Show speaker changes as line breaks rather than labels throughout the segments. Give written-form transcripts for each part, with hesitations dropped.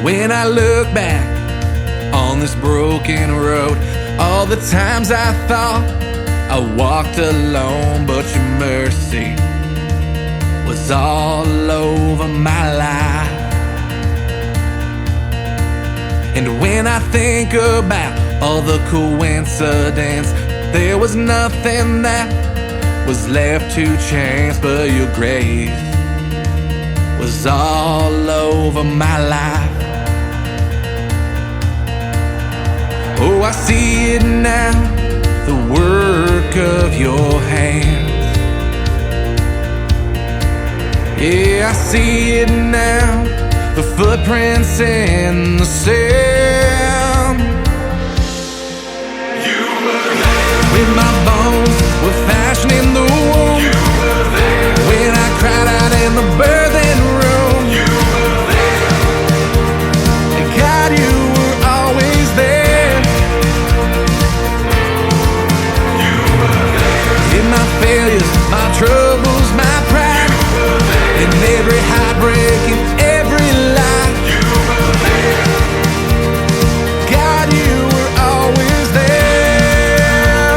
When I look back on this broken road, all the times I thought I walked alone, but your mercy was all over my life. And when I think about all the coincidence, there was nothing that was left to chance, but your grace was all over my life. Oh, I see it now, the work of your hands. Yeah, I see it now, the footprints in the sand.
You were there.
When my bones were fashioning the womb,
You were there.
when I cried out in the birthing room,
You were there.
God, you were always there.
You were there.
In my failures, my troubles, my pride,
You were there.
in every heartbreak, in every lie,
You were there.
God, you were always there.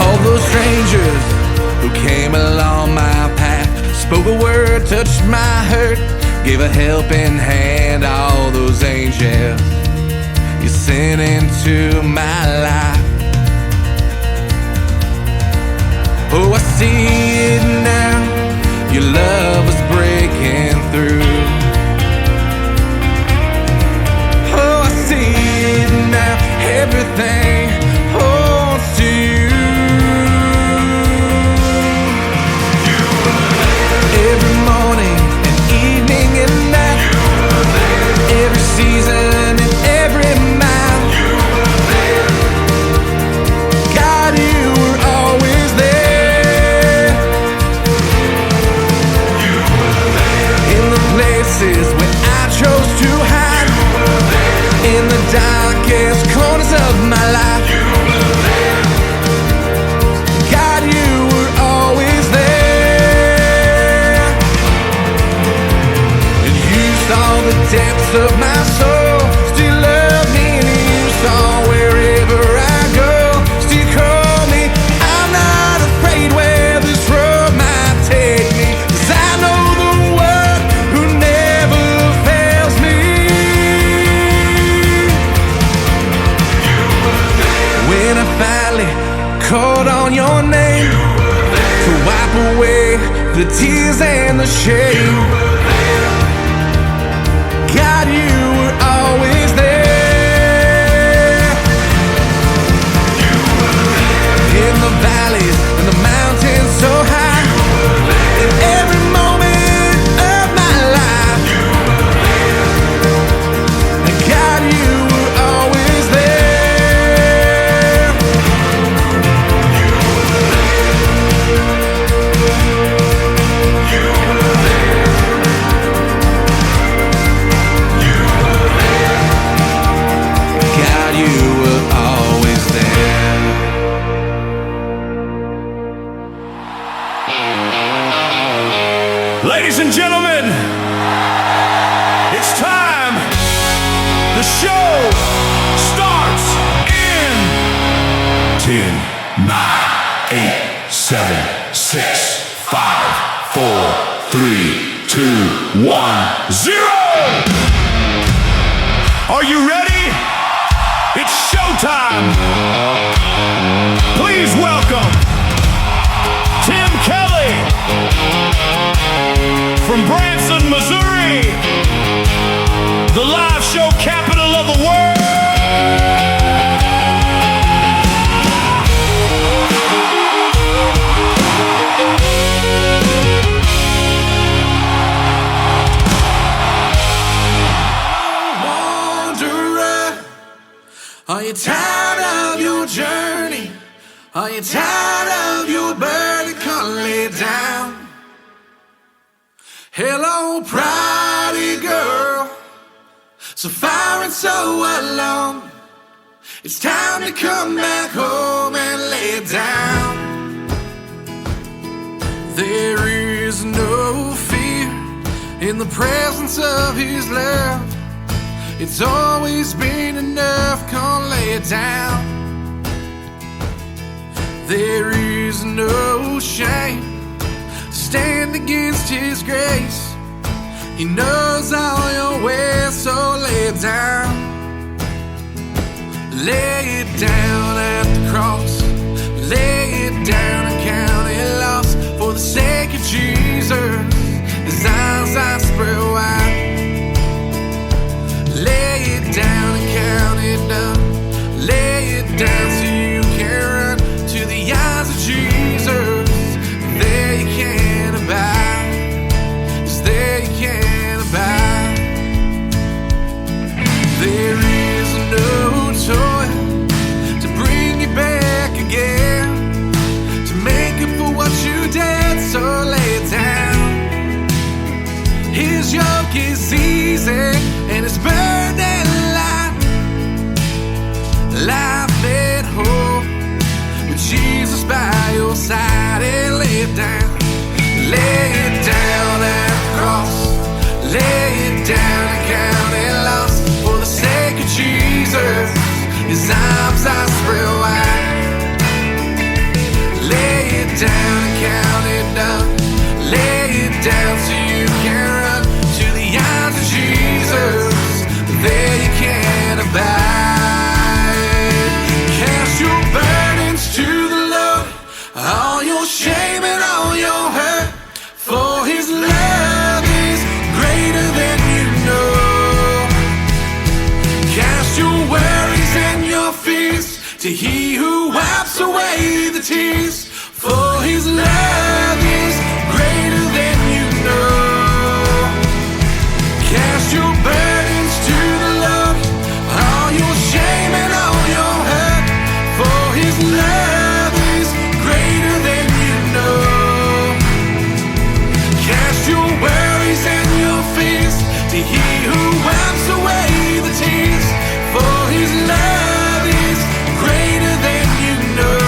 All those strangers who came along my path spoke a word, touched my hurt, gave a helping hand. All those angels you sent into my life. Oh, I see it now, your love is breaking through. Oh, I see it now, everything holds to you.
You were there.
Every morning and evening and night,
You were there.
every season and every mile,
You were there.
God, you were always there.
You were there.
In the places where I chose to hide,
You were there.
in the darkest corners of my life,
You were there.
God, you were always there. And you saw the depths of my soul, still love me, and you saw wherever I go, still call me. I'm not afraid where this road might take me, 'cause I know the one who never fails me.
You were there.
When I finally called on your name
You were there.
to wipe away the tears and the shame,
You were there.
God, you were always there.
You were there.
In the valleys and the mountains so high,
You were there.
in every moment of my life,
You were there.
and God, you were always there.
You were there. You were there. You were there.
God, you were always there.
Ladies and gentlemen, it's time. The show starts in 10, 9, 8, 7, 6, 5, 4, 3, 2, 1, 0. Are you ready? It's showtime. Please welcome Tim Kelly from Branson, Missouri, the live show capital of the world.
Wanderer, are you tired of your journey? Are you tired of your burden? Come lay down. Hello, pretty girl, so far and so alone. It's time to come back home and lay down. There is no fear in the presence of His love. It's always been enough, can't lay it down. There is no shame, stand against His grace. He knows all your ways, so lay it down. Lay it down at the cross, lay it down and count it lost. For the sake of Jesus, His arms are spread wide. Lay it down and count it done. Lay it down so you can run to the eyes of Jesus. There you can abide, yes, there you can abide. There is no toil to bring you back again, to make up for what you did, so lay it down. His yoke is easy and His burden light. Life made whole with Jesus by your side. And lay it down, lay it down at the cross, lay it down and count it lost. For the sake of Jesus, His arms are spread wide. Lay it down and count it done. Lay it down so you can run to the arms of Jesus. There you can abide. Cast your burdens to the Lord, all your shame and all your hurt. For His love is greater than you know. Cast your worries and your fears to He who wipes away the tears. For His love is greater than you know. Cast your burdens to the Lord, all your shame and all your hurt. For His love is greater than you know. Cast your worries and your fears to He who wipes away the tears. For His love is greater than you know.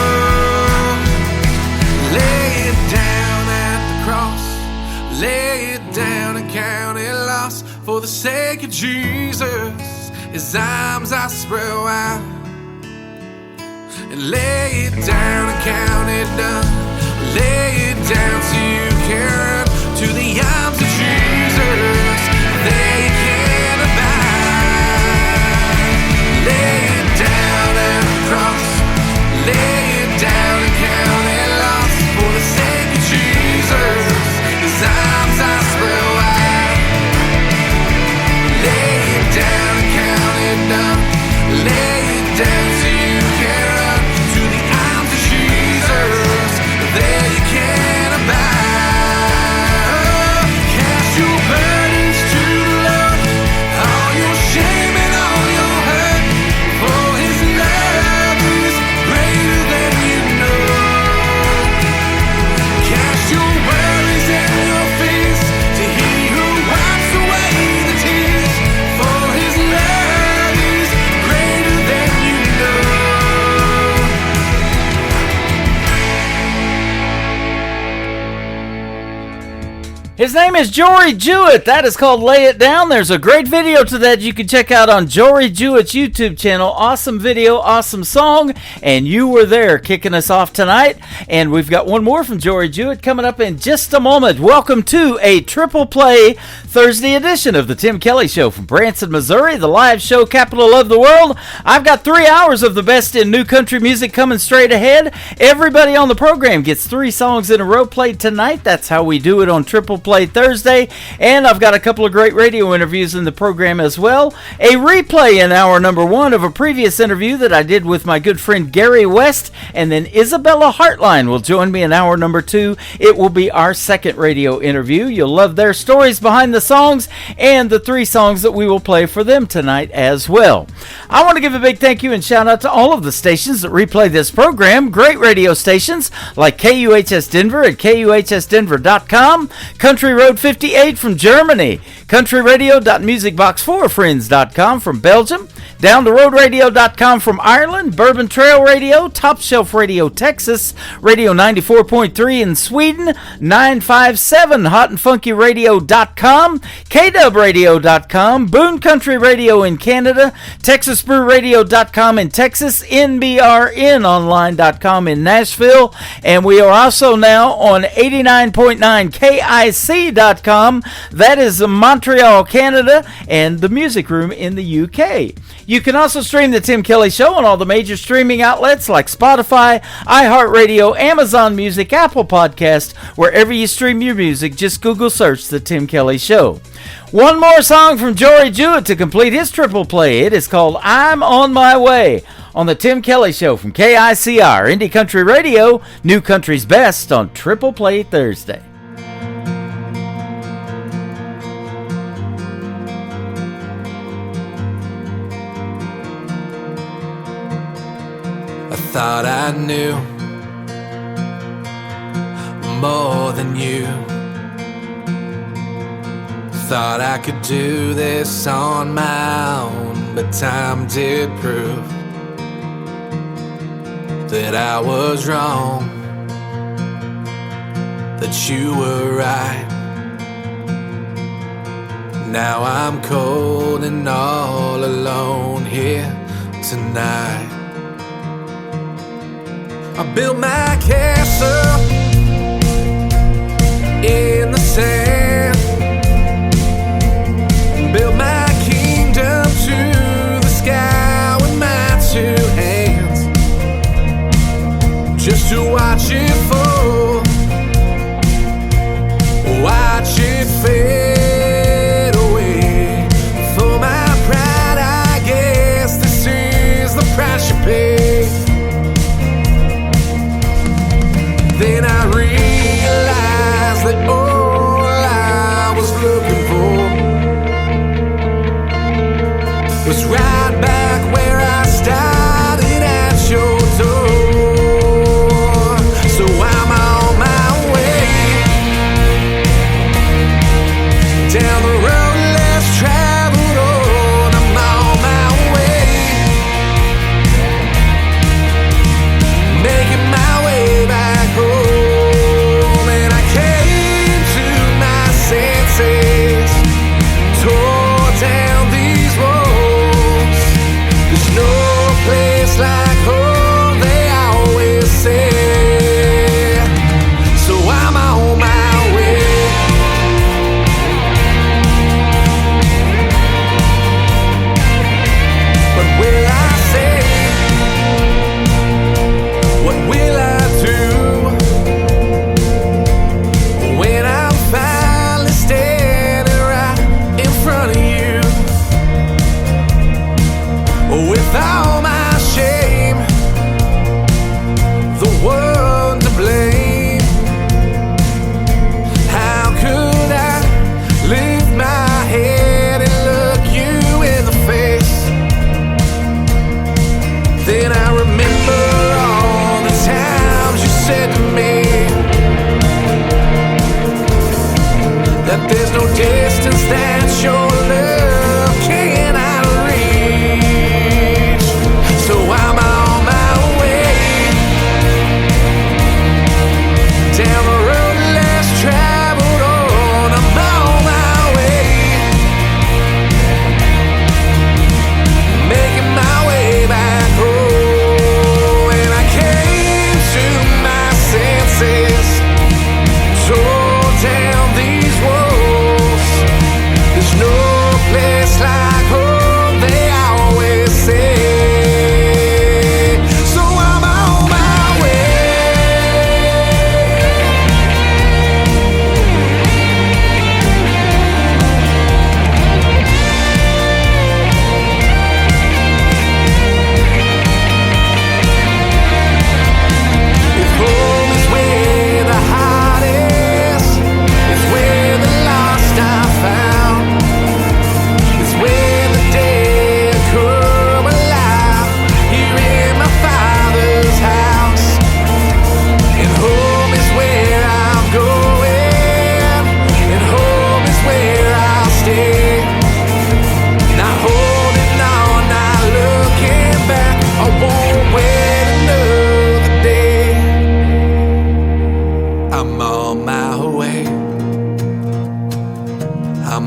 Lay it down at the cross, lay it down and count it lost. For the sake of Jesus, His arms are spread wide. And lay it down and count it done. Lay it down so you can run to the arms of Jesus. There you can abide. Lay it down at the cross, lay it down and count it lost. For the sake of Jesus, His arms are spread wide. Lay it down and count it done. Lay it down so you can run to the arms of Jesus. There you can abide. Cast your burdens to the Lord, all your shame and all your hurt. For His love is greater than you know. Cast your worries and your fears to He who wipes away the tears. For His love is greater than you know.
His name is Jory Jewett. That is called Lay It Down. There's a great video to that you can check out on Jory Jewett's YouTube channel. Awesome video, awesome song, and you were there kicking us off tonight. And we've got one more from Jory Jewett coming up in just a moment. Welcome to a triple play Thursday edition of the Tim Kelly Show from Branson, Missouri, the live show capital of the world. I've got 3 hours of the best in new country music coming straight ahead. Everybody on the program gets 3 songs in a row played tonight. That's how we do it on Triple Play Thursday. And I've got a couple of great radio interviews in the program as well. A replay in hour number 1 of a previous interview that I did with my good friend Gary West. And then Isabella Hartline will join me in hour number 2. It will be our second radio interview. You'll love their stories behind the songs and the 3 songs that we will play for them tonight as well. I want to give a big thank you and shout out to all of the stations that replay this program. Great radio stations like KUHS Denver at KUHSdenver.com, Country Road 58 from Germany, countryradio.musicbox4friends.com from Belgium, downtheroadradio.com from Ireland, Bourbon Trail Radio, Top Shelf Radio Texas, Radio 94.3 in Sweden, 957 hotandfunkyradio.com, kwradio.com, Boone Country Radio in Canada, texasbrewradio.com in Texas, nbrnonline.com in Nashville, and we are also now on 89.9 KIC.com. That is Montreal, Canada, and the Music Room in the UK. You can also stream The Tim Kelly Show on all the major streaming outlets like Spotify, iHeartRadio, Amazon Music, Apple Podcast. Wherever you stream your music, just Google search The Tim Kelly Show. One more song from Jory Jewett to complete his triple play. It is called I'm On My Way on The Tim Kelly Show from KICR, Indie Country Radio, New Country's Best on Triple Play Thursday.
I thought I knew more than you. Thought I could do this on my own, but time did prove that I was wrong, that you were right. Now I'm cold and all alone here tonight. I built my castle in the sand, built my kingdom to the sky with my two hands, just to watch it fall, watch it fade away. For my pride, I guess this is the price you pay. Then I realized that all I was looking for was right back where I started at your door. So I'm on my way, down the road less traveled on. I'm on my way, making my way back home. And I came to my senses, tore down these walls,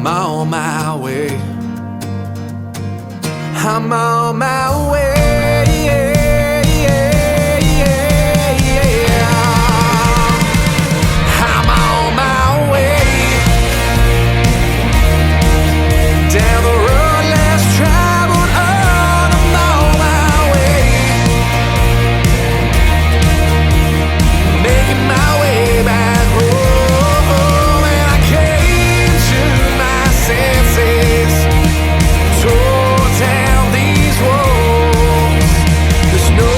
I'm on my way. I'm on my way. I'm on my way. Down the road less traveled on, I'm on my way. Making my way back home, and I came to my senses. Tore down these walls. There's no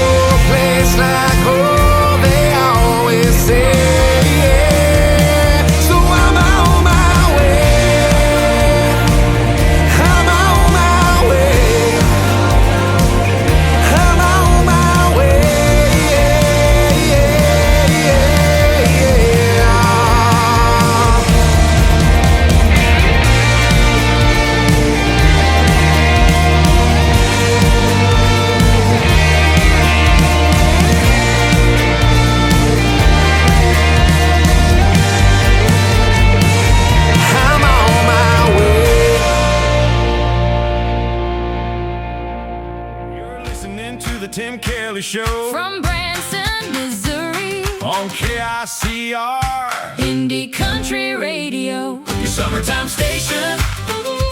place like home, they always say. So I'm on my way. I'm on my way. I'm on my way. I'm on my way.
You're listening to the Tim Kelly Show
From Branson, Missouri,
on KICR,
Indie Country Radio,
your summertime station,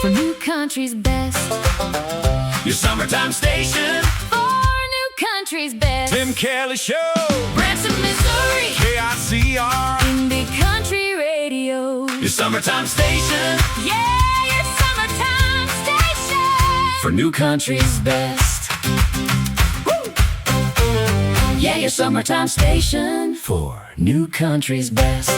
for new country's best,
your summertime station,
for new country's best.
Tim Kelly Show,
Branson, Missouri,
KICR,
Indie Country Radio,
your summertime station,
yeah, your summertime station,
for new
country's best. Yeah, your summertime station,
for
new country's best.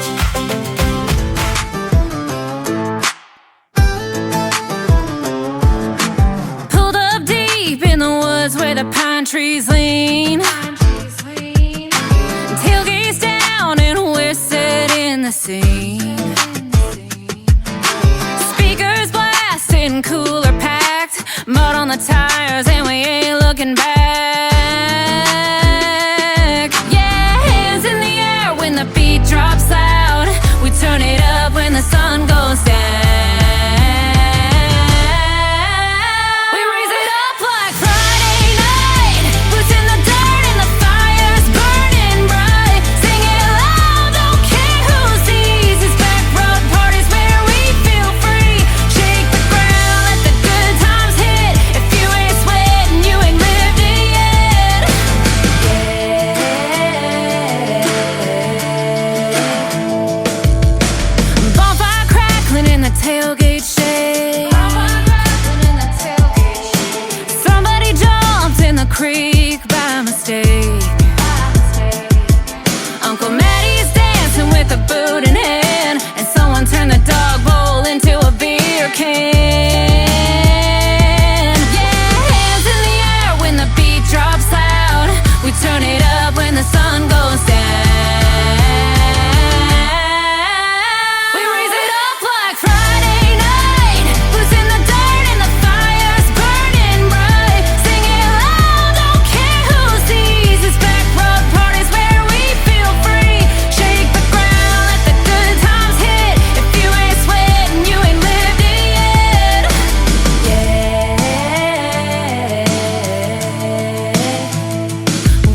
Pulled up deep in the woods where the pine trees lean. Tailgates down and we're setting the scene. Speakers blasting, cooler packed, mud on the tires and we ain't looking back. Yeah, hands in the air when the beat drops loud. We turn it up when the sun goes down. We raise it up like Friday night. Boots in the dirt and the fire's burning bright. Sing it loud, don't care who sees. It's back road parties where we feel free. Shake the ground, let the good times hit. If you ain't sweating, you ain't lived it yet. Bonfire crackling in the tailgate shade. Somebody jumped in the creek by mistake. Uncle Maddie's dancing with a boot in hand, and someone turned the dog bowl into a beer can. Yeah, hands in the air when the beat drops loud. We turn it up when the sun goes down. We raise it up like Friday night. Boots in the dirt and the fire's burning bright. Sing it loud, don't care who sees. It's back road parties where we feel free. Shake the ground, let the good times hit. If you ain't sweating, you ain't lived it yet.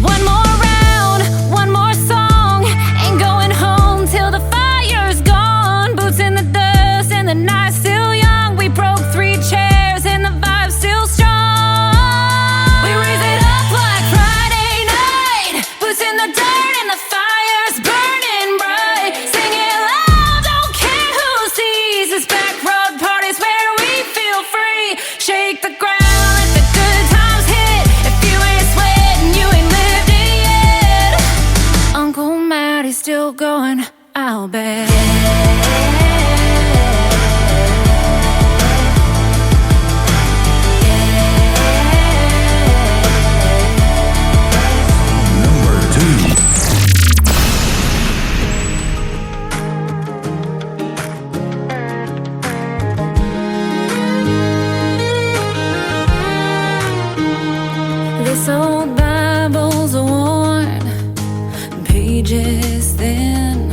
One more round, one more song. Ain't going home till the fire's gone. Boots in the dust and the night's still young. We broke 3 chairs and the vibe's still strong. We raise it up like Friday night. Boots in the dirt and the fire's burning bright. Sing it loud, don't care who sees. It's back road parties where we feel free. Shake the ground, let the good times hit. If you ain't sweating, you ain't lived it yet. Uncle Maddie's still going, I'll bet. This old Bible's worn, pages thin.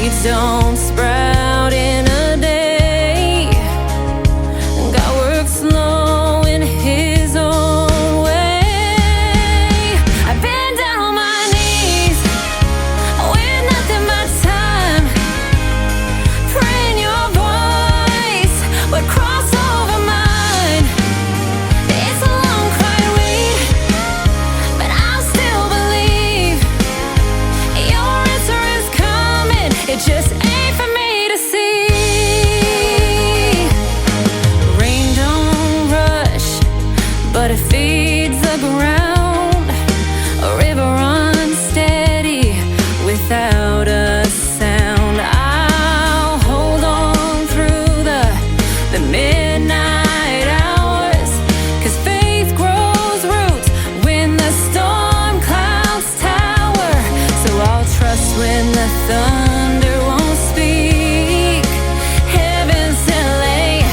Seeds don't sprout in a day. God works slow in His own way. I've been down on my knees with nothing but time, praying Your voice would cross over mine. It's a long quiet wait, but I'll still believe Your answer is coming. It just ain't for me to see. Rain don't rush, but it feeds the ground. A river runs steady without a sound. I'll hold on through the midnight hours, 'cause faith grows roots when the storm clouds tower. So I'll trust when the thunder won't speak. Heaven's delay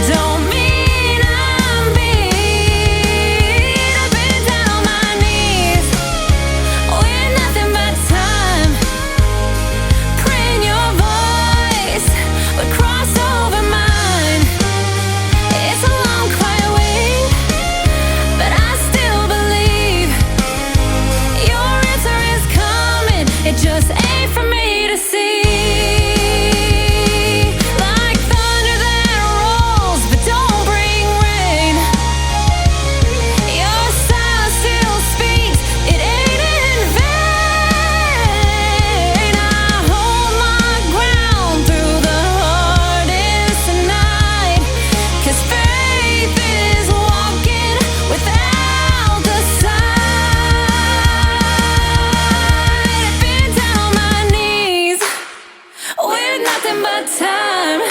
don't mean I'm beat. I've been down on my knees with nothing but time, praying Your voice would cross over mine. It's a long quiet wait, but I still believe Your answer is coming. It just ain't for me to see. Like thunder that rolls but don't bring rain, Your silence still speaks, it ain't in vain. I hold my ground through the hardest night, 'cause faith is walking without the sight. I've been down on my knees with nothing but time,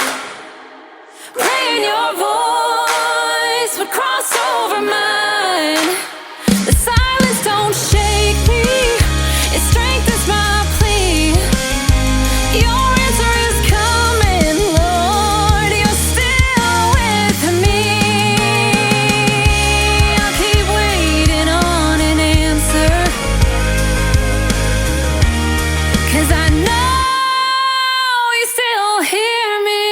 praying Your voice would cross over mine. The silence don't shake me, it strengthens my plea. Your answer is coming, Lord, You're still with me. I'll keep waiting on an answer, 'cause I know You still hear me.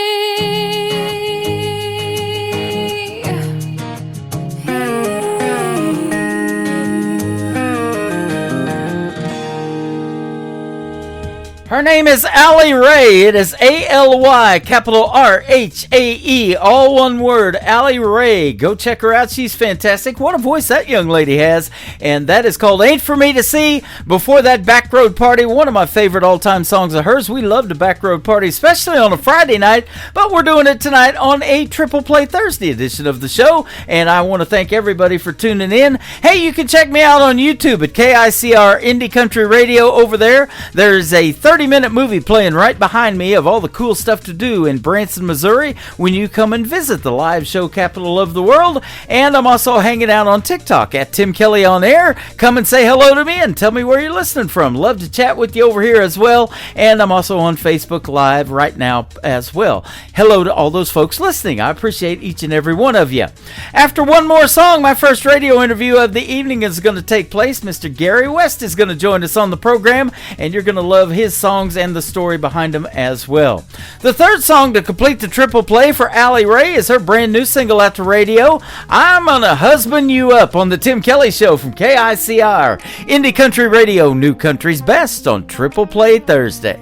Her name is Allie Rae. It is A-L-Y, capital R-H-A-E, all one word, Allie Rae. Go check her out. She's fantastic. What a voice that young lady has. And that is called Ain't For Me To See. Before that, Back Road Party, one of my favorite all-time songs of hers. We love the Back Road Party, especially on a Friday night, but we're doing it tonight on a Triple Play Thursday edition of the show. And I want to thank everybody for tuning in. Hey, you can check me out on YouTube at KICR Indie Country Radio over there. There's a 30-minute movie playing right behind me of all the cool stuff to do in Branson, Missouri when you come and visit the live show capital of the world. And I'm also hanging out on TikTok at Tim Kelly On Air. Come and say hello to me and tell me where you're listening from. Love to chat with you over here as well. And I'm also on Facebook Live right now as well. Hello to all those folks listening. I appreciate each and every one of you. After one more song, my first radio interview of the evening is going to take place. Mr. Gary West is going to join us on the program, and you're going to love his songs and the story behind them as well. The third song to complete the triple play for Allie Rae is her brand new single at the radio, I'm Gonna Husband You Up, on the Tim Kelly Show from KICR, Indie Country Radio, New Country's Best on Triple Play Thursday.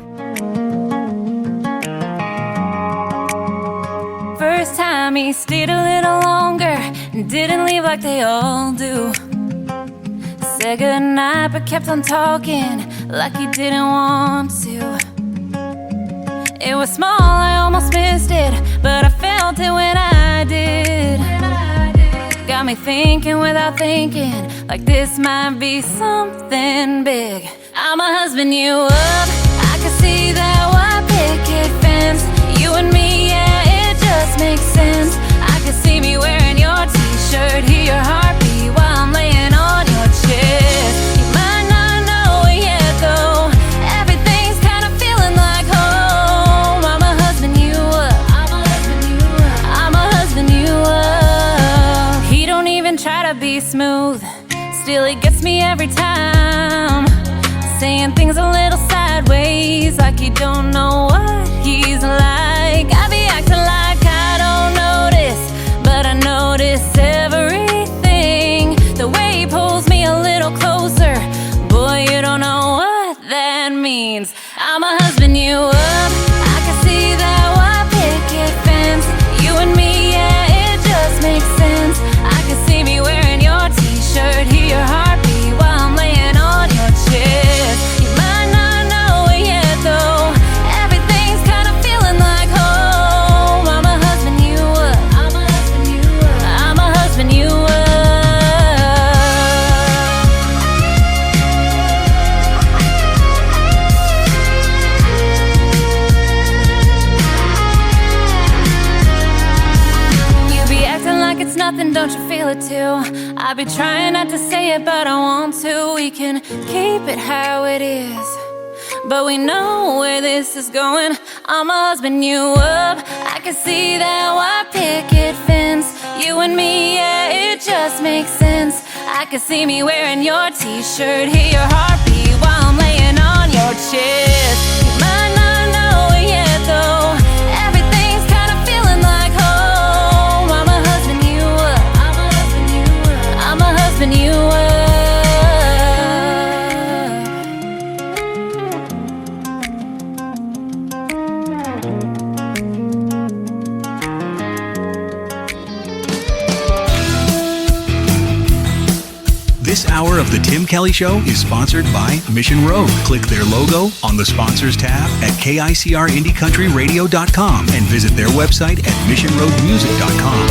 First time he stayed a little longer and didn't leave like they all do. Said goodnight but kept on talking like he didn't want to. It was small, I almost missed it, but I felt it when I did. Got me thinking without thinking, like this might be something big. I'ma husband you up, I can see that white picket fence. You and me, yeah, it just makes sense. I can see me wearing your t-shirt, hear your heartbeat while I'm laying on your chest. You might not know it yet though, everything's kinda feeling like home. I'ma husband you up, I'ma husband you up, I'ma husband you up. He don't even try to be smooth, still he gets me every time, saying things a little sideways. I'ma husband you up. I can see that white picket fence. You and me, yeah, it just makes sense. I can see me wearing your t-shirt, hear your heartbeat while I'm laying on your chest. You might not know it yet though, everything's kinda feeling like home. I'ma husband you up. I'ma husband you up. I'ma husband you up. It's nothing, don't you feel it too? I be trying not to say it, but I want to. We can keep it how it is, but we know where this is going. I'ma husband you up. I can see that white picket fence. You and me, yeah, it just makes sense. I can see me wearing your t-shirt, hear your heartbeat while I'm laying on your chest. You might not know it yet though, everything's kinda feeling like home. I'm a husband you up. I'm a husband you up. I'm a husband you up.
This hour of The Tim Kelly Show is sponsored by Mission Road. Click their logo on the Sponsors tab at KICRIndieCountryRadio.com and visit their website at missionroadmusic.com.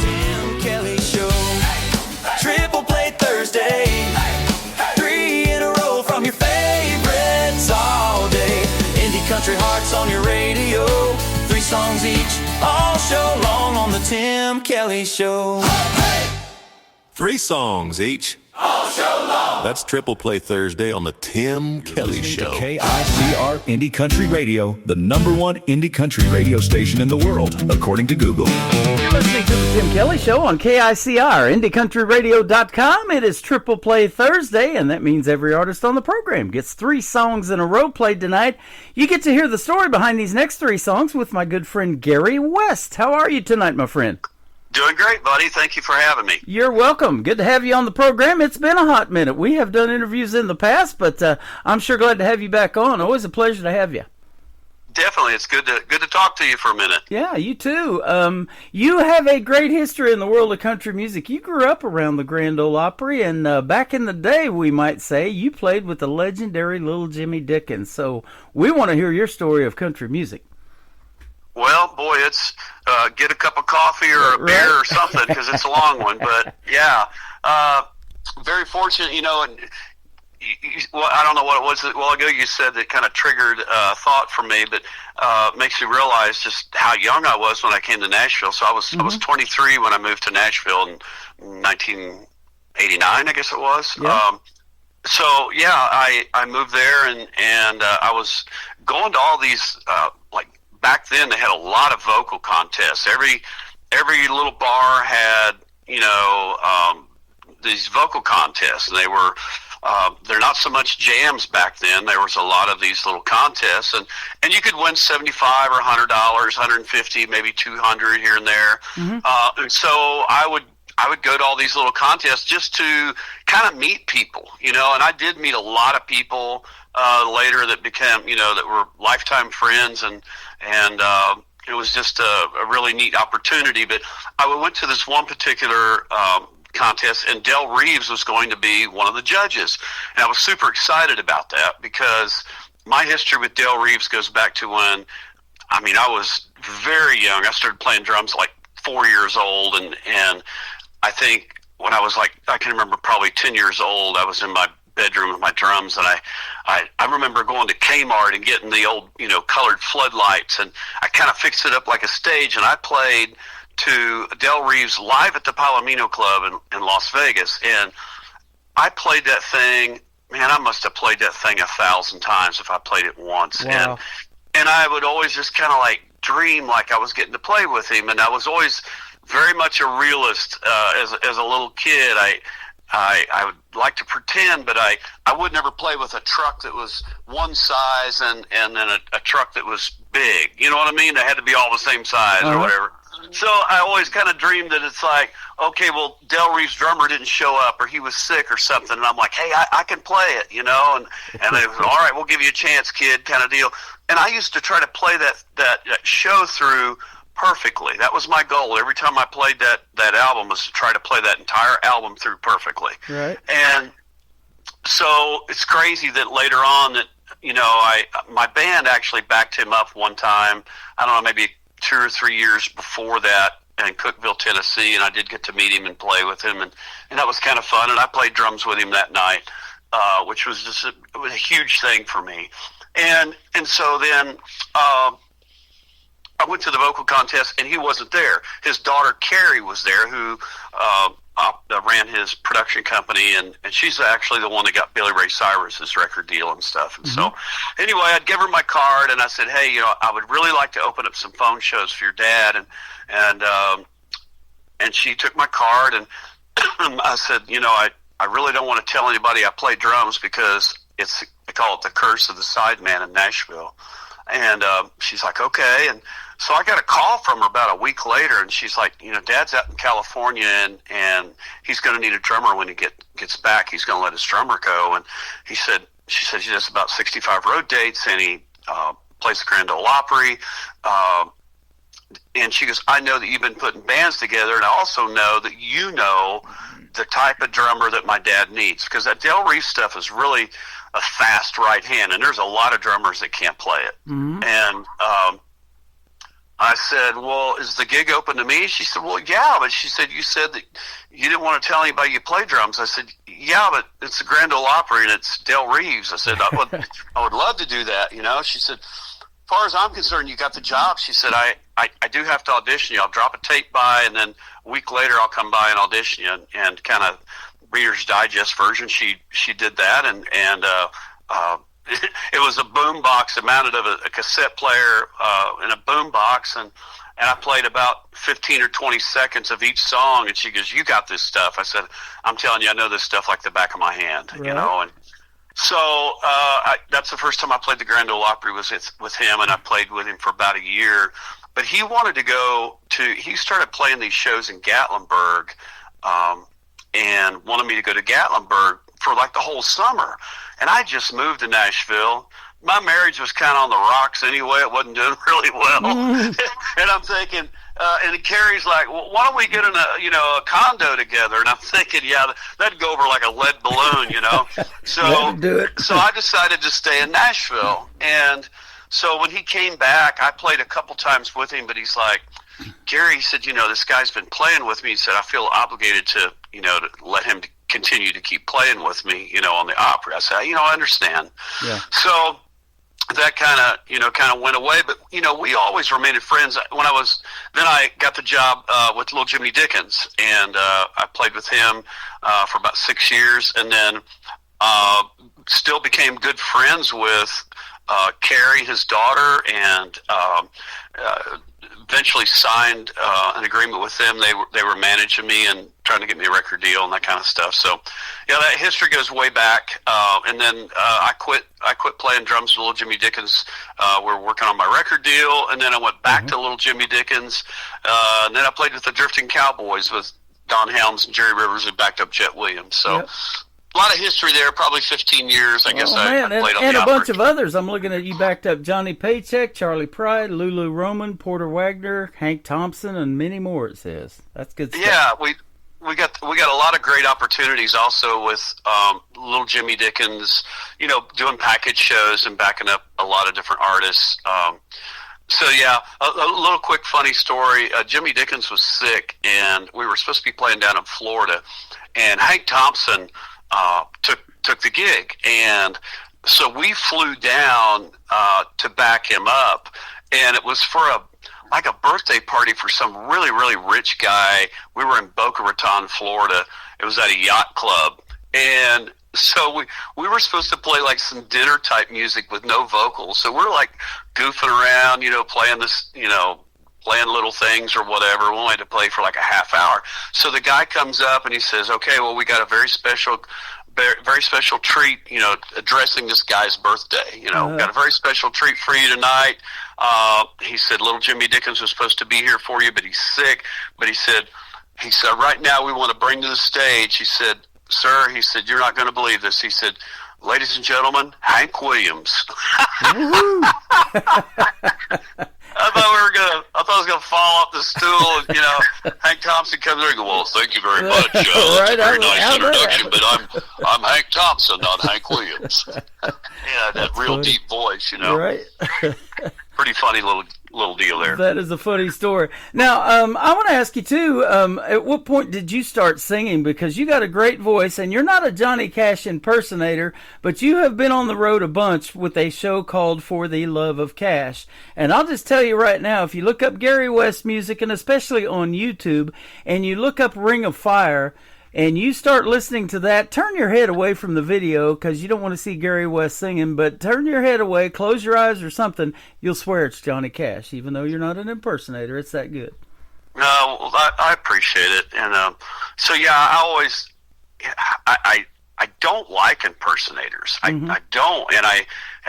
Tim Kelly Show. Triple Play Thursday. 3 in a row from your favorites all day. Indie country hearts on your radio. 3 songs each, all show long on the Tim Kelly Show.
3 songs each. All show long. That's Triple Play Thursday on the Tim Kelly Show.
KICR Indie Country Radio, the #1 indie country radio station in the world, according to Google.
You're listening to the Tim Kelly Show on KICR, IndieCountryRadio.com. It is Triple Play Thursday, and that means every artist on the program gets 3 songs in a row played tonight. You get to hear the story behind these next 3 songs with my good friend Gary West. How are you tonight, my friend?
Doing great, buddy. Thank you for having me.
You're welcome. Good to have you on the program. It's been a hot minute. We have done interviews in the past, but I'm sure glad to have you back on. Always a pleasure to have you.
Definitely. It's good to talk to you for a minute.
Yeah, you too. You have a great history in the world of country music. You grew up around the Grand Ole Opry, and back in the day, we might say, you played with the legendary Little Jimmy Dickens. So we want to hear your story of country music.
Well, boy, it's get a cup of coffee or a beer or something, because it's a long one. But yeah, very fortunate, you know. And well, I don't know what it was a while ago you said that kind of triggered thought for me, but makes me realize just how young I was when I came to Nashville. So I was 23 when I moved to Nashville in 1989, I guess it was.
Yeah.
So yeah, I moved there, and I was going to all these like. Back then, they had a lot of vocal contests. Every little bar had, you know, these vocal contests, and they were they're not so much jams back then. There was a lot of these little contests, and you could win $75 or $100, $150, maybe $200 here and there. And so I would go to all these little contests just to kind of meet people, you know. And I did meet a lot of people later that became, you know, that were lifetime friends, and it was just a really neat opportunity. But I went to this one particular contest, and Del Reeves was going to be one of the judges. And I was super excited about that, because my history with Del Reeves goes back to when, I mean, I was very young. I started playing drums at like 4 years old, and I think when I was like, I can remember probably 10 years old, I was in my bedroom with my drums, and I remember going to Kmart and getting the old, you know, colored floodlights, and I kind of fixed it up like a stage, and I played to Del Reeves live at the Palomino Club in Las Vegas, and I played that thing, man, I must have played that thing 1,000 times if I played it once.
Wow.
And I would always just kind of like dream like I was getting to play with him, and I was always very much a realist as a little kid. I would like to pretend, but I would never play with a truck that was one size and then a truck that was big. You know what I mean? They had to be all the same size or whatever. So I always kind of dreamed that it's like, okay, well, Del Reeve's drummer didn't show up or he was sick or something. And I'm like, hey, I can play it, you know? And they was, all right, we'll give you a chance, kid, kind of deal. And I used to try to play that show through perfectly. That was my goal. Every time I played that album was to try to play that entire album through perfectly.
Right.
And so it's crazy that later on that, you know, my band actually backed him up one time, I don't know, maybe 2 or 3 years before that in Cookeville, Tennessee, and I did get to meet him and play with him, and that was kind of fun, and I played drums with him that night, which was just it was a huge thing for me. And so then I went to the vocal contest, and he wasn't there. His daughter, Carrie, was there, who ran his production company, and she's actually the one that got Billy Ray Cyrus's record deal and stuff. And so anyway, I'd give her my card, and I said, hey, you know, I would really like to open up some phone shows for your dad. And she took my card, and I said, you know, I really don't want to tell anybody I play drums because they call it the curse of the sideman in Nashville. And she's like, okay. And so I got a call from her about a week later, and she's like, you know, Dad's out in California, and he's going to need a drummer when he gets back. He's going to let his drummer go. And she said he does about 65 road dates, and he plays the Grand Ole Opry. And she goes, I know that you've been putting bands together, and I also know that you know the type of drummer that my dad needs, because that Del Reeve stuff is really a fast right hand, and there's a lot of drummers that can't play it. And I said, well, is the gig open to me? She said, well, yeah, but she said, you said that you didn't want to tell anybody you play drums. I said, yeah, but it's the Grand Ole Opry, and it's Del Reeves. I said, I would love to do that, you know? She said, as far as I'm concerned, you got the job. She said, I do have to audition you. I'll drop a tape by, and then a week later I'll come by and audition you, and kind of Reader's Digest version. She did that, and it was a boom box. It mounted of a cassette player in a boom box, and I played about 15 or 20 seconds of each song, and she goes, you got this stuff. I said, I'm telling you, I know this stuff like the back of my hand, you know. And so that's the first time I played the Grand Ole Opry was with him, and I played with him for about a year. But he wanted to he started playing these shows in Gatlinburg, and wanted me to go to Gatlinburg for like the whole summer. And I just moved to Nashville. My marriage was kind of on the rocks anyway. It wasn't doing really well. And I'm thinking, and Carrie's like, well, why don't we get in a condo together? And I'm thinking, yeah, that'd go over like a lead balloon, you know? So I decided to stay in Nashville. And so when he came back, I played a couple times with him, but he's like, Gary, he said, you know, this guy's been playing with me. He said, I feel obligated to let him continue to keep playing with me, you know, on the Opry. I said, you know, I understand. Yeah. So that kind of went away, but you know, we always remained friends. Then I got the job with Little Jimmy Dickens, and I played with him for about 6 years, and then still became good friends with Carrie, his daughter, and eventually signed an agreement with them. They were managing me and trying to get me a record deal and that kind of stuff. So, yeah, that history goes way back. And then I quit playing drums with Little Jimmy Dickens. We're working on my record deal, and then I went back to Little Jimmy Dickens. And then I played with the Drifting Cowboys with Don Helms and Jerry Rivers, who backed up Chet Williams. So. Yep. A lot of history there, probably 15 years, I guess. I played on
and
the
a bunch of others. I'm looking at you backed up Johnny Paycheck, Charlie Pride, Lulu Roman, Porter Wagner, Hank Thompson, and many more, it says. That's good stuff.
Yeah, we got a lot of great opportunities also with Little Jimmy Dickens, you know, doing package shows and backing up a lot of different artists. So, yeah, a little quick funny story. Jimmy Dickens was sick, and we were supposed to be playing down in Florida, and Hank Thompson took the gig, and so we flew down to back him up, and it was for a birthday party for some really, really rich guy. We were in Boca Raton, Florida. It was at a yacht club, and so we were supposed to play like some dinner type music with no vocals. So we're like goofing around, you know, playing this, you know, playing little things or whatever. We only had to play for like a half hour. So the guy comes up and he says, okay, well, we got a very special very special treat, addressing this guy's birthday. Got a very special treat for you tonight. He said, little Jimmy Dickens was supposed to be here for you, but he's sick. But he said, right now we want to bring to the stage. He said, sir, he said, you're not going to believe this. He said, ladies and gentlemen, Hank Williams. I thought I was gonna fall off the stool, and Hank Thompson comes there and goes, well, thank you very much. That's a very nice introduction, but I'm Hank Thompson, not Hank Williams. That real
funny.
Deep voice,
Right.
Pretty funny little deal there.
That is a funny story. Now, I want to ask you too. At what point did you start singing? Because you got a great voice, and you're not a Johnny Cash impersonator, but you have been on the road a bunch with a show called For the Love of Cash. And I'll just tell you right now, if you look up Gary West music, and especially on YouTube, and you look up Ring of Fire, and you start listening to that, turn your head away from the video because you don't want to see Gary West singing, but turn your head away, close your eyes or something, you'll swear it's Johnny Cash, even though you're not an impersonator. It's that good.
Well, I appreciate it. And so, yeah, I don't like impersonators. I don't. And I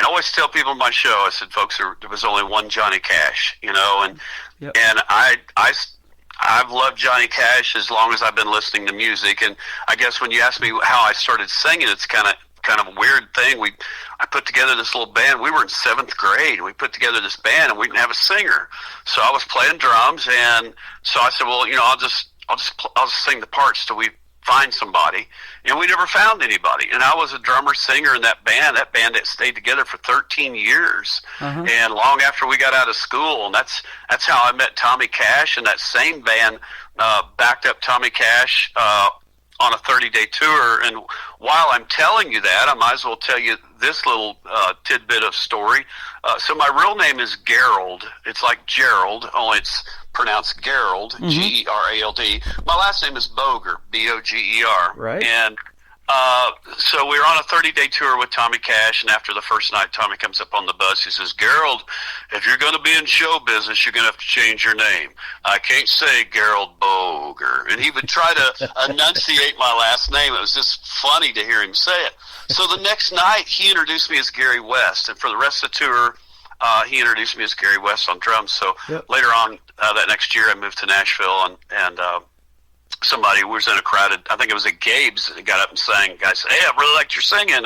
always tell people on my show, I said, folks, there was only one Johnny Cash, and I've loved Johnny Cash as long as I've been listening to music. And I guess when you ask me how I started singing, it's kind of a weird thing. I put together this little band. We were in 7th grade. We put together this band, and we didn't have a singer. So I was playing drums, and so I said, well, I'll just sing the parts till we find somebody. And we never found anybody. And I was a drummer singer in that band. That band that stayed together for 13 years. And long after we got out of school, and that's how I met Tommy Cash. And that same band backed up Tommy Cash on a 30-day tour. And while I'm telling you that, I might as well tell you this little tidbit of story. So my real name is Gerald. It's like Gerald, only it's pronounced Gerald, Gerald. My last name is Boger, Boger.
Right.
And so we were on a 30-day tour with Tommy Cash, and after the first night, Tommy comes up on the bus. He says, Gerald, if you're going to be in show business, you're going to have to change your name. I can't say Gerald Boger. And he would try to enunciate my last name. It was just funny to hear him say it. So the next night, he introduced me as Gary West, and for the rest of the tour, he introduced me as Gary West on drums. So later on that next year, I moved to Nashville, and somebody was in a crowded, I think it was at Gabe's, that got up and sang. Guy said, hey, I really liked your singing.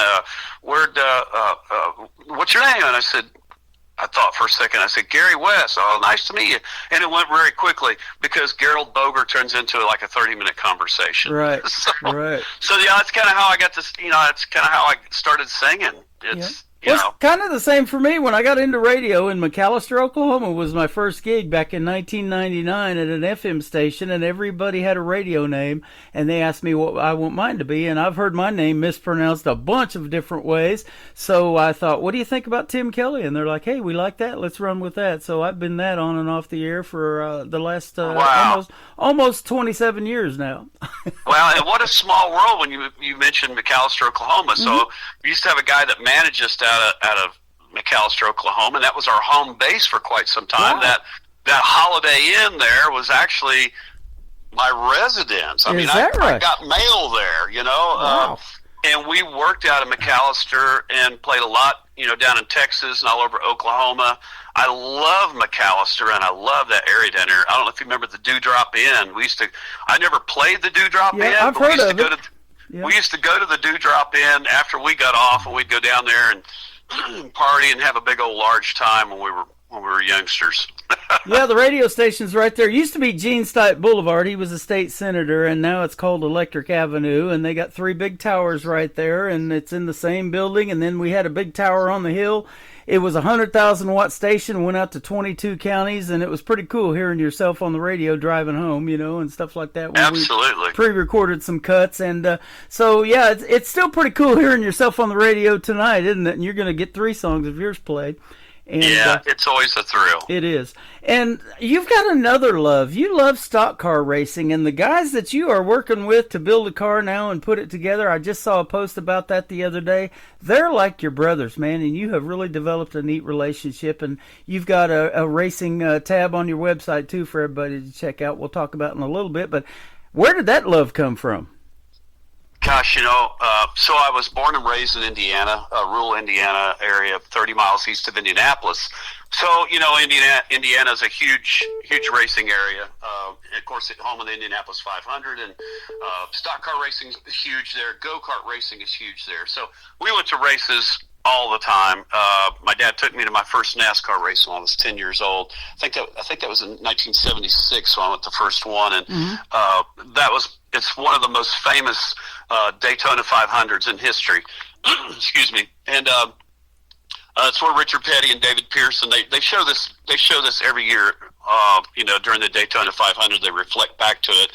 What's your name? And I thought for a second, I said, Gary West. Oh, nice to meet you. And it went very quickly because Gerald Boger turns into like a 30-minute conversation.
Right.
So
yeah,
that's kind of how I got this, it's kind of how I started singing. It's,
It's kind of the same for me. When I got into radio in McAlester, Oklahoma, was my first gig back in 1999 at an FM station, and everybody had a radio name, and they asked me what I want mine to be, and I've heard my name mispronounced a bunch of different ways, so I thought, what do you think about Tim Kelly? And they're like, hey, we like that, let's run with that. So I've been that on and off the air for the last almost 27 years now.
Well, and what a small world when you mentioned McAlester, Oklahoma. So we used to have a guy that managed us out of McAlester, Oklahoma, and that was our home base for quite some time.
Wow.
That Holiday Inn there was actually my residence. I mean, I got mail there,
Wow.
and we worked out of McAlester and played a lot, down in Texas and all over Oklahoma. I love McAlester, and I love that area down there. I don't know if you remember the Dewdrop Inn. I never played the Dewdrop Inn.
I've heard of it.
We used to go to the Dewdrop Inn after we got off, and we'd go down there and party and have a big old large time when we were youngsters.
Yeah, the radio station's right there. It used to be Gene Stipe Boulevard. He was a state senator, and now it's called Electric Avenue, and they got 3 big towers right there, and it's in the same building. And then we had a big tower on the hill. It was a 100,000-watt station, went out to 22 counties, and it was pretty cool hearing yourself on the radio driving home, and stuff like that.
Absolutely.
We pre-recorded some cuts, and so, yeah, it's still pretty cool hearing yourself on the radio tonight, isn't it? And you're going to get 3 songs of yours played. And,
it's always a thrill.
It is. And you've got another love. You love stock car racing, and the guys that you are working with to build a car now and put it together, I just saw a post about that the other day. They're like your brothers, man, and you have really developed a neat relationship, and you've got a racing tab on your website, too, for everybody to check out. We'll talk about it in a little bit, but where did that love come from?
Gosh, so I was born and raised in Indiana, rural Indiana area, 30 miles east of Indianapolis. So, Indiana is a huge racing area. Of course, at home of the Indianapolis 500, and stock car racing is huge there. Go-kart racing is huge there. So we went to races all the time. My dad took me to my first NASCAR race when I was 10 years old. I think that was in 1976 when I went to the first one, and it's one of the most famous Daytona 500s in history. Excuse me. And it's where Richard Petty and David Pearson they show this every year. During the Daytona 500, they reflect back to it,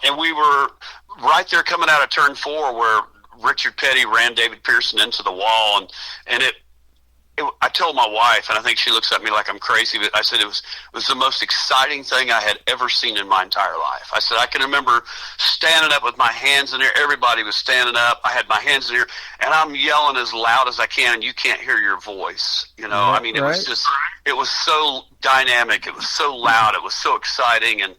and we were right there coming out of turn 4 where Richard Petty ran David Pearson into the wall, and I told my wife, and I think she looks at me like I'm crazy, but I said it was the most exciting thing I had ever seen in my entire life. I said I can remember standing up with my hands in the air. Everybody was standing up. I had my hands in the air, and I'm yelling as loud as I can, and you can't hear your voice. It was so dynamic. It was so loud. It was so exciting, and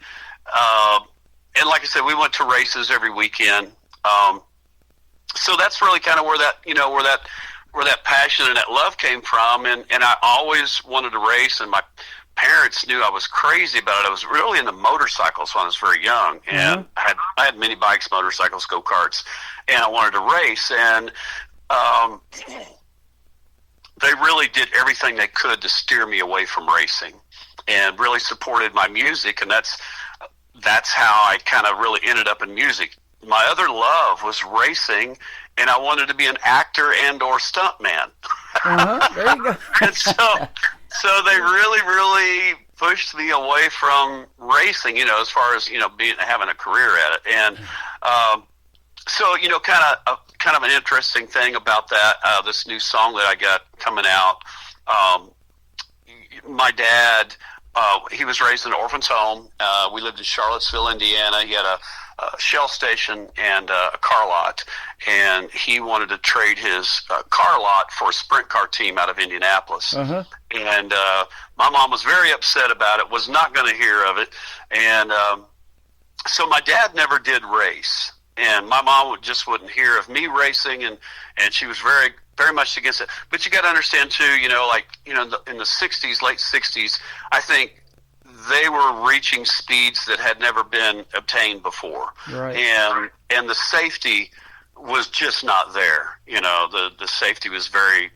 like I said, we went to races every weekend. So that's really kind of where that passion and that love came from, and I always wanted to race, and my parents knew I was crazy about it. I was really into motorcycles when I was very young, and I had mini bikes, motorcycles, go-karts, and I wanted to race, and they really did everything they could to steer me away from racing, and really supported my music, and that's how I kind of really ended up in music. My other love was racing, and I wanted to be an actor and or stuntman.
There you go.
And so they really, really pushed me away from racing, as far as, having a career at it. And so, kind of an interesting thing about that, this new song that I got coming out, my dad, he was raised in an orphan's home. We lived in Charlottesville, Indiana. He had a Shell station and a car lot, and he wanted to trade his car lot for a sprint car team out of Indianapolis. And my mom was very upset about it, was not going to hear of it, and so my dad never did race, and my mom just wouldn't hear of me racing, and she was very, very much against it. But you got to understand too, in the 60s, late 60s, I think they were reaching speeds that had never been obtained before.
Right.
And the safety was just not there. The safety was very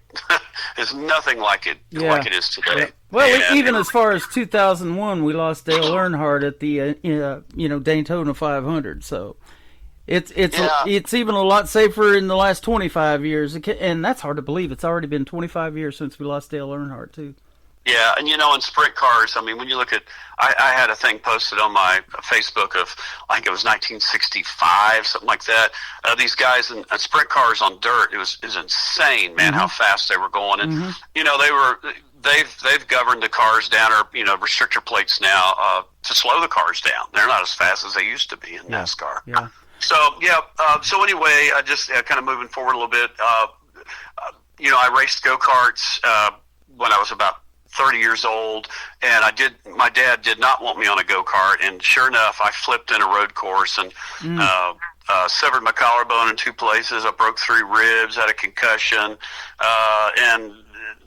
is nothing like it is today.
Yeah. Well, even as far as 2001, we lost Dale Earnhardt at the Daytona 500. So it's even a lot safer in the last 25 years, and that's hard to believe. It's already been 25 years since we lost Dale Earnhardt too.
Yeah, and in sprint cars, I mean, when you look at, I had a thing posted on my Facebook of, I think it was 1965, something like that. These guys in sprint cars on dirt, it was insane, man, how fast they were going. And, they've governed the cars down, or, restrictor plates now, to slow the cars down. They're not as fast as they used to be in NASCAR.
Yeah.
So, so anyway, I just kind of moving forward a little bit, I raced go-karts when I was about 30 years old, and my dad did not want me on a go-kart, and sure enough, I flipped in a road course and severed my collarbone in 2 places. I broke 3 ribs, had a concussion, and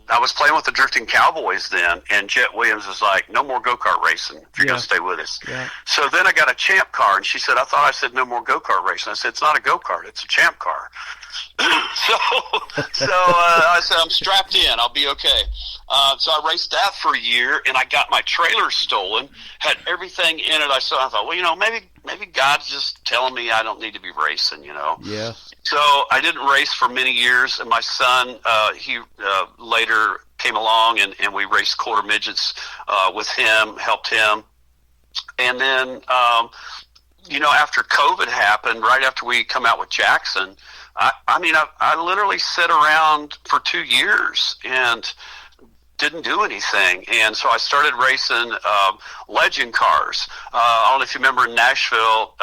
I was playing with the Drifting Cowboys then, and Jet Williams was like, no more go-kart racing if you're going to stay with us. Yeah. So then I got a Champ car, and she said, I thought I said no more go-kart racing. I said, it's not a go-kart, it's a Champ car. So I said, I'm strapped in, I'll be okay. So I raced that for a year, and I got my trailer stolen, had everything in it. I thought, well, maybe God's just telling me I don't need to be racing,
Yeah.
So I didn't race for many years, and my son, he later came along, and we raced quarter midgets with him, helped him. And then, after COVID happened, right after we come out with Jackson, I literally sat around for 2 years and didn't do anything. And so I started racing legend cars. I don't know if you remember in Nashville,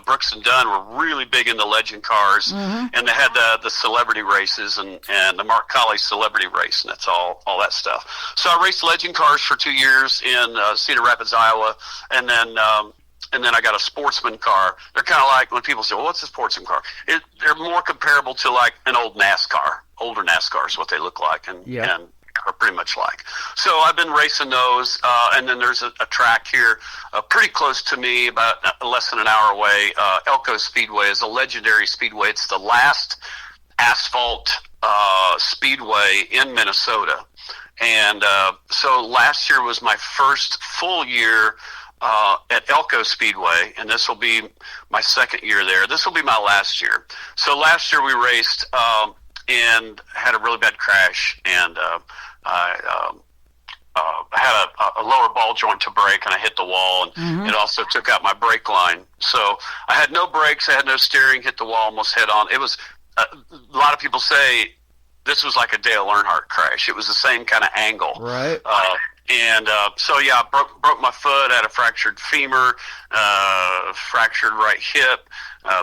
Brooks and Dunn were really big into legend cars, and they had the celebrity races and the Mark Colley celebrity race, and that's all that stuff. So I raced legend cars for 2 years in Cedar Rapids, Iowa, and then and then I got a sportsman car. They're kind of like when people say, well, what's a sportsman car? They're more comparable to like an older NASCAR is what they look like, and are pretty much like. So I've been racing those, and then there's a track here pretty close to me, about less than an hour away. Elko Speedway is a legendary speedway. It's the last asphalt speedway in Minnesota. And so last year was my first full year at Elko Speedway, and this will be my second year there. This will be my last year. So last year we raced and had a really bad crash, and I had a lower ball joint to break, and I hit the wall, and it also took out my brake line. So I had no brakes, I had no steering, hit the wall almost head on. It was a lot of people say this was like a Dale Earnhardt crash. It was the same kind of angle.
Right.
So yeah, broke my foot, had a fractured femur, fractured right hip,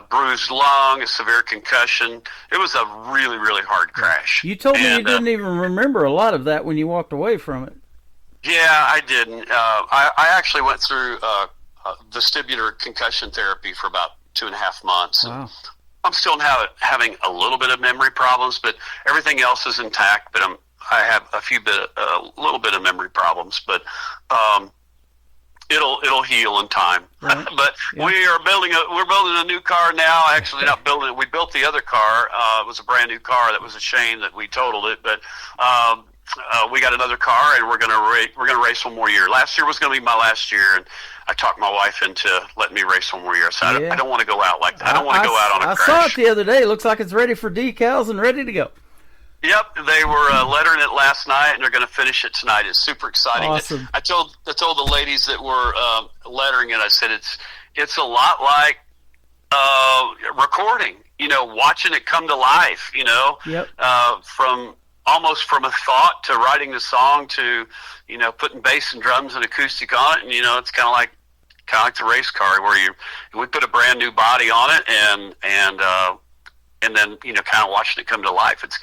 bruised lung, a severe concussion. It was a really, really hard crash.
You told me you didn't even remember a lot of that when you walked away from it.
Yeah, I didn't. I actually went through vestibular concussion therapy for about 2.5 months.
Wow.
I'm still having a little bit of memory problems, but everything else is intact. But I have a little bit of memory problems, but it'll heal in time.
Right.
But we're building a new car now. Actually, not building it. We built the other car. It was a brand new car. That was a shame that we totaled it, but we got another car, and we're gonna race one more year. Last year was gonna be my last year, and I talked my wife into letting me race one more year. So I don't want to go out like that. I don't want to go out on a crash.
I saw it the other day. It looks like it's ready for decals and ready to go.
Yep, they were lettering it last night, and they're going to finish it tonight. It's super exciting.
Awesome.
I told the ladies that were lettering it, I said it's a lot like recording. Watching it come to life.
Yep.
From a thought to writing the song to putting bass and drums and acoustic on it, and it's kind of like the race car where we put a brand new body on it, and then kind of watching it come to life. It's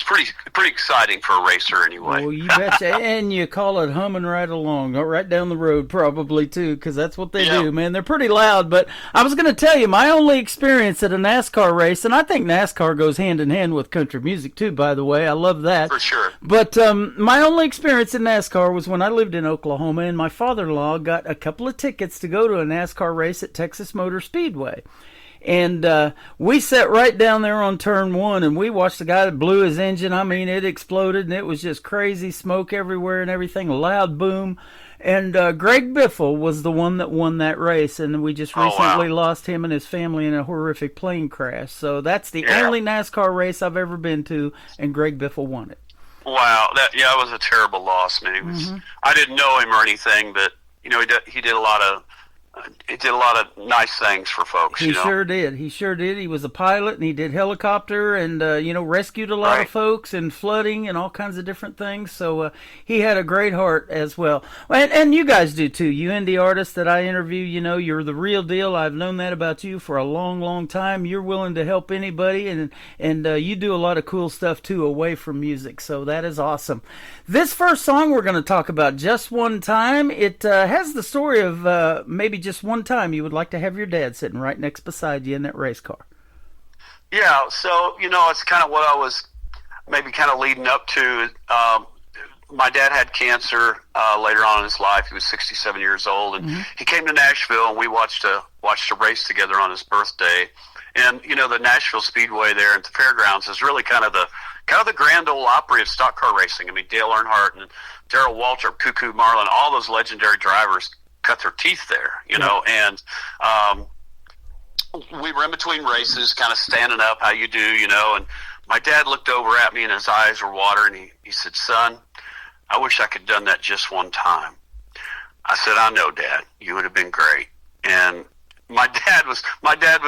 pretty exciting for a racer anyway.
Well, you betcha. And you call it humming right along, right down the road probably too, because that's what they do, man. They're pretty loud. But I was going to tell you, my only experience at a NASCAR race, and I think NASCAR goes hand in hand with country music too, by the way. I love that.
For sure.
But my only experience in NASCAR was when I lived in Oklahoma, and my father-in-law got a couple of tickets to go to a NASCAR race at Texas Motor Speedway. And we sat right down there on turn 1, and we watched the guy that blew his engine. I mean, it exploded, and it was just crazy smoke everywhere and everything, a loud boom. And Greg Biffle was the one that won that race, and we just recently lost him and his family in a horrific plane crash. So that's the only NASCAR race I've ever been to, and Greg Biffle won it.
Wow, that was a terrible loss, man. I didn't know him or anything, but he did a lot of nice things for folks.
He sure did. He was a pilot, and he did helicopter, and rescued a lot of folks in flooding and all kinds of different things. So he had a great heart as well. And you guys do too. You indie artists that I interview, you're the real deal. I've known that about you for a long, long time. You're willing to help anybody, and you do a lot of cool stuff too away from music. So that is awesome. This first song we're going to talk about, Just One Time. It has the story of maybe just one time you would like to have your dad sitting right next beside you in that race car.
Yeah, so, it's kind of what I was maybe kind of leading up to. My dad had cancer later on in his life. He was 67 years old, and he came to Nashville, and we watched a race together on his birthday. And, the Nashville Speedway there at the fairgrounds is really kind of the Grand Ole Opry of stock car racing. I mean, Dale Earnhardt and Darrell Waltrip, Cuckoo Marlin, all those legendary drivers cut their teeth there, and we were in between races, kind of standing up, how you do, and my dad looked over at me, and his eyes were watering. He said, "Son, I wish I could have done that just one time." I said, "I know, Dad, you would have been great." And my dad was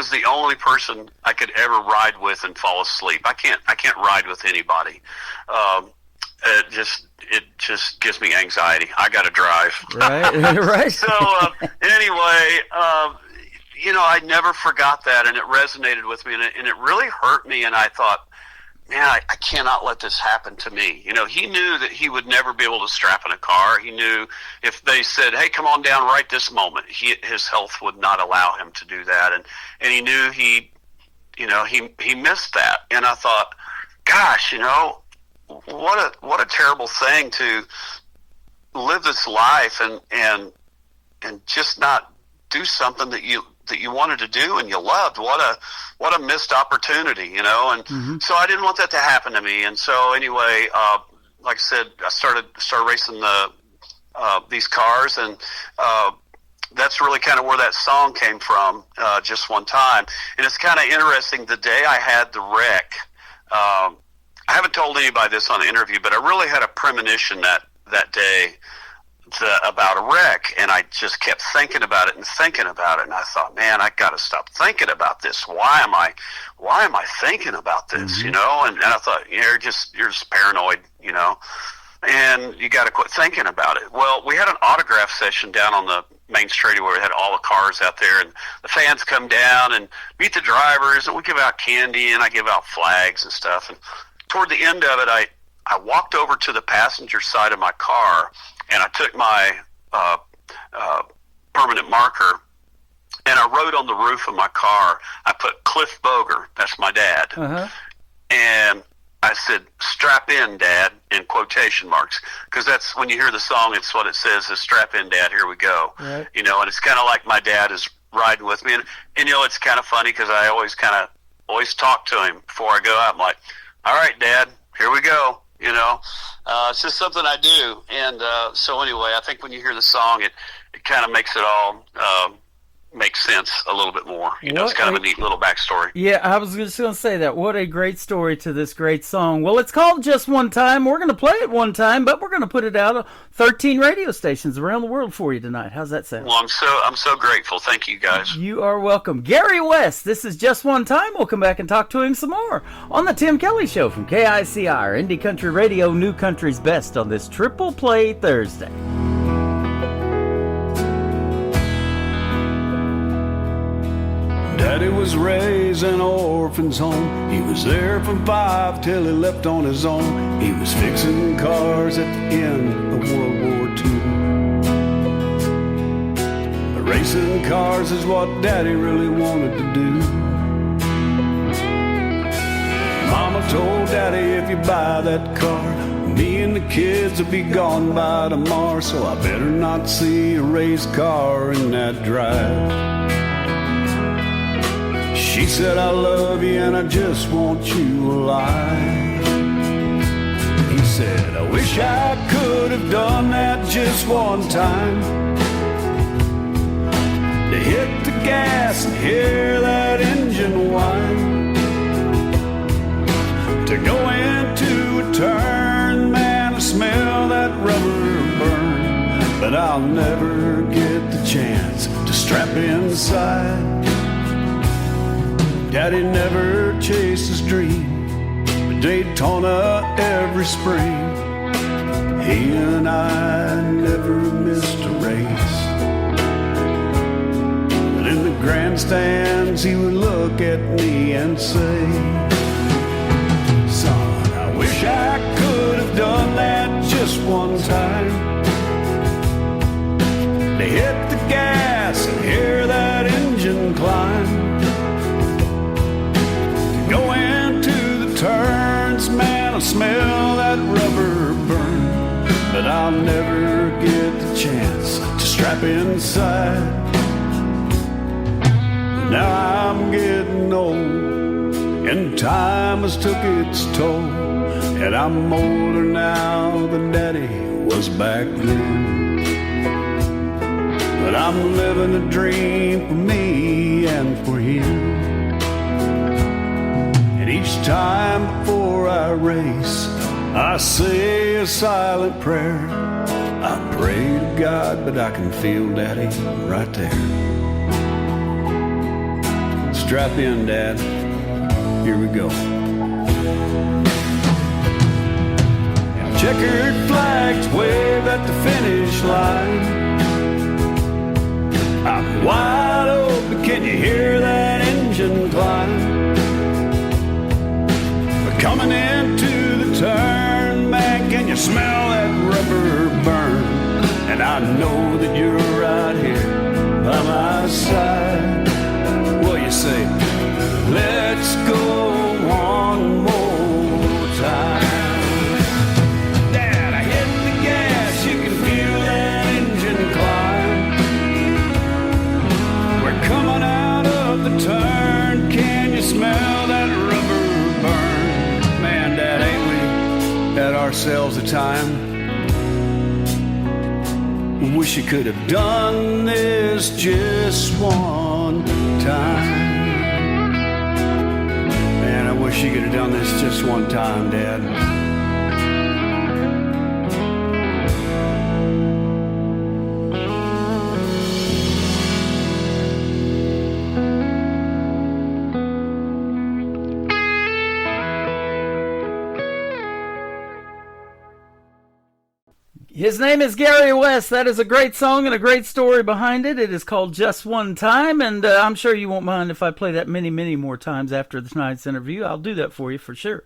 the only person I could ever ride with and fall asleep. I can't ride with anybody. It just gives me anxiety. I got to drive.
Right.
So anyway, I never forgot that, and it resonated with me, and it really hurt me. And I thought, man, I cannot let this happen to me. You know, he knew that he would never be able to strap in a car. He knew if they said, hey, come on down right this moment, his health would not allow him to do that. And he knew he missed that. And I thought, gosh, you know, what a terrible thing to live this life and just not do something that you wanted to do and you loved. What a missed opportunity, you know. And so I didn't want that to happen to me. And so anyway, like I said, I started racing these cars, and that's really kind of where that song came from, Just One Time. And it's kind of interesting, the day I had the wreck, I haven't told anybody this on the interview, but I really had a premonition that day about a wreck, and I just kept thinking about it, and I thought, man, I got to stop thinking about this. Why am I thinking about this? You know, and I thought, you're just paranoid, you know, and you got to quit thinking about it. Well, we had an autograph session down on the main street where we had all the cars out there, and the fans come down and meet the drivers, and we give out candy, and I give out flags and stuff. And toward the end of it, I walked over to the passenger side of my car, and I took my permanent marker, and I wrote on the roof of my car, I put Cliff Boger, that's my dad, and I said, strap in, Dad, in quotation marks, because that's, when you hear the song, it's what it says, is strap in, Dad, here we go. Right. You know, and it's kind of like my dad is riding with me, and you know, it's kind of funny, because I always talk to him before I go out. I'm like, all right, Dad, here we go. You know, it's just something I do. And so anyway, I think when you hear the song, it kind of makes it all make sense a little bit more. You know, it's kind of a neat little backstory.
Yeah, I was just going to say that. What a great story to this great song. Well, it's called Just One Time. We're going to play it one time, but we're going to put it out on 13 radio stations around the world for you tonight. How's that sound?
Well, I'm so grateful. Thank you, guys.
You are welcome. Gary West, this is Just One Time. We'll come back and talk to him some more on the Tim Kelly Show from KICR, Indie Country Radio, New Country's Best on this Triple Play Thursday.
Daddy was raised in an orphan's home. He was there from 5 till he left on his own. He was fixing cars at the end of World War II. But racing cars is what Daddy really wanted to do. Mama told Daddy, if you buy that car, me and the kids will be gone by tomorrow. So I better not see a race car in that drive. She said, I love you and I just want you alive. He said, I wish I could have done that just one time, to hit the gas and hear that engine whine, to go into a turn, man, I smell that rubber burn. But I'll never get the chance to strap inside. Daddy never chased his dream, but Daytona every spring. He and I never missed a race. But in the grandstands he would look at me and say, son, I wish I could have done that just one time, to hit the gas and hear that engine climb, go into the turns, man, I smell that rubber burn. But I'll never get the chance to strap inside. Now I'm getting old, and time has took its toll, and I'm older now than Daddy was back then. But I'm living a dream for me and for him. Each time before I race, I say a silent prayer. I pray to God, but I can feel Daddy right there. Strap in, Dad. Here we go. Now, checkered flags wave at the finish line. I'm wide open, can you hear that engine climb? Coming in smell that rubber burn, and I know that you're right here by my side. Well, you say, let's go one more time. Dad, I hit the gas, you can feel that engine climb. We're coming out of the turn, can you smell that rubber burn? Man, Dad, ain't we had ourselves a time? Wish you could have done this just one time. Man, I wish you could have done this just one time, Dad.
His name is Gary West. That is a great song and a great story behind it. It is called Just One Time, and I'm sure you won't mind if I play that many, many more times after tonight's interview. I'll do that for you for sure.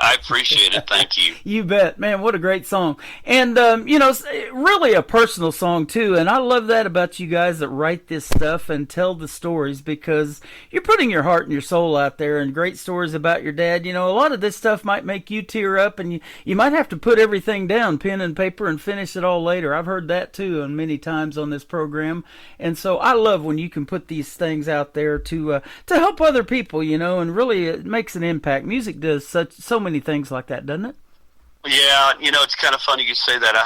I appreciate it. Thank you.
You bet. Man, what a great song. And, really a personal song, too. And I love that about you guys that write this stuff and tell the stories, because you're putting your heart and your soul out there, and great stories about your dad. You know, a lot of this stuff might make you tear up, and you might have to put everything down, pen and paper, and finish it all later. I've heard that, too, and many times on this program. And so I love when you can put these things out there to help other people, you know, and really it makes an impact. Music does so many things like that, doesn't it?
Yeah, you know, it's kind of funny you say that. I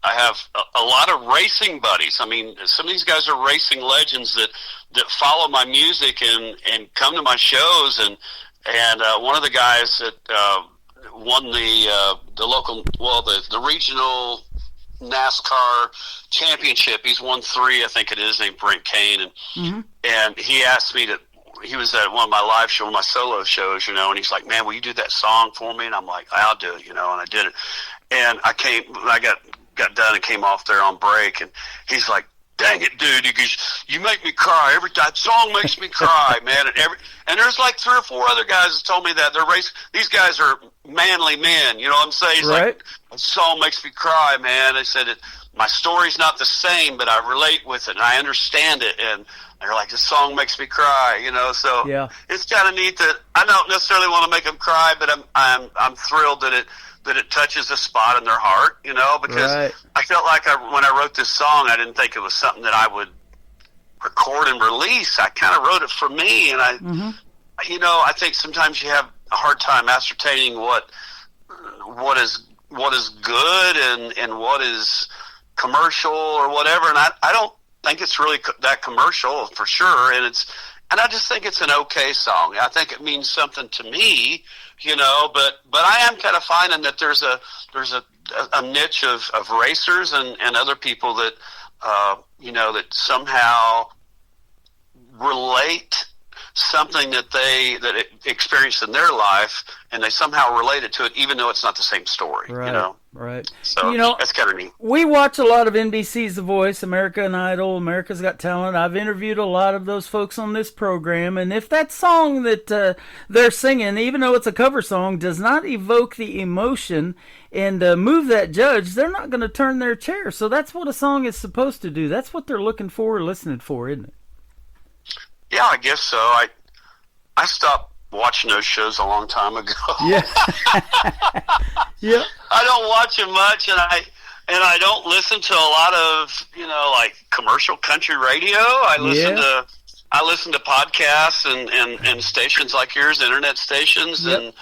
have a lot of racing buddies. I mean, some of these guys are racing legends that follow my music and come to my shows. And one of the guys that won the local, the regional NASCAR championship. He's won 3, I think it is, named Brent Kane, and he asked me to. He was at one of my live shows, my solo shows, you know, and he's like, "Man, will you do that song for me?" And I'm like, "I'll do it," you know, and I did it. And I got done and came off there on break, and he's like, "Dang it, dude, you make me cry. That song makes me cry, man." And there's like 3 or 4 other guys that told me that these guys are manly men, you know what I'm saying? He's like, "The song makes me cry, man." They said my story's not the same, but I relate with it and I understand it, and they're like, "This song makes me cry," you know. So it's kind of neat that I don't necessarily want to make them cry, but I'm thrilled that it touches a spot in their heart, you know, because I felt like when I wrote this song, I didn't think it was something that I would record and release. I kind of wrote it for me, and you know, I think sometimes you have a hard time ascertaining what is good and what is commercial or whatever, and I don't think it's really that commercial for sure, and I just think it's an okay song. I think it means something to me, you know, but I am kind of finding that there's a niche of racers and other people that you know, that somehow relate something that they experienced in their life, and they somehow relate it to it, even though it's not the same story. You know.
Right.
So, you know, that's kind of neat.
We watch a lot of NBC's The Voice, American Idol, America's Got Talent. I've interviewed a lot of those folks on this program, and if that song that they're singing, even though it's a cover song, does not evoke the emotion and move that judge, they're not going to turn their chair. So that's what a song is supposed to do. That's what they're looking for or listening for, isn't it?
Yeah, I guess so. I stopped watching those shows a long time ago.
Yeah. Yeah.
I don't watch them much, and I don't listen to a lot of, you know, like commercial country radio. I listen to podcasts and stations like yours, internet stations, and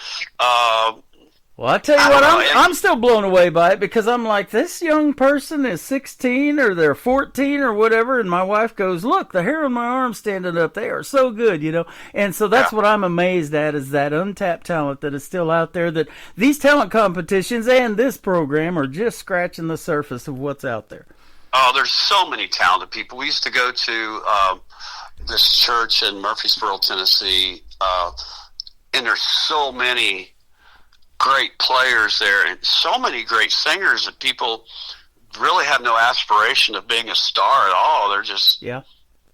well, I tell you what, I'm still blown away by it, because I'm like, this young person is 16 or they're 14 or whatever, and my wife goes, "Look, the hair on my arm standing up, they are so good," you know. And so that's what I'm amazed at, is that untapped talent that is still out there, that these talent competitions and this program are just scratching the surface of what's out there.
Oh, there's so many talented people. We used to go to this church in Murfreesboro, Tennessee, and there's so many great players there and so many great singers that people really have no aspiration of being a star at all. They're just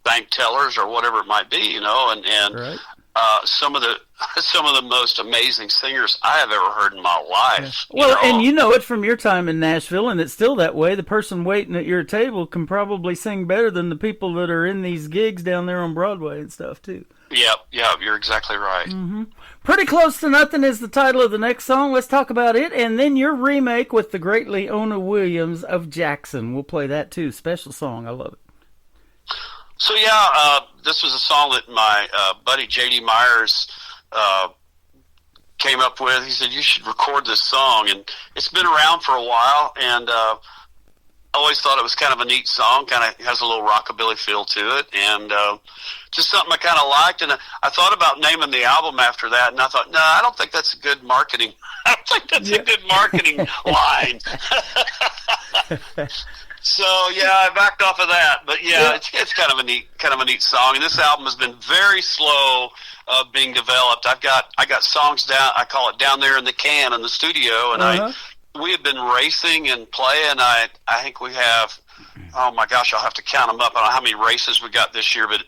bank tellers or whatever it might be, you know, and some of the some of the most amazing singers I have ever heard in my life.
Well, and you know it from your time in Nashville, and it's still that way. The person waiting at your table can probably sing better than the people that are in these gigs down there on Broadway and stuff, too.
Yep, you're exactly right.
Mm-hmm. Pretty Close to Nothing is the title of the next song. Let's talk about it, and then your remake with the great Leona Williams of Jackson. We'll play that, too. Special song. I love it.
So, this was a song that my buddy J.D. Myers came up with. He said, you should record this song, and it's been around for a while, and I always thought it was kind of a neat song, kind of has a little rockabilly feel to it, and just something I kind of liked, and I thought about naming the album after that, and I thought, no, I don't think that's a good marketing, I don't think that's a good marketing line. So I backed off of that, but it's kind of a neat song, and this album has been very slow being developed. I got songs down. I call it down there in the can in the studio, and we have been racing and playing. I think we have. Oh my gosh, I'll have to count them up. I don't know how many races we got this year, but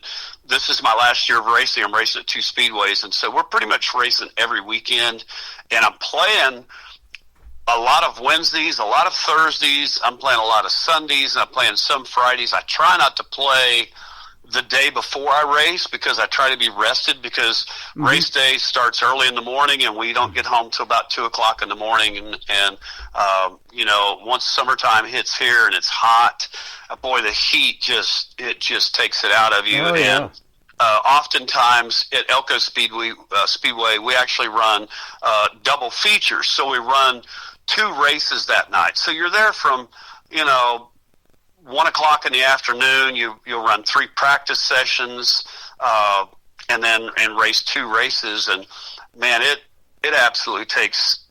this is my last year of racing. I'm racing at 2 speedways, and so we're pretty much racing every weekend, and I'm playing a lot of Wednesdays, a lot of Thursdays. I'm playing a lot of Sundays, and I'm playing some Fridays. I try not to play the day before I race because I try to be rested because race day starts early in the morning and we don't get home till about 2 o'clock in the morning. And once summertime hits here and it's hot, boy, the heat just takes it out of you.
Oh, yeah.
And oftentimes at Elko Speedway, we actually run double features. So we run 2 races that night. So you're there from, 1 o'clock in the afternoon. You'll run 3 practice sessions, and race 2 races. And man, it absolutely takes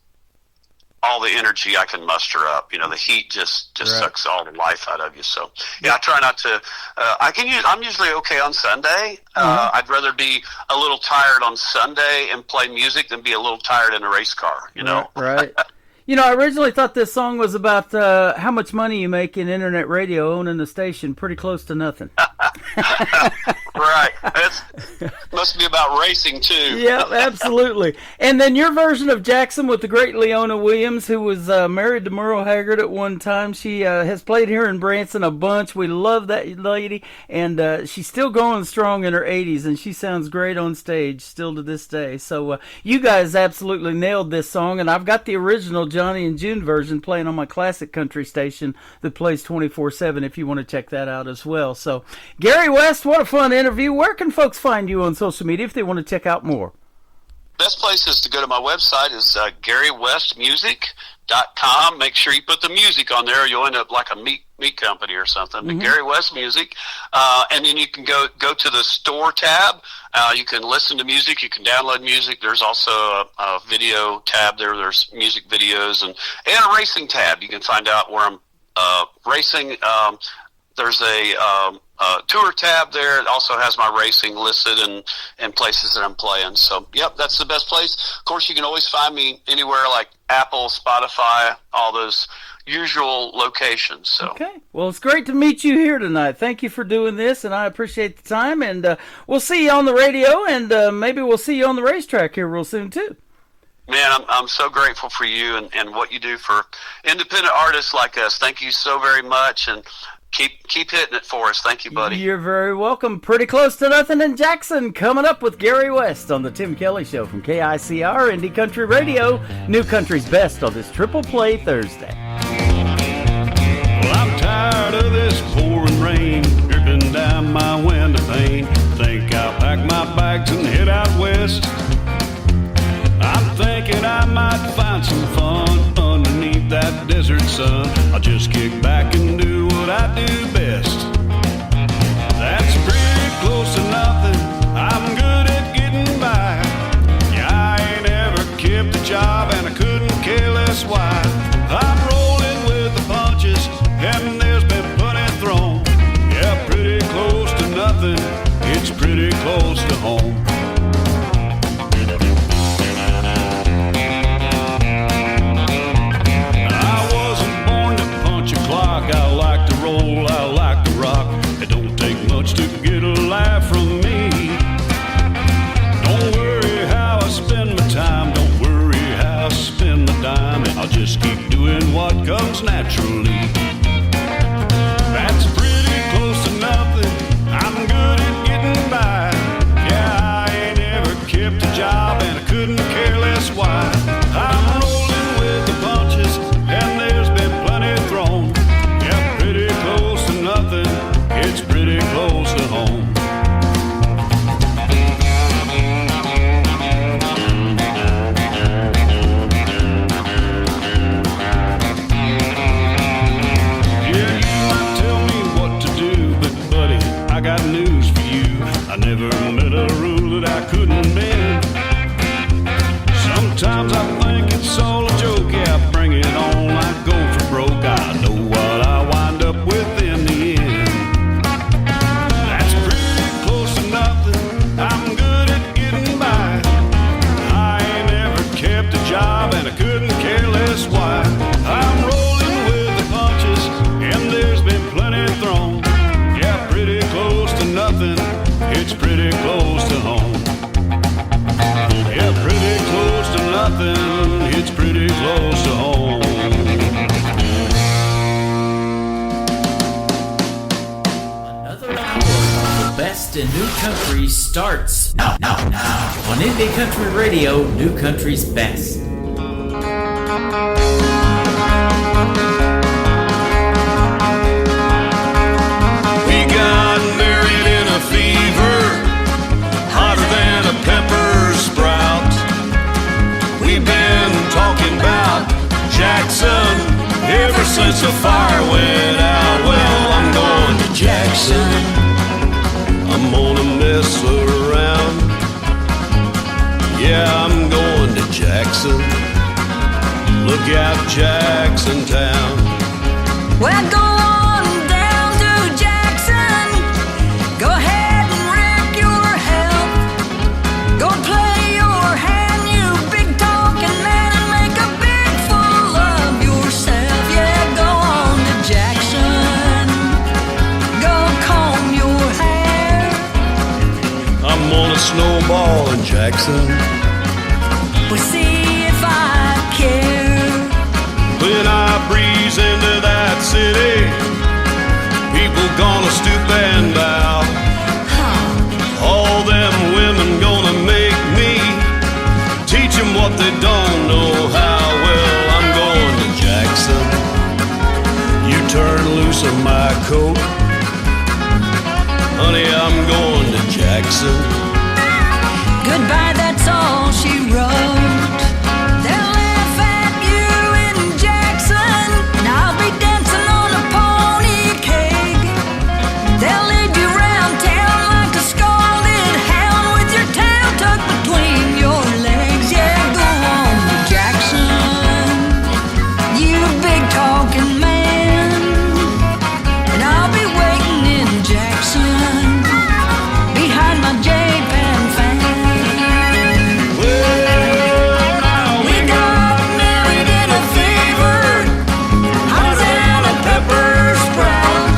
all the energy I can muster up. The heat just sucks all the life out of you. So I try not to. I'm usually okay on Sunday. I'd rather be a little tired on Sunday and play music than be a little tired in a race car.
Right. I originally thought this song was about how much money you make in internet radio owning the station. Pretty close to nothing.
Right. It must be about racing, too.
Yeah, absolutely. And then your version of Jackson with the great Leona Williams, who was married to Merle Haggard at one time. She has played here in Branson a bunch. We love that lady. And she's still going strong in her 80s, and she sounds great on stage still to this day. So you guys absolutely nailed this song, and I've got the original Johnny and June version playing on my classic country station that plays 24/7 if you want to check that out as well. So Gary West, what a fun interview. Where can folks find you on social media if they want to check out more?
Best place is to go to my website is GaryWestMusic.com. Make sure you put the music on there or you'll end up like a meat company or something. But Gary West Music. And then you can go to the store tab. You can listen to music. You can download music. There's also a video tab there. There's music videos and a racing tab. You can find out where I'm racing. There's a tour tab there. It also has my racing listed and places that I'm playing. So, that's the best place. Of course, you can always find me anywhere like Apple, Spotify, all those usual locations. So.
Okay. Well, it's great to meet you here tonight. Thank you for doing this, and I appreciate the time. And we'll see you on the radio, and maybe we'll see you on the racetrack here real soon, too.
Man, I'm so grateful for you and what you do for independent artists like us. Thank you so very much, and keep hitting it for us. Thank you, buddy.
You're very welcome. Pretty Close to Nothing in Jackson coming up with Gary West on the Tim Kelly Show from KICR Indie Country Radio. New Country's best on this Triple Play Thursday.
Well, I'm tired of this pouring rain dripping down my window pane. Think I'll pack my bags and head out west. I'm thinking I might find some fun underneath that desert sun. I'll just kick back and do what I do best. That's pretty close to nothing. I'm good at getting by. Yeah, I ain't ever kept a job and I couldn't care less why. I'm rolling with the punches and there's been plenty thrown. Yeah, pretty close to nothing. It's pretty close to home. I what comes naturally. That's pretty close to nothing. I'm good at getting by. Yeah, I ain't ever kept a job and I couldn't care less why. I'm rolling with the punches and there's been plenty thrown. Yeah, pretty close to nothing. It's pretty close to home. Got news for you. I never met a rule that I couldn't bend. Sometimes I think it's all a joke. Yeah, bring it on, I go for broke. I know what I wind up with in the end. That's pretty close to nothing. I'm good at getting by. I ain't ever kept a job and I couldn't care less why. I'm rolling with the punches and there's been plenty thrown. Pretty close to nothing, it's pretty close to home. Yeah, pretty close to nothing, it's pretty close to home.
Another hour of the best in new country starts now. On Indie Country Radio, New Country's Best.
Hotter than a pepper sprout. We've been talking about Jackson ever since the fire went out. Well, I'm going to Jackson. I'm gonna mess around. Yeah, I'm going to Jackson. Look out, Jackson Town.
Well, go on down to Jackson. Go ahead and wreck your health. Go play your hand, you big talking man, and make a big fool of yourself. Yeah, go on to Jackson. Go comb your hair.
I'm gonna snowball in Jackson.
We'll see if I care.
When I breeze into that city, people gonna stoop and bow. All them women gonna make me teach them what they don't know how. Well, I'm going to Jackson. You turn loose of my coat. Honey, I'm going to Jackson.
Goodbye, that's all she wrote. They'll laugh at you in Jackson, and I'll be dancing on a pony keg. They'll lead you round town like a scalded hound with your tail tucked between your legs. Yeah, go on to Jackson, you big talking man, and I'll be waiting in Jackson behind my J-Pan fan. We got married in a fever, hot than a pepper sprout.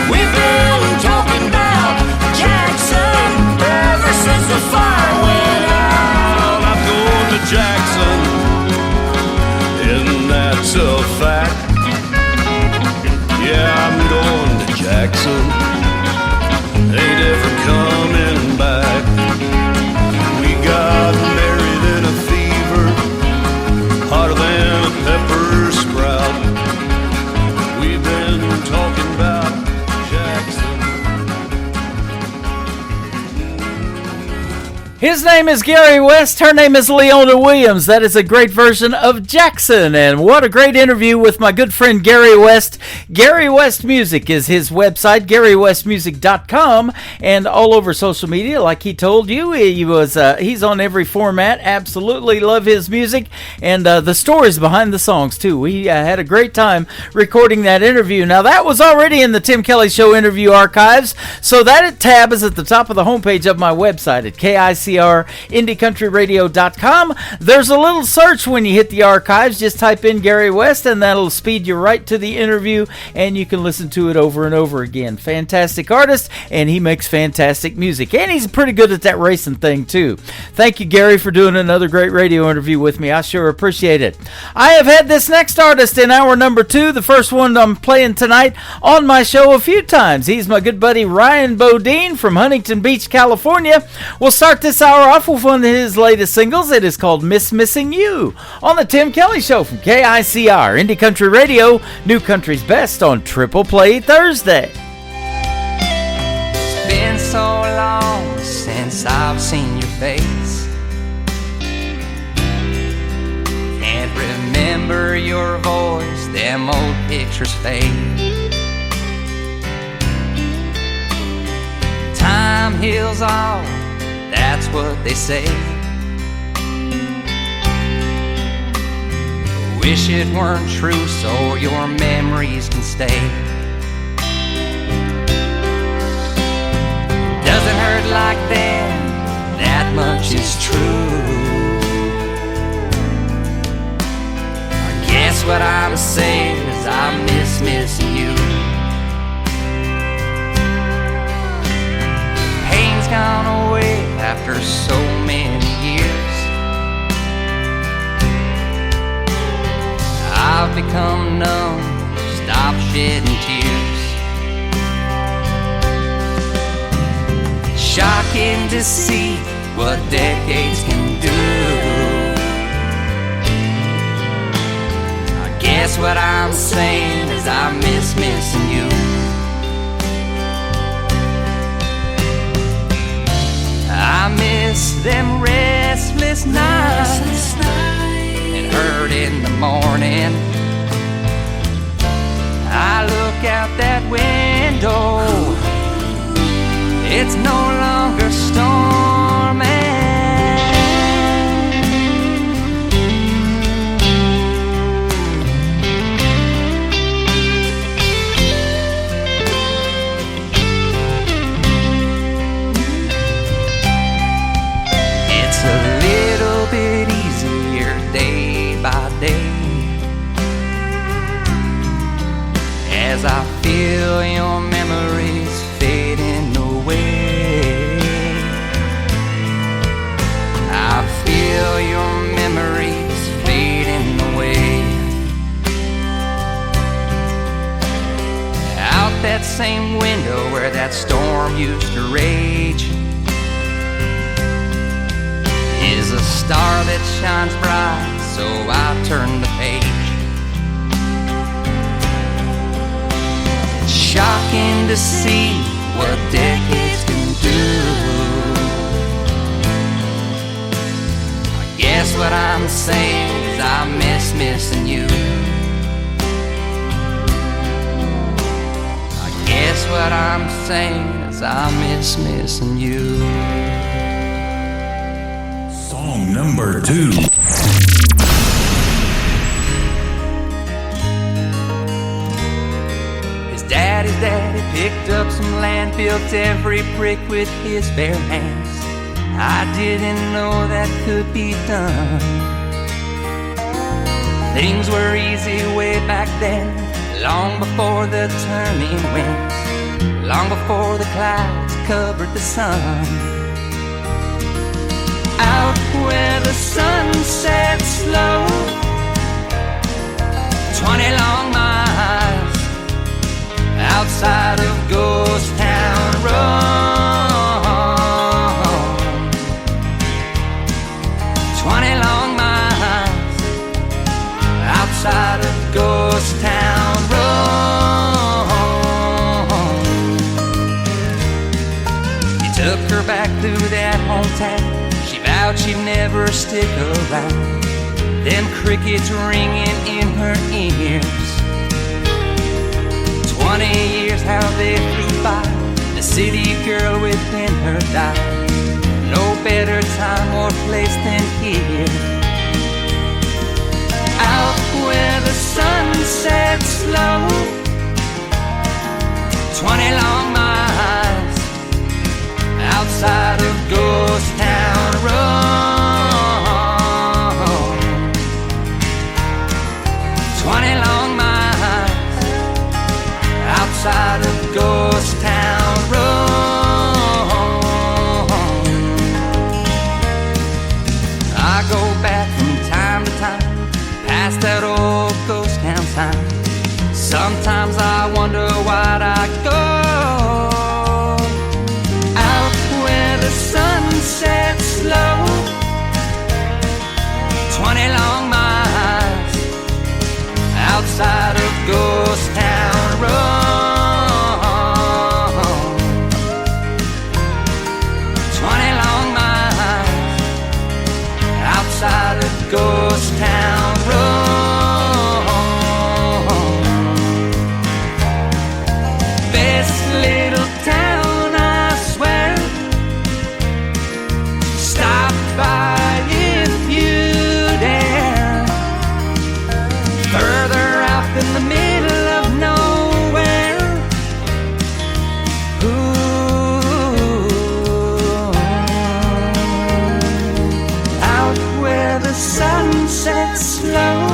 We've been talking about Jackson ever since the fire went out.
I'm going to Jackson, and that's a fact. Yeah, I'm going to Jackson. Ain't ever coming back. We got married in a fever, hotter than a pepper sprout. We've been talking about Jackson.
His name is Gary West. Her name is Leona Williams. That is a great version of Jackson. And what a great interview with my good friend Gary West. Gary West Music is his website, GaryWestMusic.com, and all over social media. Like he told you, he's on every format. Absolutely love his music and the stories behind the songs too. We had a great time recording that interview. Now that was already in the Tim Kelly Show interview archives, so that tab is at the top of the homepage of my website at KIC KICR, IndieCountryRadio.com. There's a little search when you hit the archives. Just type in Gary West, and that'll speed you right to the interview, and you can listen to it over and over again. Fantastic artist, and he makes fantastic music. And he's pretty good at that racing thing, too. Thank you, Gary, for doing another great radio interview with me. I sure appreciate it. I have had this next artist in hour number 2, the first one I'm playing tonight, on my show a few times. He's my good buddy Ryan Bodine from Huntington Beach, California. We'll start this hour off with one of his latest singles. It is called Miss Missing You on the Tim Kelly Show from KICR, Indie Country Radio, New Country's Best on Triple Play Thursday.
It's been so long since I've seen your face. Can't remember your voice, them old pictures fade. Time heals all, that's what they say. Wish it weren't true so your memories can stay. Doesn't hurt like then, that much is true. I guess what I'm saying is I miss missing you. Pain's gone away after so many years. I've become numb, stop shedding tears. Shocking to see what decades can do. I guess what I'm saying is I miss missing you. I miss them restless nights and hurt in the morning. I look out that window, it's no longer storming. It's a little bit easier day by day as I feel your memories fading away. I feel your memories fading away. Out that same window where that storm used to rage is a star that shines bright, so I turn the page. It's shocking to see what decades can do. I guess what I'm saying is I miss missing you. I guess what I'm saying is I miss missing you.
Song number 2.
Daddy's daddy picked up some land, built every brick with his bare hands. I didn't know that could be done. Things were easy way back then, long before the turning winds, long before the clouds covered the sun. Out where the sun sets slow, 20 long miles outside of Ghost Town Road. 20 long miles outside of Ghost Town Road. He took her back through that hometown. She vowed she'd never stick around. Them crickets ringing in her ears. 20 years how they flew by. The city girl within her died. No better time or place than here. Out where the sun sets slow, 20 long miles outside of Ghost Town outside of Ghost Town Road. I go back from time to time, past that old ghost town sign. Sometimes I wonder why'd I go out where the sun sets slow. 20 long miles outside of Ghost Town Road. 20 long miles outside of Ghost Town Road. Best little town, I swear. Stop by if you dare. Further out in the middle of nowhere. Ooh. Out where the sun sets slow.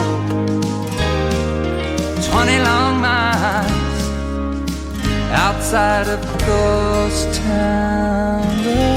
20 long miles outside of Ghost Town Road.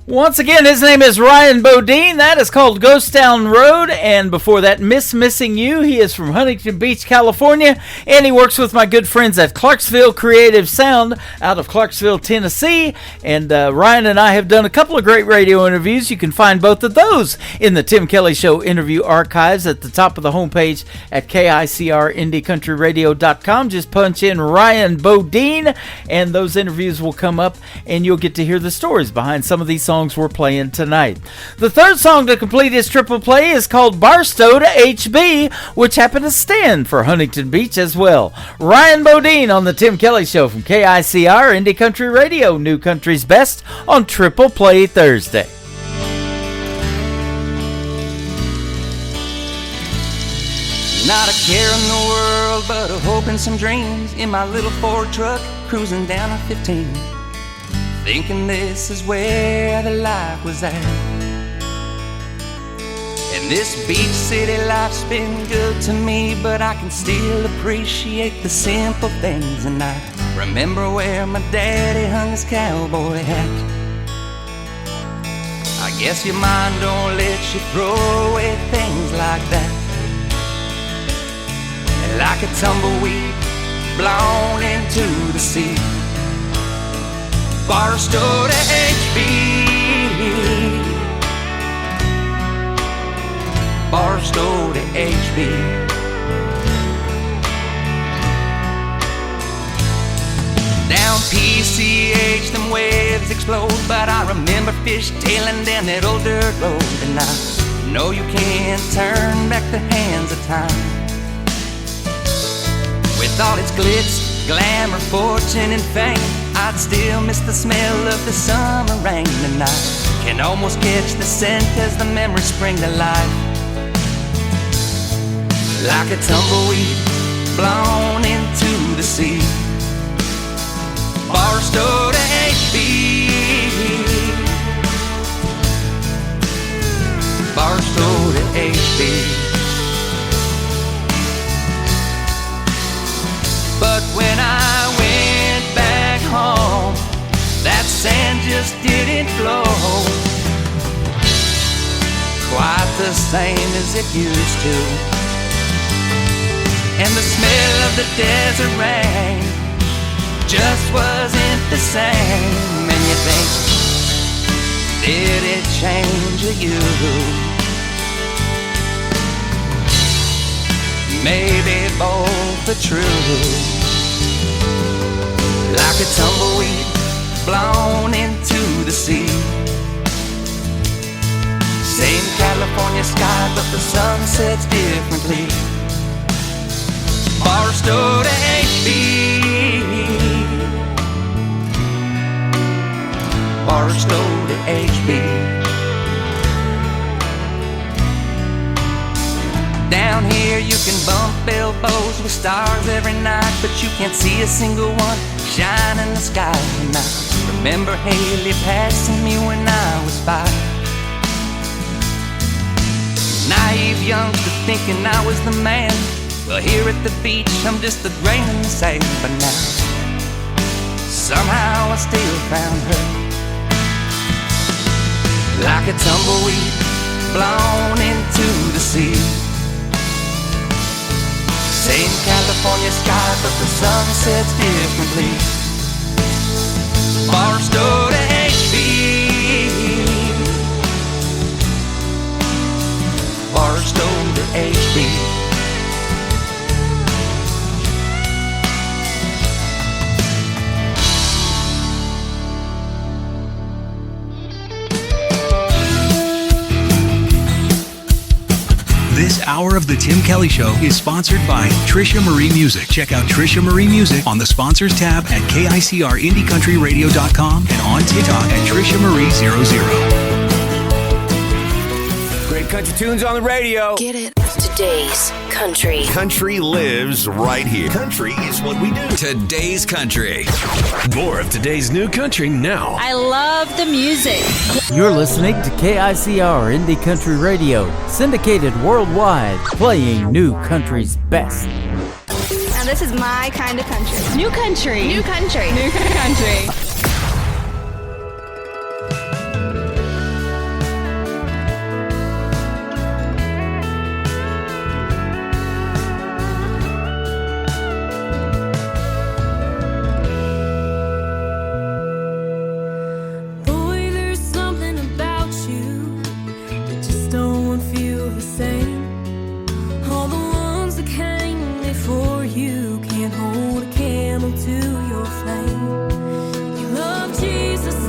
Once again, his name is Ryan Bodine. That is called Ghost Town Road. And before that, Missing You. He is from Huntington Beach, California. And he works with my good friends at Clarksville Creative Sound out of Clarksville, Tennessee. And Ryan and I have done a couple of great radio interviews. You can find both of those in the Tim Kelly Show interview archives at the top of the homepage at KICRIndieCountryRadio.com. Just punch in Ryan Bodine, and those interviews will come up, and you'll get to hear the stories behind some of these songs we're playing tonight. The third song to complete his triple play is called Barstow to HB, which happened to stand for Huntington Beach as well. Ryan Bodine on the Tim Kelly Show from KICR Indie Country Radio, New Country's Best on Triple Play Thursday.
Not a care in the world, but a hope and some dreams in my little Ford truck, cruising down I-15. Thinking this is where the life was at. And this beach city life's been good to me, but I can still appreciate the simple things. And I remember where my daddy hung his cowboy hat. I guess your mind don't let you throw away things like that. Like a tumbleweed blown into the sea. Barstow to HB, Barstow to HB. Down PCH, them waves explode, but I remember fishtailing down that old dirt road. And I know you can't turn back the hands of time. With all its glitz, glamour, fortune, and fame, I'd still miss the smell of the summer rain. And I can almost catch the scent as the memories spring to life. Like a tumbleweed blown into the sea. Barstow to HB, Barstow to HB. But when I went back home, that sand just didn't flow quite the same as it used to. And the smell of the desert rain just wasn't the same. And you think, did it change you? Maybe both are true. Like a tumbleweed blown into the sea. Same California sky, but the sun sets differently. Barstow to HB, Barstow to HB. Down here you can bump elbows with stars every night, but you can't see a single one shine in the sky. And I remember Haley passing me when I was 5. And I naive youngster thinking I was the man. Well, here at the beach, I'm just a grain in the sand. But now, somehow I still found her. Like a tumbleweed blown into the sea. Same California sky, but the sun sets differently. Barstow to HB, Barstow to HB.
This hour of The Tim Kelly Show is sponsored by Trisha Marie Music. Check out Trisha Marie Music on the sponsors tab at KICRIndieCountryRadio.com and on TikTok at Trisha Marie 00.
Great country tunes on the radio.
Get it? Today's country.
Country lives right here. Country is what we do. Today's country. More of today's new country now.
I love the music.
You're listening to KICR Indie Country Radio, syndicated worldwide, playing new country's best.
Now this is my kind of country. New country. New country. New country.
Hold a candle to your flame. You love Jesus.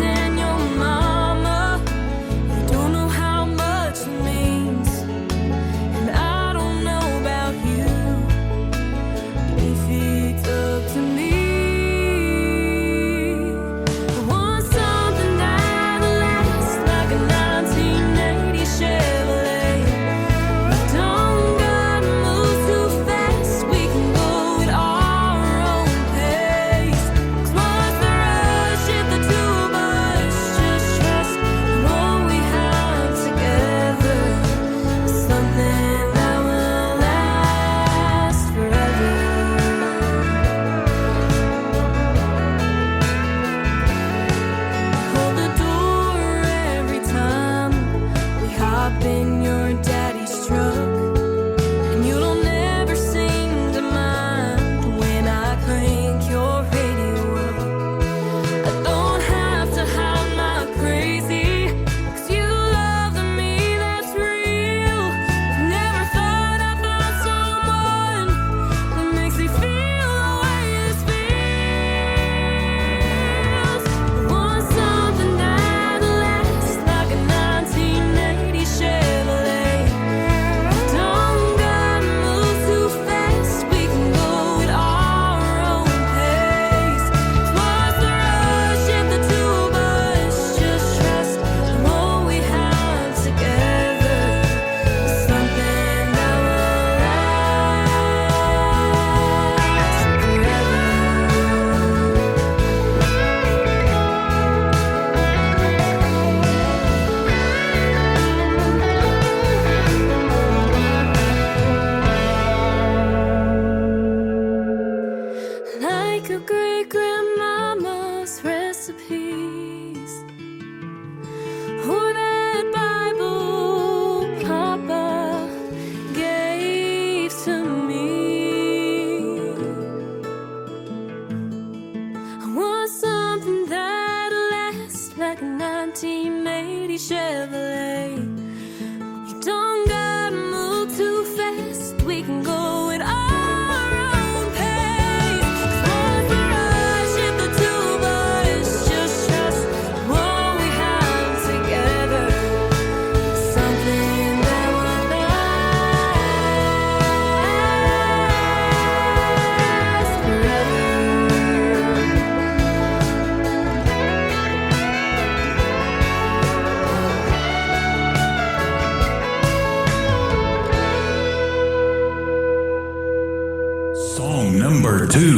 number 2.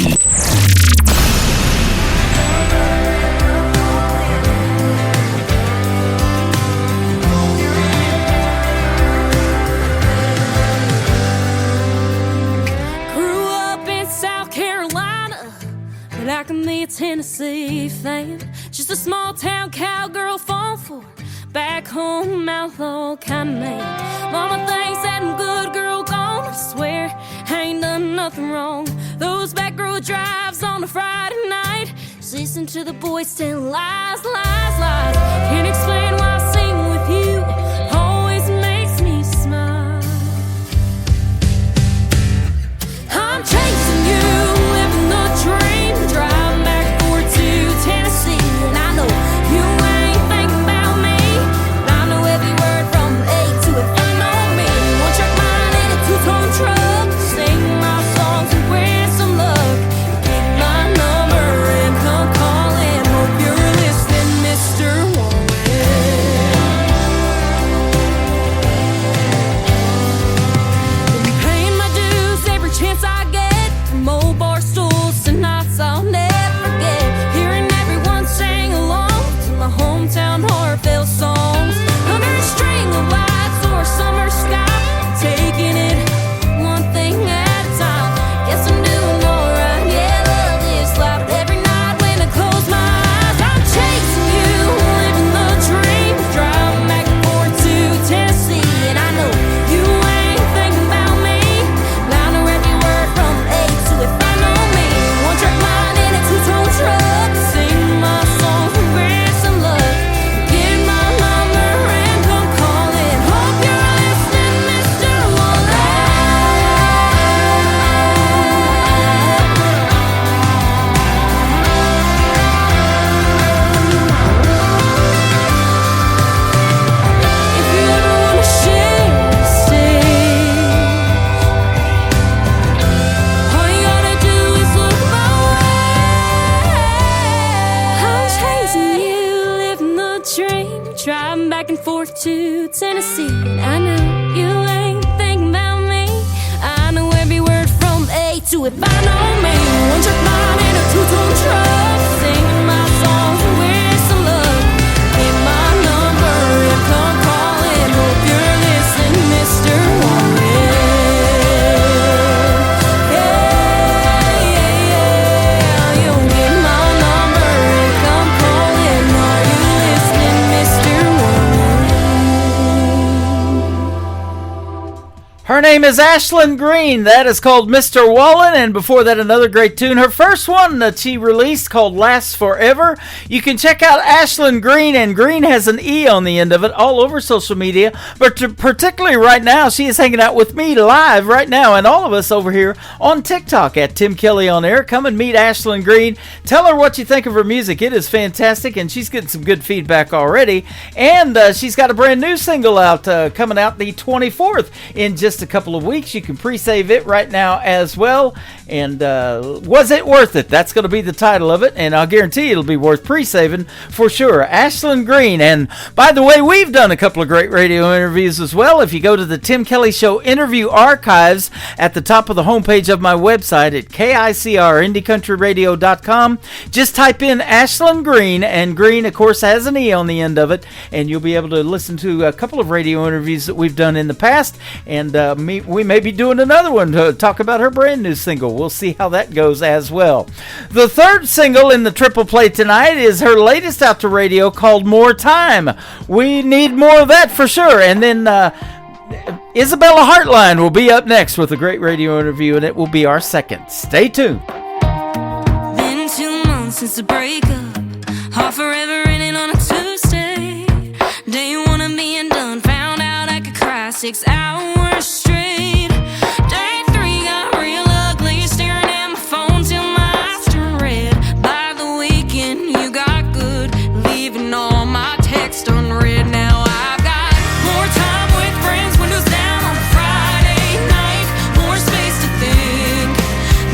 anything. Just a small town cowgirl fall for back home outlaw kind of man. Mama thinks that I'm good girl gone. I swear I ain't done nothing wrong. Those back road drives on a Friday night, just listen to the boys tell lies, lies, lies. Can't explain why I sing with you, always makes me smile. I'm chasing you, living the dream, driving back and forth to Tennessee, and I know you ain't thinking about me, but I know every word from A to F. I know me, one track mind in a two-tone truck, sing my songs and wish some luck. Get my number and come calling. Hope you're listening, Mr. Been paying my dues every chance I get, from old bar stools to nights I'll never forget. Hearing everyone sing along to my hometown heartfelt songs, under a string of lights or a summer sky, taking it one thing at a time. Guess I'm doing alright, yeah, love is loud. But every night when I close my eyes, I'm chasing you, living the dream, driving back and forth to Tennessee, and I know you ain't thinking about me, but I know every word from A to F. I know me, one track mind in a two-tone truck, sing my songs and wish some luck. Get my number and come calling. Hope you're listening, Mr. If you ever wanna share a stage, all you gotta do is look my way. I'm chasing you, living the dream, driving back and forth to Tennessee, and I know you ain't thinking about me. I know every word from A to F. I know me, one track mind in a two-tone truck, singing my songs and wish some luck. Get my number and come calling. Hope you're listening, Mr. Warren. Yeah, yeah, yeah. You'll get my number and come calling. Are you listening, Mr. Warren?
Her name is Ashlyn Green. That is called Mr. Wallen, and before that, another great tune. Her first one that she released called Lasts Forever. You can check out Ashlyn Green, and Green has an E on the end of it, all over social media. But particularly right now, she is hanging out with me live right now, and all of us over here on TikTok at Tim Kelly on Air. Come and meet Ashlyn Green. Tell her what you think of her music. It is fantastic, and she's getting some good feedback already. And she's got a brand new single out, coming out the 24th in just a couple of weeks. You can pre-save it right now as well. And was it worth it? That's going to be the title of it, and I'll guarantee it'll be worth pre-saving for sure. Ashlyn Green. And by the way, we've done a couple of great radio interviews as well. If you go to the Tim Kelly Show interview archives at the top of the homepage of my website at KICRIndieCountryRadio.com, just type in Ashlyn Green, and Green, of course, has an E on the end of it, and you'll be able to listen to a couple of radio interviews that we've done in the past. And we may be doing another one to talk about her brand new single. We'll see how that goes as well. The third single in the triple play tonight is her latest out to radio called More Time. We need more of that for sure. And then Isabella Hartline will be up next with a great radio interview, and it will be our second. Stay tuned.
Been 2 months since the breakup, heart forever ending on a Tuesday. Day one of being done, found out I could cry 6 hours straight. Day 3 got real ugly, staring at my phone till my eyes turn red. By the weekend you got good, leaving all my texts unread. Now I've got more time with friends, windows down on a Friday night, more space to think.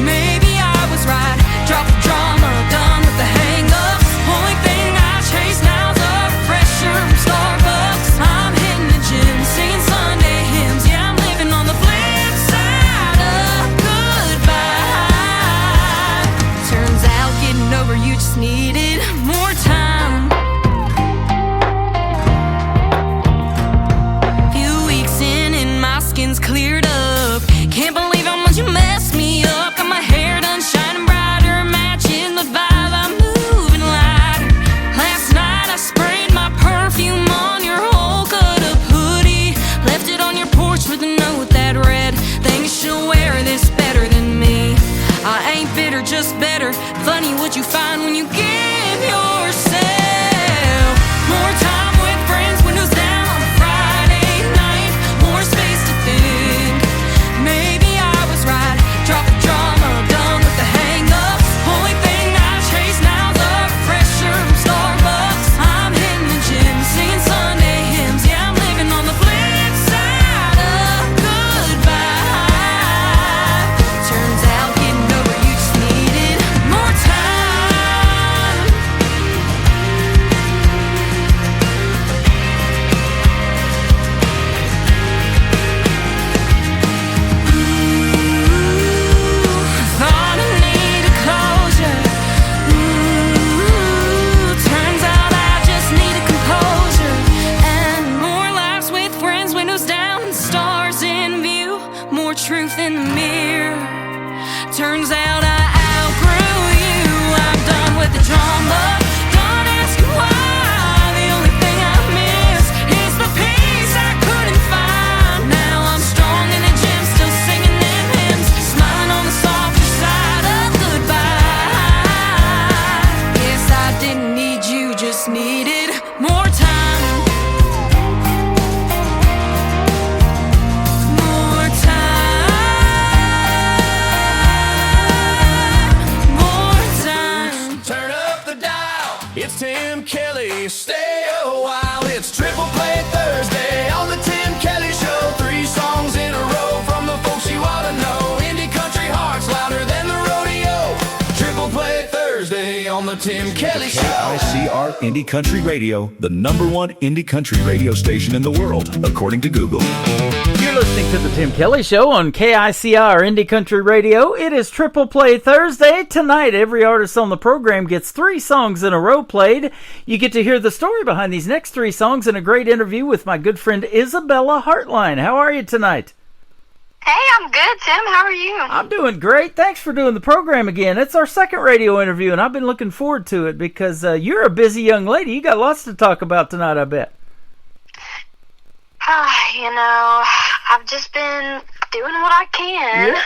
Maybe I was right, drop the drama, done with the hang-ups. Only thing I chase now's a refresher from Starbucks. I'm hitting the gym, singing Sunday hymns. Yeah, I'm living on the flip side of goodbye. Turns out getting over you just needed more time. Few weeks in and my skin's cleared up. Can't believe how much you messed me up. Got my hair done shining brighter, matching the vibe I'm moving like.
just better. Funny what you find when you give yourself more time with friends, windows down on a Friday night, more space to think. Maybe I was right, drop the drama, done with the hang-ups. Only thing I chase now, the pressure from Starbucks. I'm hitting the gym, singing Sunday hymns. Yeah, I'm living on the flip side of goodbye. Turns out getting over you just needed more time. Thought I needed closure. Turns out I just needed composure. And more laughs with friends, windows down and stars in view. More truth in the mirror. Turns out I outgrew you. I'm done with the drama. Done asking why. The only thing I miss is the peace I couldn't find. Now I'm strong in the gym, still singing them hymns, smiling on the softer side of goodbye. Guess I didn't need you, just needed more time. More time. More time.
Turn up the dial. It's Tim Kelly. Stay a while. It's Triple Play Thursday on the Tim Kelly Show. 3 songs in a row from the folks you ought to know. Indie country hearts louder than the rodeo. Triple Play Thursday on the Tim Kelly Show.
KICR Indie Country Radio, the #1 indie country radio station in the world, according to Google.
You're listening to the Tim Kelly Show on KICR Indie Country Radio. It is Triple Play Thursday. Tonight, every artist on the program gets 3 songs in a row played. You get to hear the story behind these next 3 songs in a great interview with my good friend Isabella Hartline. How are you tonight?
Hey, I'm good, Tim. How are you?
I'm doing great. Thanks for doing the program again. It's our second radio interview, and I've been looking forward to it because you're a busy young lady. You got lots to talk about tonight, I bet.
You know, I've just been doing what I can.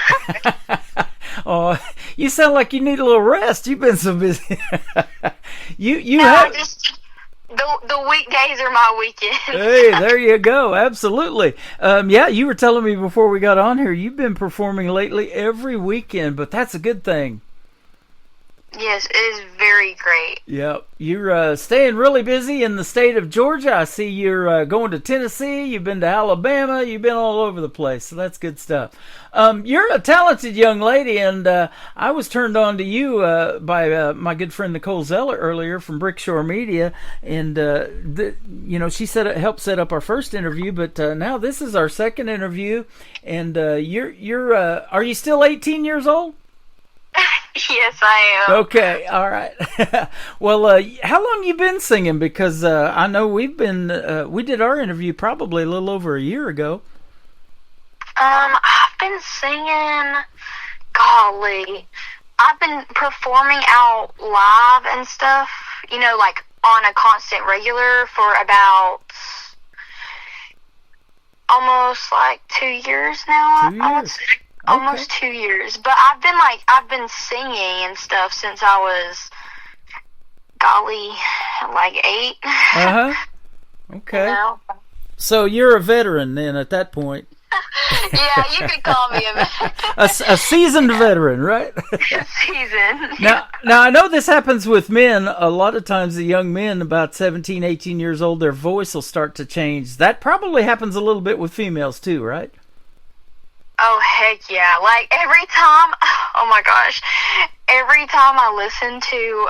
Oh, you sound like you need a little rest. You've been so busy. you
No,
have.
just the weekdays are my weekend.
Hey, there you go. Absolutely. Yeah, you were telling me before we got on here, you've been performing lately every weekend, but that's a good thing.
Yes, it is very great.
Yep. You're staying really busy in the state of Georgia. I see you're going to Tennessee. You've been to Alabama. You've been all over the place. So that's good stuff. You're a talented young lady, and I was turned on to you by my good friend Nicole Zeller earlier from Brickshore Media. And, she helped set up our first interview, but now this is our second interview. And are you still 18 years old?
Yes, I am.
Okay, all right. Well, how long you been singing? Because I know we did our interview probably a little over a year ago.
I've been singing, golly, I've been performing out live and stuff, like on a constant regular for about almost like 2 years now.
2 years.
I would say. Almost 2 years. But I've been singing and stuff since I was, golly, like 8.
Uh-huh. Okay. So you're a veteran then at that point.
Yeah, you could call me a
a seasoned veteran, right?
Seasoned.
Now I know this happens with men. A lot of times the young men, about 17, 18 years old, their voice will start to change. That probably happens a little bit with females too, right?
Oh, heck yeah. Like, every time, oh my gosh, every time I listen to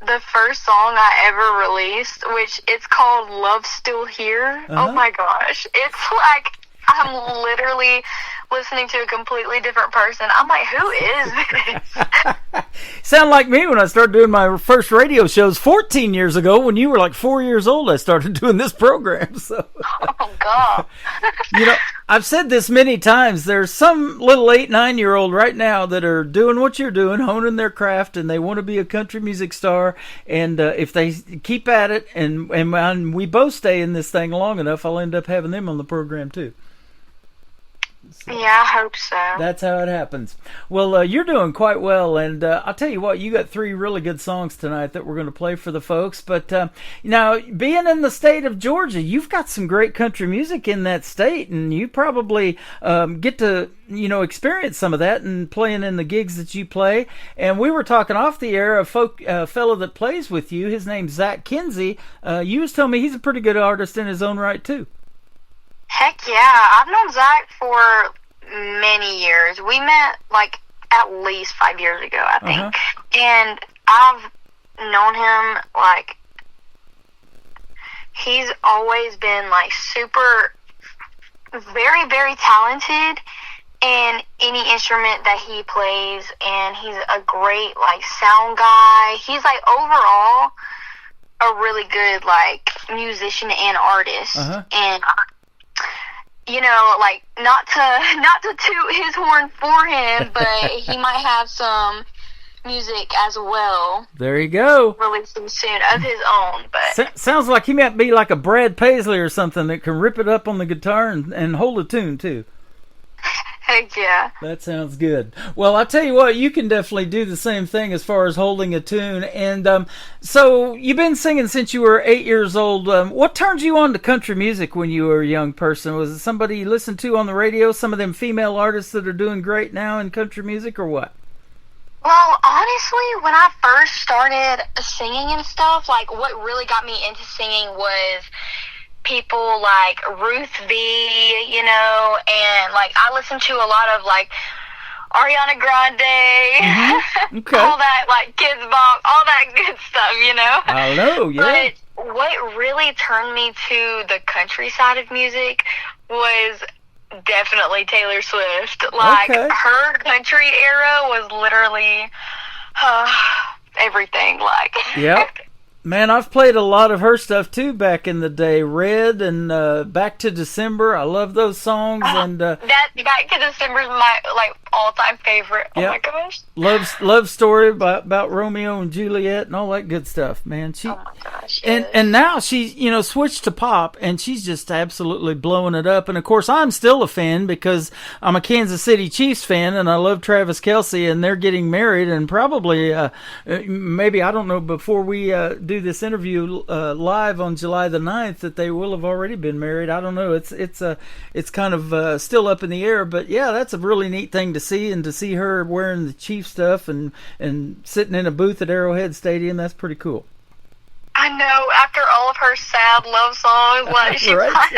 the first song I ever released, which it's called Love Still Here, Oh my gosh, it's like I'm literally listening to a completely different person. I'm like, who is this?
Sound like me when I started doing my first radio shows 14 years ago. When you were like 4 years old, I started doing this program. So,
oh God.
I've said this many times. There's some little 8, 9-year-old right now that are doing what you're doing, honing their craft, and they want to be a country music star. And if they keep at it, and we both stay in this thing long enough, I'll end up having them on the program too.
Yeah, I hope so.
That's how it happens. Well, you're doing quite well, and I'll tell you what, you got 3 really good songs tonight that we're going to play for the folks. But now, being in the state of Georgia, you've got some great country music in that state, and you probably get to experience some of that and playing in the gigs that you play. And we were talking off the air, a fellow that plays with you, his name's Zach Kinsey. You was telling me he's a pretty good artist in his own right, too.
Heck yeah. I've known Zach for many years. We met like at least 5 years ago, I think. And I've known him like he's always been like super, very, very talented in any instrument that he plays, and he's a great like sound guy. He's like overall a really good like musician and artist. And like not to toot his horn for him, but he might have some music as well.
There you go.
Releasing soon of his own, but
sounds like he might be like a Brad Paisley or something that can rip it up on the guitar and hold a tune too.
Heck yeah.
That sounds good. Well, I'll tell you what, you can definitely do the same thing as far as holding a tune. And so you've been singing since you were 8 years old. What turned you on to country music when you were a young person? Was it somebody you listened to on the radio, some of them female artists that are doing great now in country music, or what?
Well, honestly, when I first started singing and stuff, like what really got me into singing was people like Ruth V, and like I listened to a lot of like Ariana Grande, all that like Kids Bop, all that good stuff,
I know, yeah.
But what really turned me to the country side of music was definitely Taylor Swift. Like her country era was literally everything. Like,
yep. Man, I've played a lot of her stuff too back in the day. Red and Back to December. I love those songs. And
that Back to December is my like all-time favorite. Oh my gosh.
Love story about Romeo and Juliet and all that good stuff, man.
Oh my gosh.
And now she's switched to pop, and she's just absolutely blowing it up. And of course, I'm still a fan because I'm a Kansas City Chiefs fan, and I love Travis Kelce, and they're getting married, and probably maybe, I don't know, before we do this interview live on July the 9th, that they will have already been married. I don't know. It's kind of still up in the air, but yeah, that's a really neat thing to see, and to see her wearing the Chief stuff and sitting in a booth at Arrowhead Stadium. That's pretty cool.
I know, after all of her sad love songs, like she's like,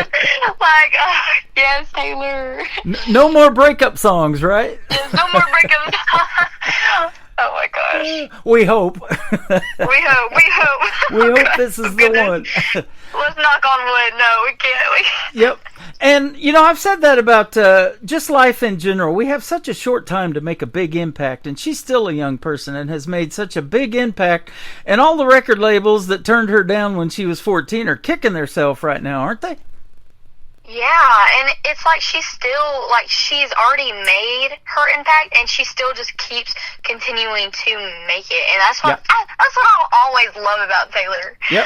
yes, Taylor.
No more breakup songs, right?
Yes, no more breakup songs. Oh my gosh.
We hope.
We hope.
We hope this is the one.
Let's knock on wood. No, we can't.
Yep. And, I've said that about just life in general. We have such a short time to make a big impact, and she's still a young person and has made such a big impact. And all the record labels that turned her down when she was 14 are kicking themselves right now, aren't they?
Yeah, and it's like she's already made her impact, and she still just keeps continuing to make it. And that's what I always love about Taylor.
Yep.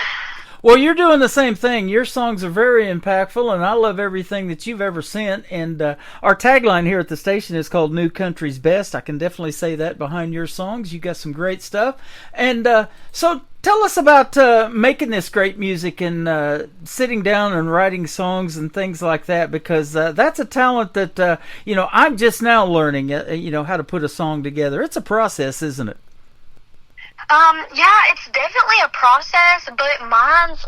Well, you're doing the same thing. Your songs are very impactful, and I love everything that you've ever sent. And our tagline here at the station is called New Country's Best. I can definitely say that behind your songs. You got some great stuff. And so tell us about making this great music and sitting down and writing songs and things like that, because that's a talent that, I'm just now learning, how to put a song together. It's a process, isn't it?
Yeah, it's definitely a process, but mine's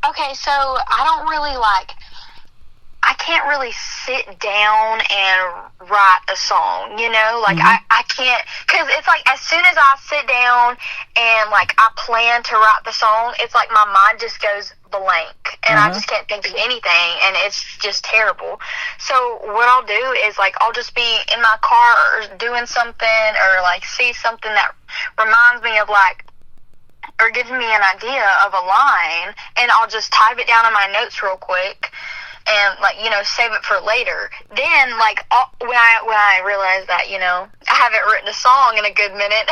okay. So I don't really I can't really sit down and write a song, I can't, because it's like as soon as I sit down and I plan to write the song, it's like my mind just goes blank, and I just can't think of anything, and it's just terrible. So what I'll do is I'll just be in my car or doing something, or see something that reminds me of or gives me an idea of a line, and I'll just type it down in my notes real quick and save it for later. Then when I realize that I haven't written a song in a good minute,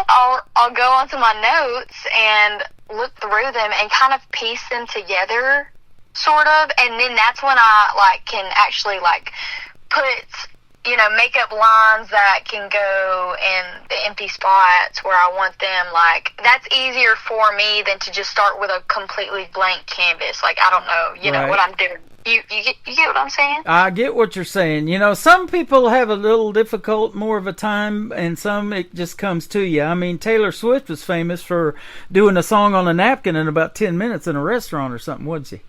I'll go onto my notes and look through them and kind of piece them together sort of, and then that's when I like can actually like put, you know, make up lines that can go in the empty spots where I want them. Like, that's easier for me than to just start with a completely blank canvas. Like, I don't know, you know what I'm doing. You get what I'm saying?
I get what you're saying. You know, some people have a little difficult, more of a time, and some it just comes to you. I mean, Taylor Swift was famous for doing a song on a napkin in about 10 minutes in a restaurant or something, wasn't she?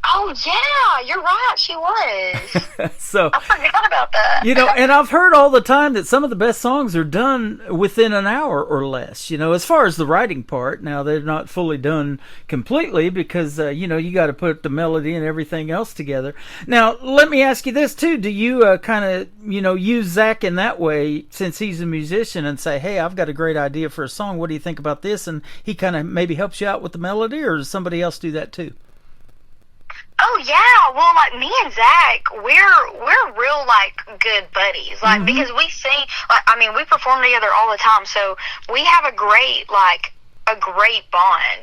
Oh, yeah, you're right, she was.
So
I forgot about that.
You know, and I've heard all the time that some of the best songs are done within an hour or less, you know, as far as the writing part. Now, they're not fully done completely because, you know, you got to put the melody and everything else together. Now, let me ask you this, too. Do you kind of, you know, use Zach in that way since he's a musician and say, hey, I've got a great idea for a song. What do you think about this? And he kind of maybe helps you out with the melody, or does somebody else do that, too?
Oh yeah, well, like me and Zach, we're real like good buddies, like because we sing, like I mean, we perform together all the time, so we have a great bond,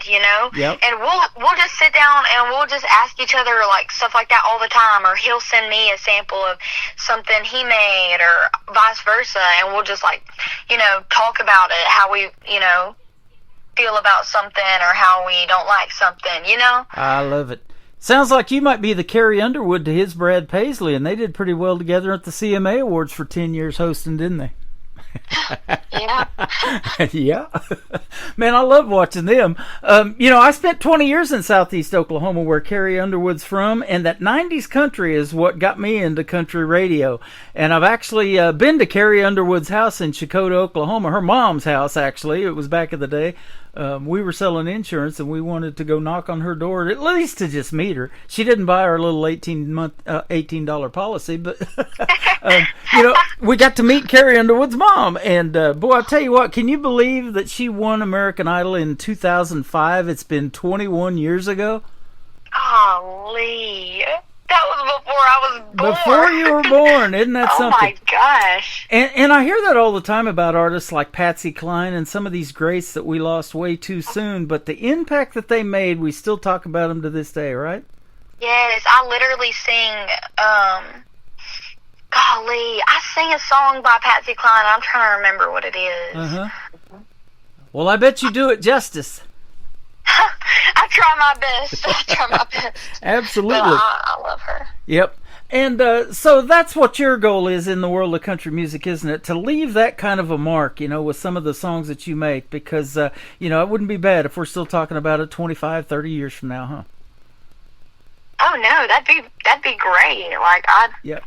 you know.
Yep.
And we'll just sit down and we'll just ask each other like stuff like that all the time, or he'll send me a sample of something he made, or vice versa, and we'll just like, you know, talk about it, how we, you know, feel about something or how we don't like something, you know.
I love it. Sounds like you might be the Carrie Underwood to his Brad Paisley, and they did pretty well together at the CMA Awards for 10 years hosting, didn't they?
Yeah.
Yeah. Man, I love watching them. You know, I spent 20 years in Southeast Oklahoma where Carrie Underwood's from, and that 90s country is what got me into country radio. And I've actually been to Carrie Underwood's house in Chakota, Oklahoma, her mom's house, actually. It was back in the day. We were selling insurance, and we wanted to go knock on her door, at least to just meet her. She didn't buy our little $18 policy, but you know, we got to meet Carrie Underwood's mom. And boy, I tell you what, can you believe that she won American Idol in 2005? It's been 21 years ago.
Golly. That was before I was born.
Before you were born, isn't that something?
Oh my gosh.
And I hear that all the time about artists like Patsy Cline and some of these greats that we lost way too soon, but the impact that they made, we still talk about them to this day, right?
Yes, I literally sing, golly, I sing a song by Patsy Cline. I'm trying to remember what it is.
Well, I bet you do it justice.
I try my best.
Absolutely.
But I love her.
Yep. And so that's what your goal is in the world of country music, isn't it? To leave that kind of a mark, you know, with some of the songs that you make, because, you know, it wouldn't be bad if we're still talking about it 25, 30 years from now, huh?
Oh, no, that'd be great. Like,
Yep.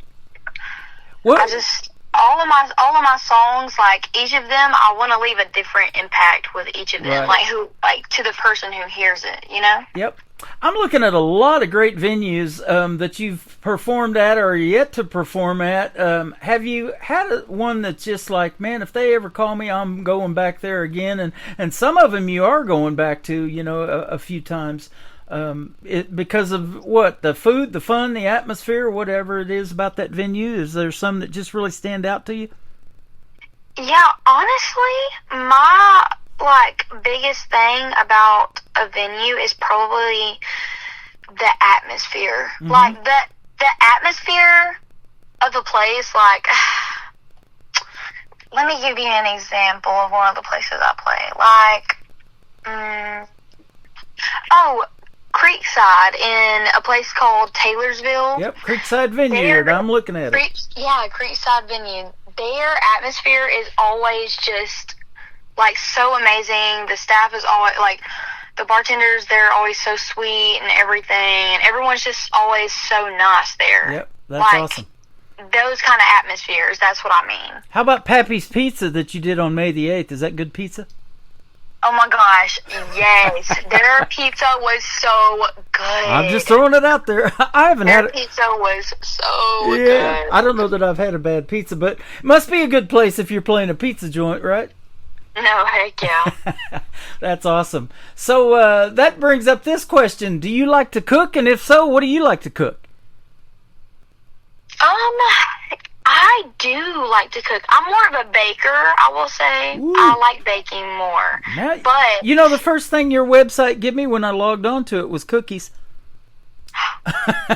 Well,
I just... All of my songs, like each of them, I want to leave a different impact with each of them,
right.
like to the person who hears it, you know.
Yep. I'm looking at a lot of great venues that you've performed at or are yet to perform at. Have you had one that's just like, man, if they ever call me, I'm going back there again? And some of them you are going back to, you know, a few times. Because of what? The food, the fun, the atmosphere, whatever it is about that venue? Is there some that just really stand out to you?
Yeah, honestly, my biggest thing about a venue is probably the atmosphere.
Mm-hmm.
Like the atmosphere of the place. Like, let me give you an example of one of the places I play. Creekside in a place called Taylorsville.
Yep, Creekside Vineyard. I'm looking at it.
Creekside Vineyard. Their atmosphere is always just like so amazing. The staff is always like, the bartenders, they're always so sweet and everything, and everyone's just always so nice there.
Yep, that's awesome.
Those kind of atmospheres, that's what I mean.
How about Pappy's Pizza that you did on May the 8th? Is that good pizza?
Oh my gosh, yes. Their pizza was so good.
I'm just throwing it out there. I haven't had it.
Their pizza was so good.
I don't know that I've had a bad pizza, but it must be a good place if you're playing a pizza joint, right?
No, heck yeah.
That's awesome. So that brings up this question. Do you like to cook? And if so, what do you like to cook?
I do like to cook. I'm more of a baker, I will say. Ooh. I like baking more.
Now, but you know, the first thing your website gave me when I logged on to it was cookies.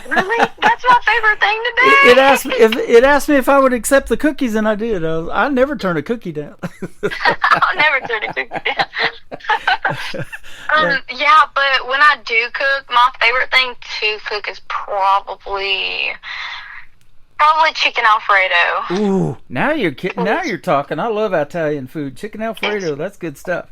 Really? That's my favorite thing to do.
It asked me if I would accept the cookies, and I did. I never turn a cookie down.
I'll never turn a cookie down. Yeah, but when I do cook, my favorite thing to cook is probably chicken Alfredo.
Ooh, now you're talking. I love Italian food. Chicken Alfredo, that's good stuff.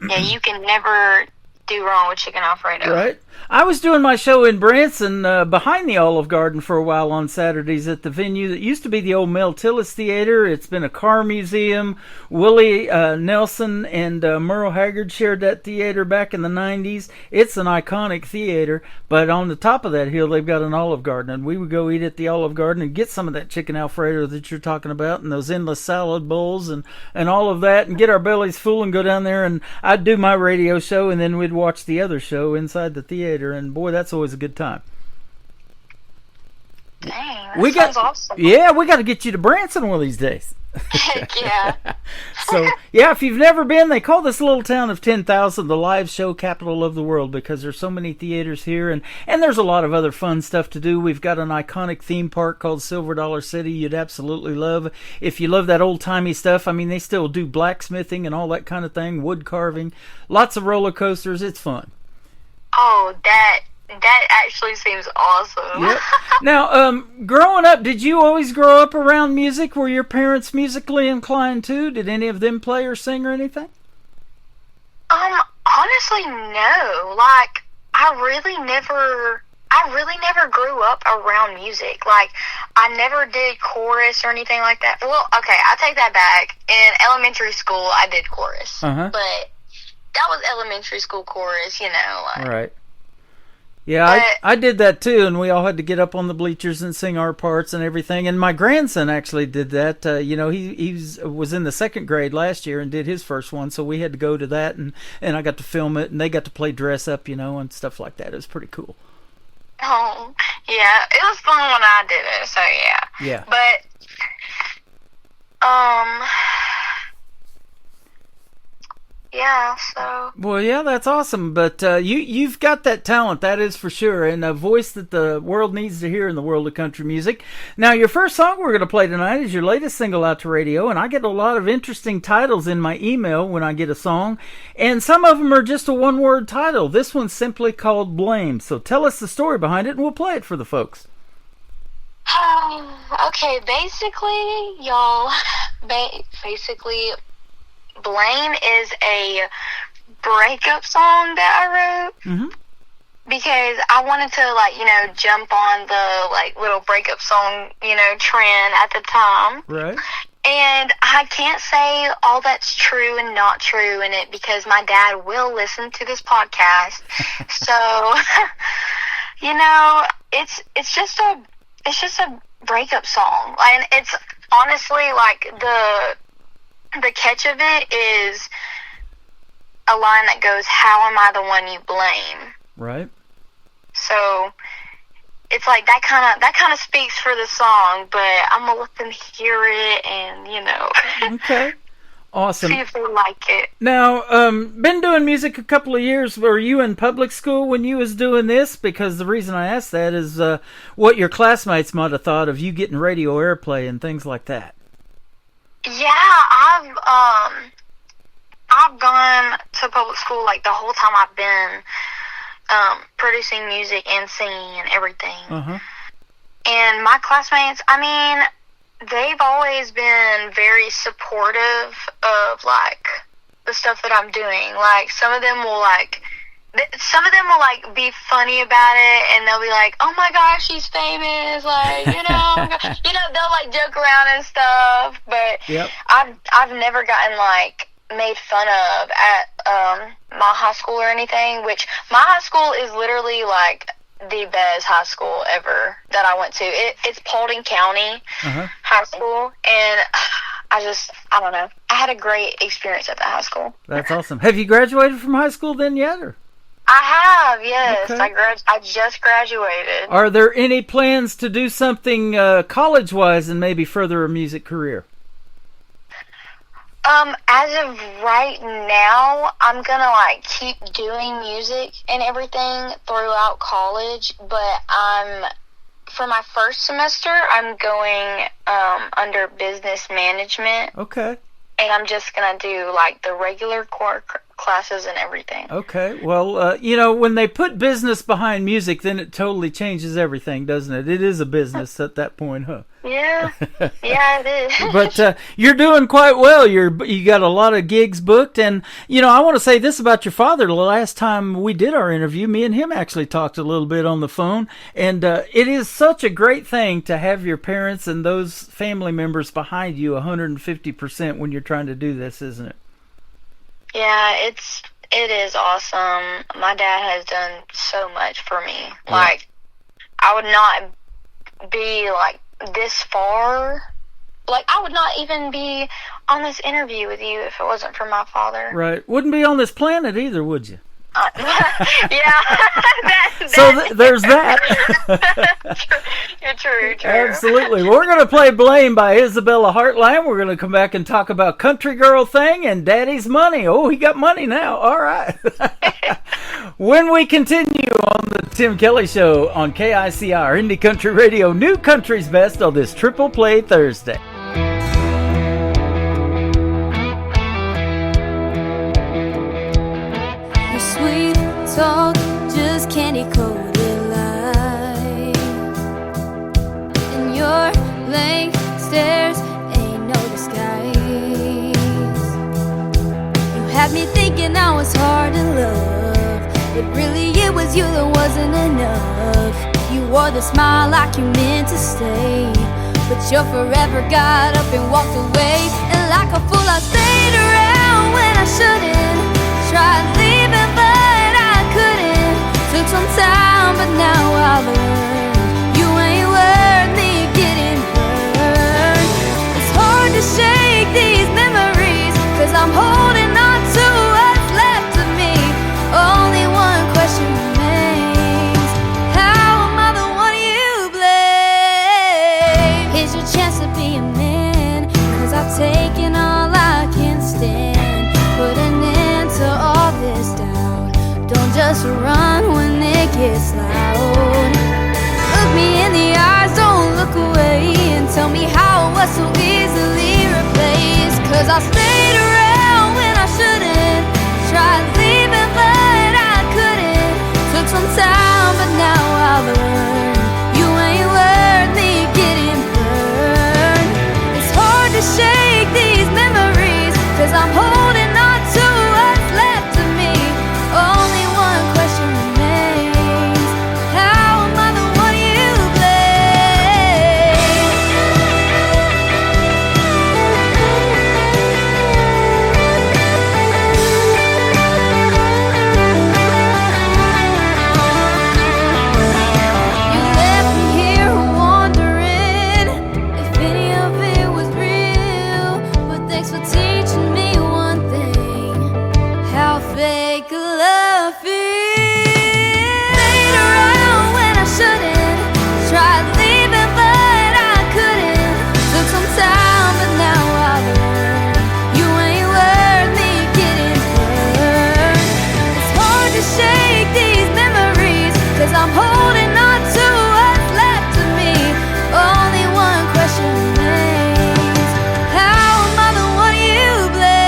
Yeah, you can never do wrong with chicken Alfredo.
Right. I was doing my show in Branson behind the Olive Garden for a while on Saturdays at the venue that used to be the old Mel Tillis Theater. It's been a car museum. Willie Nelson and Merle Haggard shared that theater back in the 90s. It's an iconic theater, but on the top of that hill they've got an Olive Garden, and we would go eat at the Olive Garden and get some of that chicken Alfredo that you're talking about and those endless salad bowls and all of that and get our bellies full and go down there, and I'd do my radio show and then we'd watch the other show inside the theater, and boy, that's always a good time.
Dang, that sounds awesome.
Yeah, we got to get you to Branson one of these days.
Heck yeah.
So, yeah, if you've never been, they call this little town of 10,000 the live show capital of the world because there's so many theaters here, and there's a lot of other fun stuff to do. We've got an iconic theme park called Silver Dollar City you'd absolutely love. If you love that old-timey stuff, I mean, they still do blacksmithing and all that kind of thing, wood carving, lots of roller coasters. It's fun.
Oh, that actually seems awesome.
Yep. Now, growing up, did you always grow up around music? Were your parents musically inclined too? Did any of them play or sing or anything?
Honestly, no. Like, I really never grew up around music. Like, I never did chorus or anything like that. Well, okay, I take that back. In elementary school, I did chorus.
Uh-huh.
But that was elementary school chorus, you know. Like,
right. Yeah, I did that too, and we all had to get up on the bleachers and sing our parts and everything. And my grandson actually did that. He was in the second grade last year and did his first one, so we had to go to that, and I got to film it, and they got to play dress up, and stuff like that. It was pretty cool.
Oh, yeah, it was fun when I did it, so yeah.
Yeah.
But, yeah, so...
Well, yeah, that's awesome, but you've got that talent, that is for sure, and a voice that the world needs to hear in the world of country music. Now, your first song we're going to play tonight is your latest single out to radio, and I get a lot of interesting titles in my email when I get a song, and some of them are just a one-word title. This one's simply called Blame, so tell us the story behind it, and we'll play it for the folks.
Okay, basically, y'all, Blame is a breakup song that I wrote.
Mm-hmm.
Because I wanted to, jump on the, little breakup song, trend at the time.
Right. And
I can't say all that's true and not true in it because my dad will listen to this podcast. So, it's just a breakup song. And it's honestly, the catch of it is a line that goes, "How am I the one you blame?"
Right.
So it's like that kind of speaks for the song, but I'm gonna let them hear it and
Okay. Awesome.
see if they like it.
Now, been doing music a couple of years. Were you in public school when you was doing this? Because the reason I asked that is what your classmates might have thought of you getting radio airplay and things like that.
Yeah, I've gone to public school the whole time I've been producing music and singing and everything.
Uh-huh.
And my classmates, they've always been very supportive of the stuff that I'm doing. Some of them will be funny about it, and they'll be like, "Oh my gosh, she's famous!" They'll joke around and stuff. But
yep.
I've never gotten made fun of at my high school or anything. Which my high school is literally the best high school ever that I went to. It's Paulding County High School, and I don't know. I had a great experience at that high school.
That's awesome. Have you graduated from high school then yet, or?
I have, yes.
Okay.
I just graduated.
Are there any plans to do something college-wise and maybe further a music career?
As of right now, I'm gonna like keep doing music and everything throughout college, but for my first semester, I'm going under business management.
Okay.
And I'm just gonna do like the regular core classes and everything.
Okay. Well, when they put business behind music, then it totally changes everything, doesn't it? It is a business at that point, huh?
Yeah. Yeah, it is.
But you're doing quite well. You got a lot of gigs booked, and I want to say this about your father. The last time we did our interview, me and him actually talked a little bit on the phone, and it is such a great thing to have your parents and those family members behind you 150% when you're trying to do this, isn't it?
Yeah, it is awesome. My dad has done so much for me. Yeah. Like, I would not be like this far. Like, I would not even be on this interview with you if it wasn't for my father.
Right. Wouldn't be on this planet either, would you?
Yeah.
So there's that.
You're true.
Absolutely. Well, we're going to play Blame by Isabella Heartline. We're going to come back and talk about Country Girl Thing and Daddy's money. Oh, he got money now. All right. When we continue on the Tim Kelly Show on KICR, Indie Country Radio, New Country's Best on this Triple Play Thursday.
Sweet talk, just candy-coated lies, and your blank stares ain't no disguise. You had me thinking I was hard to love, but really it was you that wasn't enough. You wore the smile like you meant to stay, but you forever got up and walked away. And like a fool I stayed around when I shouldn't. Tried leaving but I couldn't. Took some time but now I learned you ain't worth me getting burned. It's hard to shake these memories, 'cause I'm holding on to what's left of me. Only one question remains: how am I the one you blame? Here's your chance to be a man, 'cause I've taken all I can stand. Put an end to all this doubt. Don't just run when it gets loud. Look me in the eyes, don't look away, and tell me how it was so easily replaced. 'Cause I stayed around when I shouldn't. Tried leaving but I couldn't. Took some time but now I learned you ain't worth me getting burned. It's hard to shake these memories, 'cause I'm holding on to what's left of me. Only one question remains: how am I the one you blame? You left me here wondering if any of it was real, but thanks for teaching me one thing: how fake love feels. Stayed around when I shouldn't. Tried leaving but I couldn't. Took some time but now I learned you ain't worth me getting burned. It's hard to shake these memories, 'cause I'm holding on to what's left of me. Only one question remains: how am I the one you blame?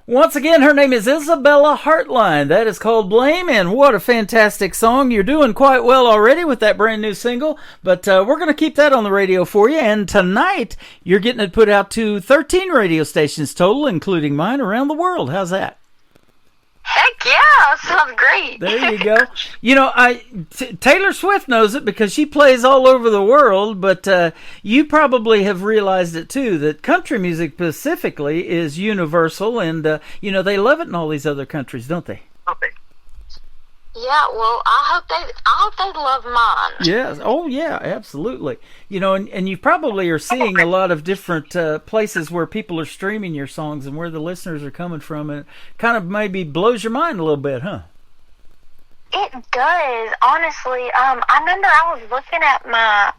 Once again, her name is Isabella Heartline. That is called Blame, and what a fantastic song. You're doing quite well already with that brand new single, but we're going to keep that on the radio for you, and tonight you're getting it put out to 13 radio stations total, including mine, around the world. How's that?
Heck yeah, sounds great.
There you go. Taylor Swift knows it because she plays all over the world, but you probably have realized it too, that country music specifically is universal, and they love it in all these other countries, don't they?
Yeah, well, I hope they love mine.
Yes. Oh, yeah, absolutely. You know, and you probably are seeing a lot of different places where people are streaming your songs and where the listeners are coming from. And it kind of maybe blows your mind a little bit, huh?
It does, honestly. I remember I was looking at my,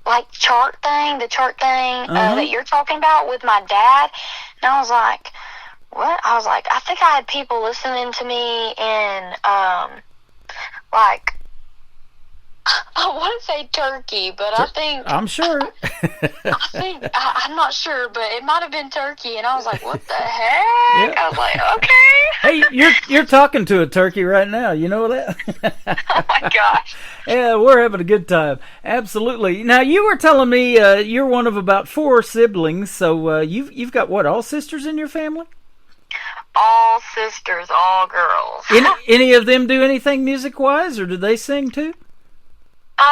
like, chart thing that you're talking about with my dad, and I was like, what? I was like, I think I had people listening to me in, like, I want to say Turkey, but I think...
I'm sure.
I'm not sure, but it might have been Turkey, and I was like, what the heck?
Yeah.
I was like, okay.
Hey, you're talking to a turkey right now. You know that?
Oh, my gosh.
Yeah, we're having a good time. Absolutely. Now, you were telling me you're one of about 4 siblings, so you've got, what, all sisters in your family?
All sisters, all girls.
Any of them do anything music-wise, or do they sing too?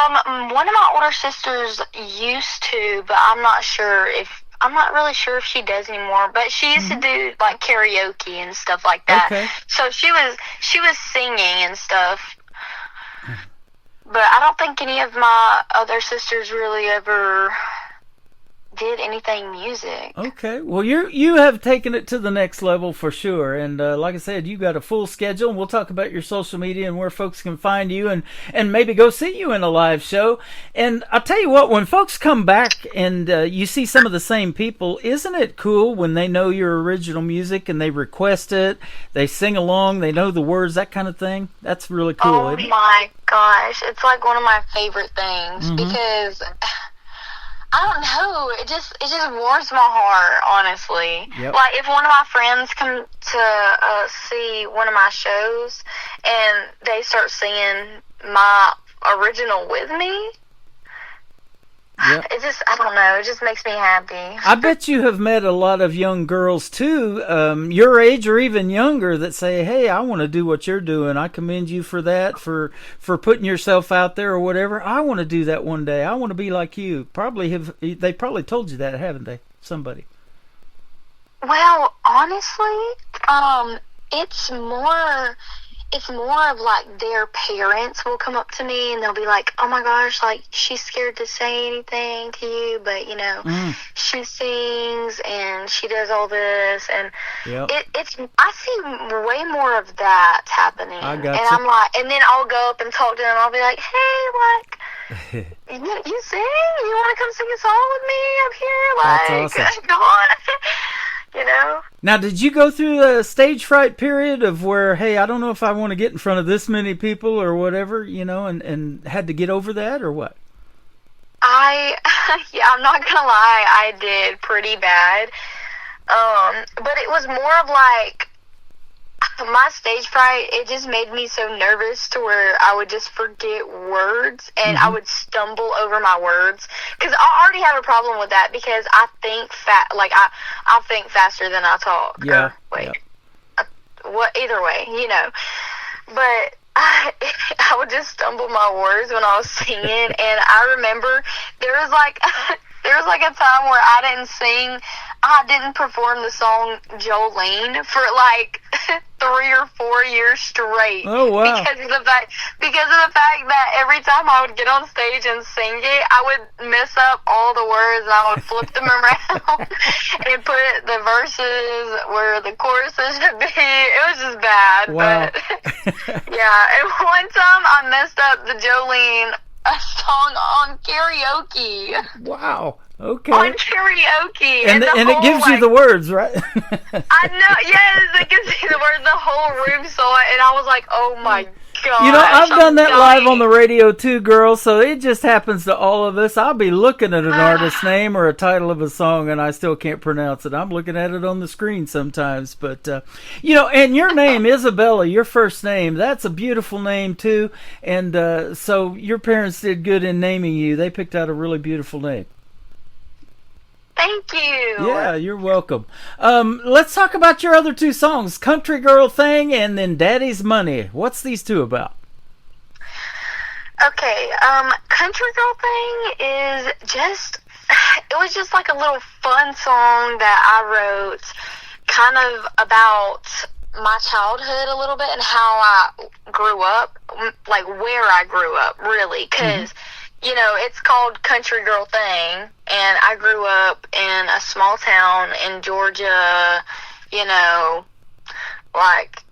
One of my older sisters used to, but I'm not really sure if she does anymore, but she used to do like karaoke and stuff like that.
Okay.
So she was singing and stuff. But I don't think any of my other sisters really ever did anything music.
Okay. Well, you have taken it to the next level for sure. And like I said, you got a full schedule. And we'll talk about your social media and where folks can find you and maybe go see you in a live show. And I'll tell you what, when folks come back and you see some of the same people, isn't it cool when they know your original music and they request it, they sing along, they know the words, that kind of thing? That's really cool.
Oh my gosh. It's like one of my favorite things because... I don't know. It just warms my heart, honestly.
Yep.
Like, if one of my friends come to see one of my shows and they start singing my original with me,
yep.
I don't know, it just makes me happy.
I bet you have met a lot of young girls, too, your age or even younger, that say, hey, I want to do what you're doing. I commend you for that, for putting yourself out there or whatever. I want to do that one day. I want to be like you. They probably told you that, haven't they? Somebody.
Well, honestly, it's more of like their parents will come up to me and they'll be like, oh my gosh, like she's scared to say anything to you, but you know, she sings and she does all this, and I see way more of that happening.
I got
and
you.
I'm like, and then I'll go up and talk to them. I'll be like, hey, like, you sing? You want to come sing a song with me up here? Like,
that's awesome.
Come on. You know?
Now, did you go through a stage fright period of where, hey, I don't know if I want to get in front of this many people or whatever, you know, and had to get over that, or what?
I'm not gonna lie, I did pretty bad. But it was more of like, my stage fright, it just made me so nervous to where I would just forget words and I would stumble over my words. Because I already have a problem with that because I think I think faster than I talk.
Yeah.
Either way, you know. But I would just stumble my words when I was singing, and I remember there was like a time where I didn't perform the song Jolene for like 3 or 4 years straight.
Oh wow!
Because of the fact that every time I would get on stage and sing it, I would mess up all the words and I would flip them around and put the verses where the choruses should be. It was just bad.
Wow.
But yeah, and one time I messed up the Jolene song on karaoke.
Wow. Okay.
On karaoke.
And it gives you the words, right?
I know, yes, it gives you the words. The whole room saw it, and I was like, oh my God.
You know, I've done that live on the radio too, girls, so it just happens to all of us. I'll be looking at an artist's name or a title of a song, and I still can't pronounce it. I'm looking at it on the screen sometimes. But, you know, and your name, Isabella, your first name, that's a beautiful name too. And so your parents did good in naming you. They picked out a really beautiful name.
Thank you.
Yeah, you're welcome. Let's talk about your other 2 songs, Country Girl Thing and then Daddy's Money. What's these 2 about?
Okay, Country Girl Thing is it was just like a little fun song that I wrote kind of about my childhood a little bit and how I grew up, like where I grew up, really, because, you know, it's called Country Girl Thing, and I grew up in a small town in Georgia, you know, like,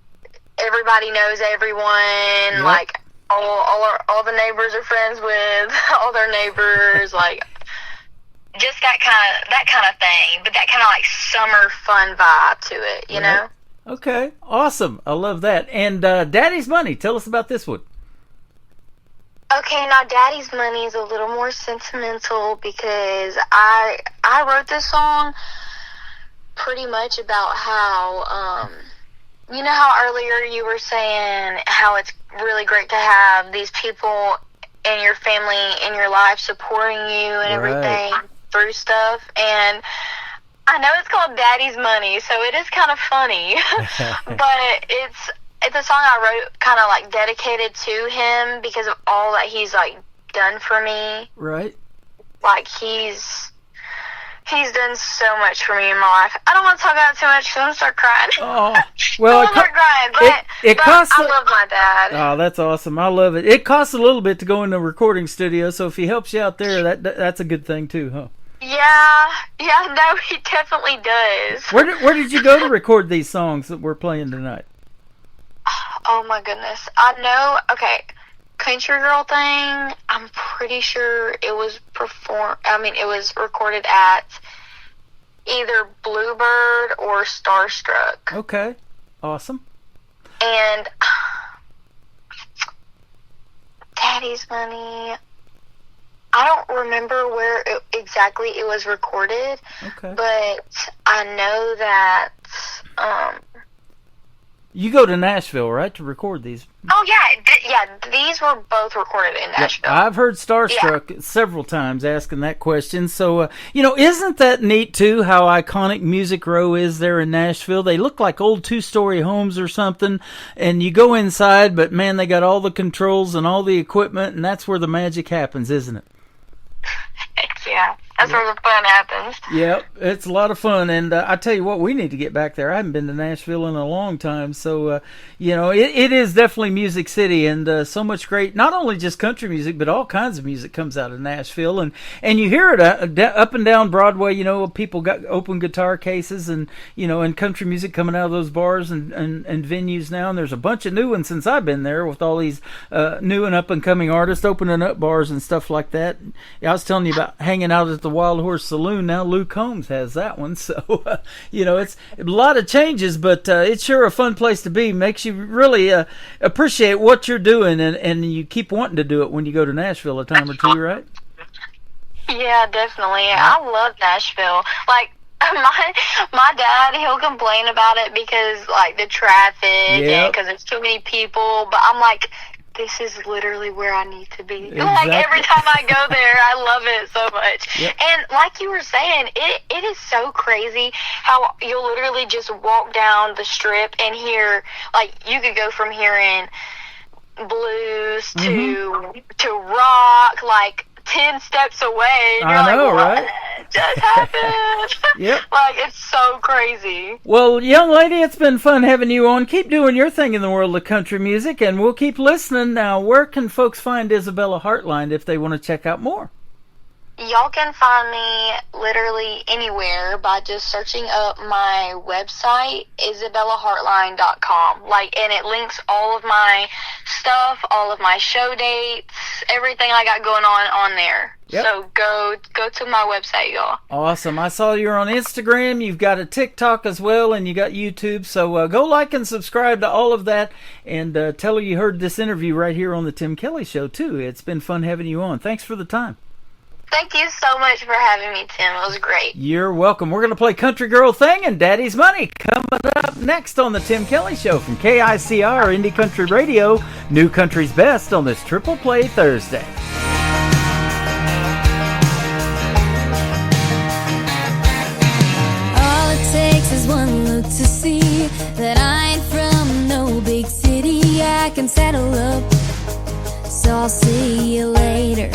everybody knows everyone, like, all the neighbors are friends with all their neighbors, like, just that kind of thing, but that kind of, like, summer fun vibe to it, you know?
Okay, awesome. I love that. And Daddy's Money, tell us about this one.
Okay, now Daddy's Money is a little more sentimental because I wrote this song pretty much about how, you know how earlier you were saying how it's really great to have these people in your family, in your life, supporting you and everything through stuff, and I know it's called Daddy's Money, so it is kind of funny, but it's a song I wrote kind of like dedicated to him because of all that he's like done for me. Right. Like he's done so much for me in my life. I don't want to talk about it too much because I'm going to start crying.
Oh, well,
I'm going to start crying, but
costs
I love my dad.
Oh, that's awesome. I love it. It costs a little bit to go in the recording studio, so if he helps you out there, that's a good thing too, huh?
Yeah, no, he definitely does.
Where did you go to record these songs that we're playing tonight?
Oh my goodness. I know, okay, Country Girl Thing, I'm pretty sure it was recorded at either Bluebird or Starstruck.
Okay, awesome.
And Daddy's Money, I don't remember where exactly it was recorded, but I know that
you go to Nashville, right, to record these?
Oh, yeah, these were both recorded in Nashville.
Yeah, I've heard Starstruck several times asking that question. So, you know, isn't that neat, too, how iconic Music Row is there in Nashville? They look like old two-story homes or something, and you go inside, but, man, they got all the controls and all the equipment, and that's where the magic happens, isn't it?
Heck yeah. That's where the fun happens.
Yep, it's a lot of fun, and I tell you what, we need to get back there. I haven't been to Nashville in a long time, so, you know, it is definitely Music City, and so much great, not only just country music, but all kinds of music comes out of Nashville, and you hear it up and down Broadway, you know, people got open guitar cases, and, you know, and country music coming out of those bars and venues now, and there's a bunch of new ones since I've been there with all these new and up-and-coming artists opening up bars and stuff like that. I was telling you about hanging out at the Wild Horse Saloon. Now Luke Combs has that one, so you know, it's a lot of changes, but it's sure a fun place to be. Makes you really appreciate what you're doing, and you keep wanting to do it when you go to Nashville a time or two, right?
Yeah, definitely. I love Nashville. Like my dad, he'll complain about it because like the traffic and because there's too many people, but I'm like, this is literally where I need to be. Exactly. Like, every time I go there, I love it so much. Yep. And like you were saying, it is so crazy how you'll literally just walk down the strip and hear, like, you could go from hearing blues to rock, like, 10 steps away. And
I know,
like,
right?
Just happened.
Yep.
Like, it's so crazy.
Well, young lady, it's been fun having you on. Keep doing your thing in the world of country music, and we'll keep listening. Now, where can folks find Isabella Heartline if they want to check out more?
Y'all can find me literally anywhere by just searching up my website, IsabellaHeartline.com. Like, and it links all of my stuff, all of my show dates, everything I got going on there. Yep. So go to my website, y'all.
Awesome. I saw you're on Instagram. You've got a TikTok as well, and you got YouTube. So go like and subscribe to all of that, and tell her you heard this interview right here on the Tim Kelly Show, too. It's been fun having you on. Thanks for the time.
Thank you so much for having me, Tim. It was great.
You're welcome. We're going to play Country Girl Thing and Daddy's Money coming up next on the Tim Kelly Show from KICR Indie Country Radio. New Country's Best on this Triple Play Thursday.
All it takes is one look to see that I ain't from no big city. I can settle up, so I'll see you later.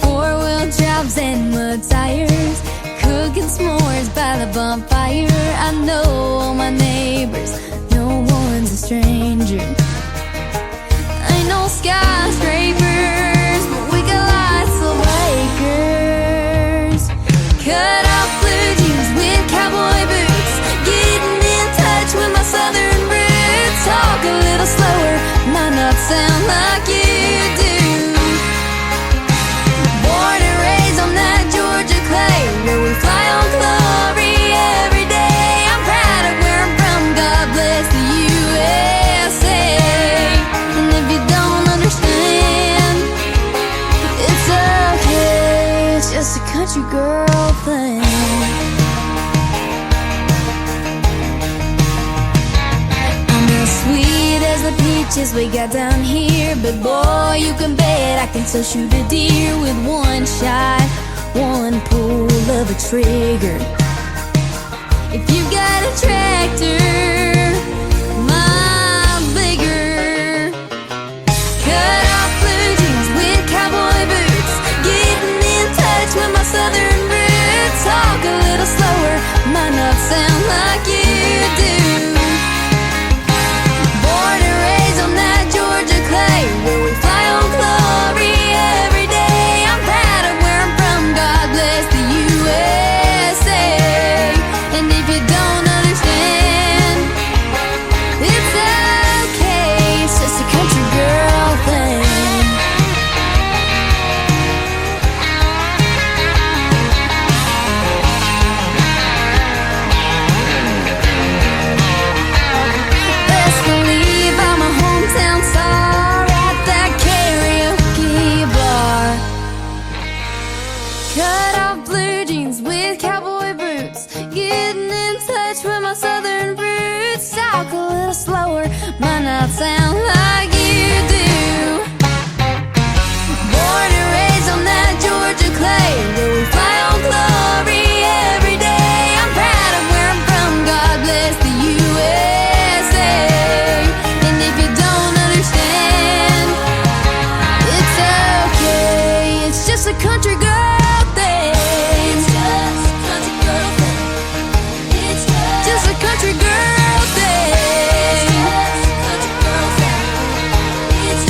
Four-wheel drives and mud tires, cook cooking s'mores by the bonfire. I know all my neighbors, no one's a stranger. Ain't no skyscrapers, but we got lots of acres. Cut off blue jeans with cowboy boots, getting in touch with my southern roots. Talk a little slower, might not sound like you do. Born and raised on that Georgia clay, where we fly on glory every day. I'm proud of where I'm from, God bless the USA. And if you don't understand, it's okay, it's just a country girl thing. I'm as sweet as the peaches we got down here, but boy, you can bet I can still shoot a deer with one shot, one pull of a trigger. If you got a tractor, mine bigger. Cut off blue jeans with cowboy boots, getting in touch with my southern roots. Talk a little slower, might not sound like you do. Born and raised on that Georgia clay, where we fly on glory every day. I'm proud of where I'm from, God bless the USA. And if you don't understand, it's okay, it's just a country girl thing. Best believe I'm a hometown star at that karaoke bar. Cut off blue jeans with cowboy boots, getting in touch with my southern roots. Talk a little slower, might not sound like you do. Born and raised on that Georgia clay, where we fly on glory every day. I'm proud of where I'm from, God bless the USA. And if you don't understand, it's okay, it's just a country girl thing. It's just a country girl thing. It's just a country girl thing. It's just a country girl thing. It's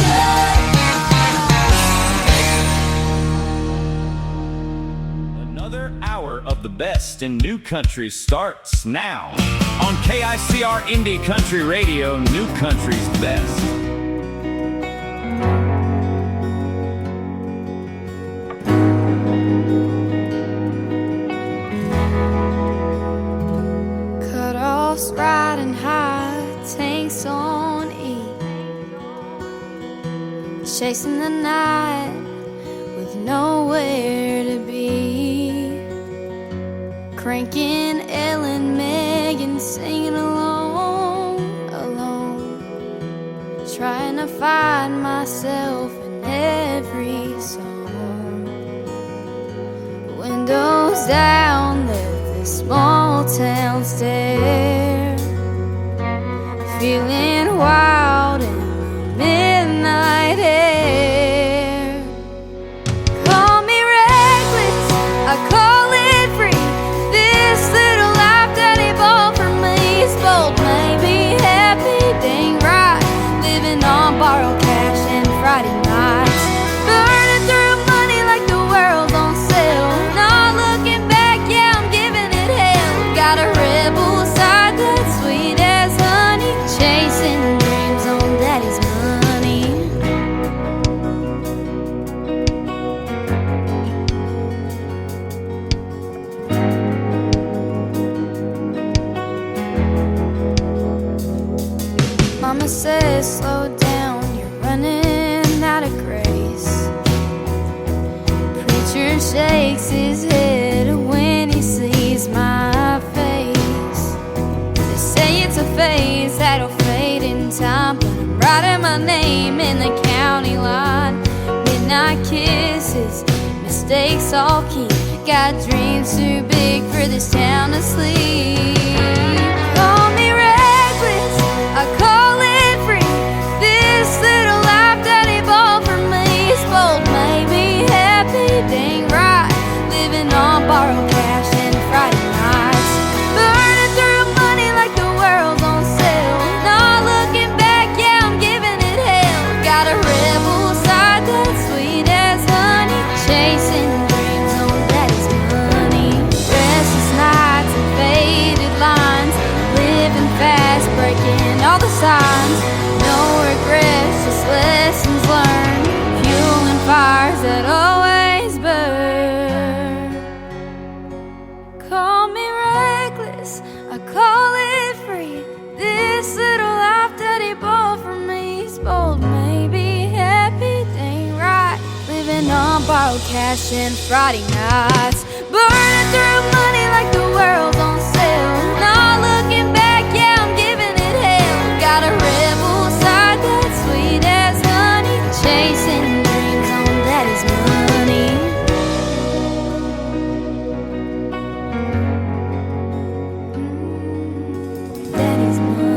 Another hour of the best in new country starts now. On KICR Indie Country Radio, New Country's best.
Cut-offs riding high, tanks on E, chasing the night with nowhere to be. Cranking Ellen, Megan, singing along, alone, trying to find myself in every song. Windows down, left this small town stare, feeling wild in the midnight air. Call me reckless, I call it free. This little life daddy bought for me is bold, maybe happy, dang right. Living on borrowed cash and Friday nights, burning through money like the world's on sale. Not looking back, yeah, I'm giving it hell. Got a rebel side that's sweet as honey, chasing dreams on daddy's money. Mama says, slow down, you're running out of grace. Preacher shakes his head when he sees my face. They say it's a phase that'll fade in time, but I'm writing my name in the county line. Midnight kisses, mistakes all keep. Got dreams too big for this town to sleep. Call me reckless, I call it free. This little life daddy bought for me is bold, maybe happy, dang right. Living on borrowed cash and Friday borrowed cash and Friday nights, burning through money like the world's on sale. Not looking back, yeah, I'm giving it hell. Got a rebel side that's sweet as honey, chasing dreams on daddy's money. Daddy's money.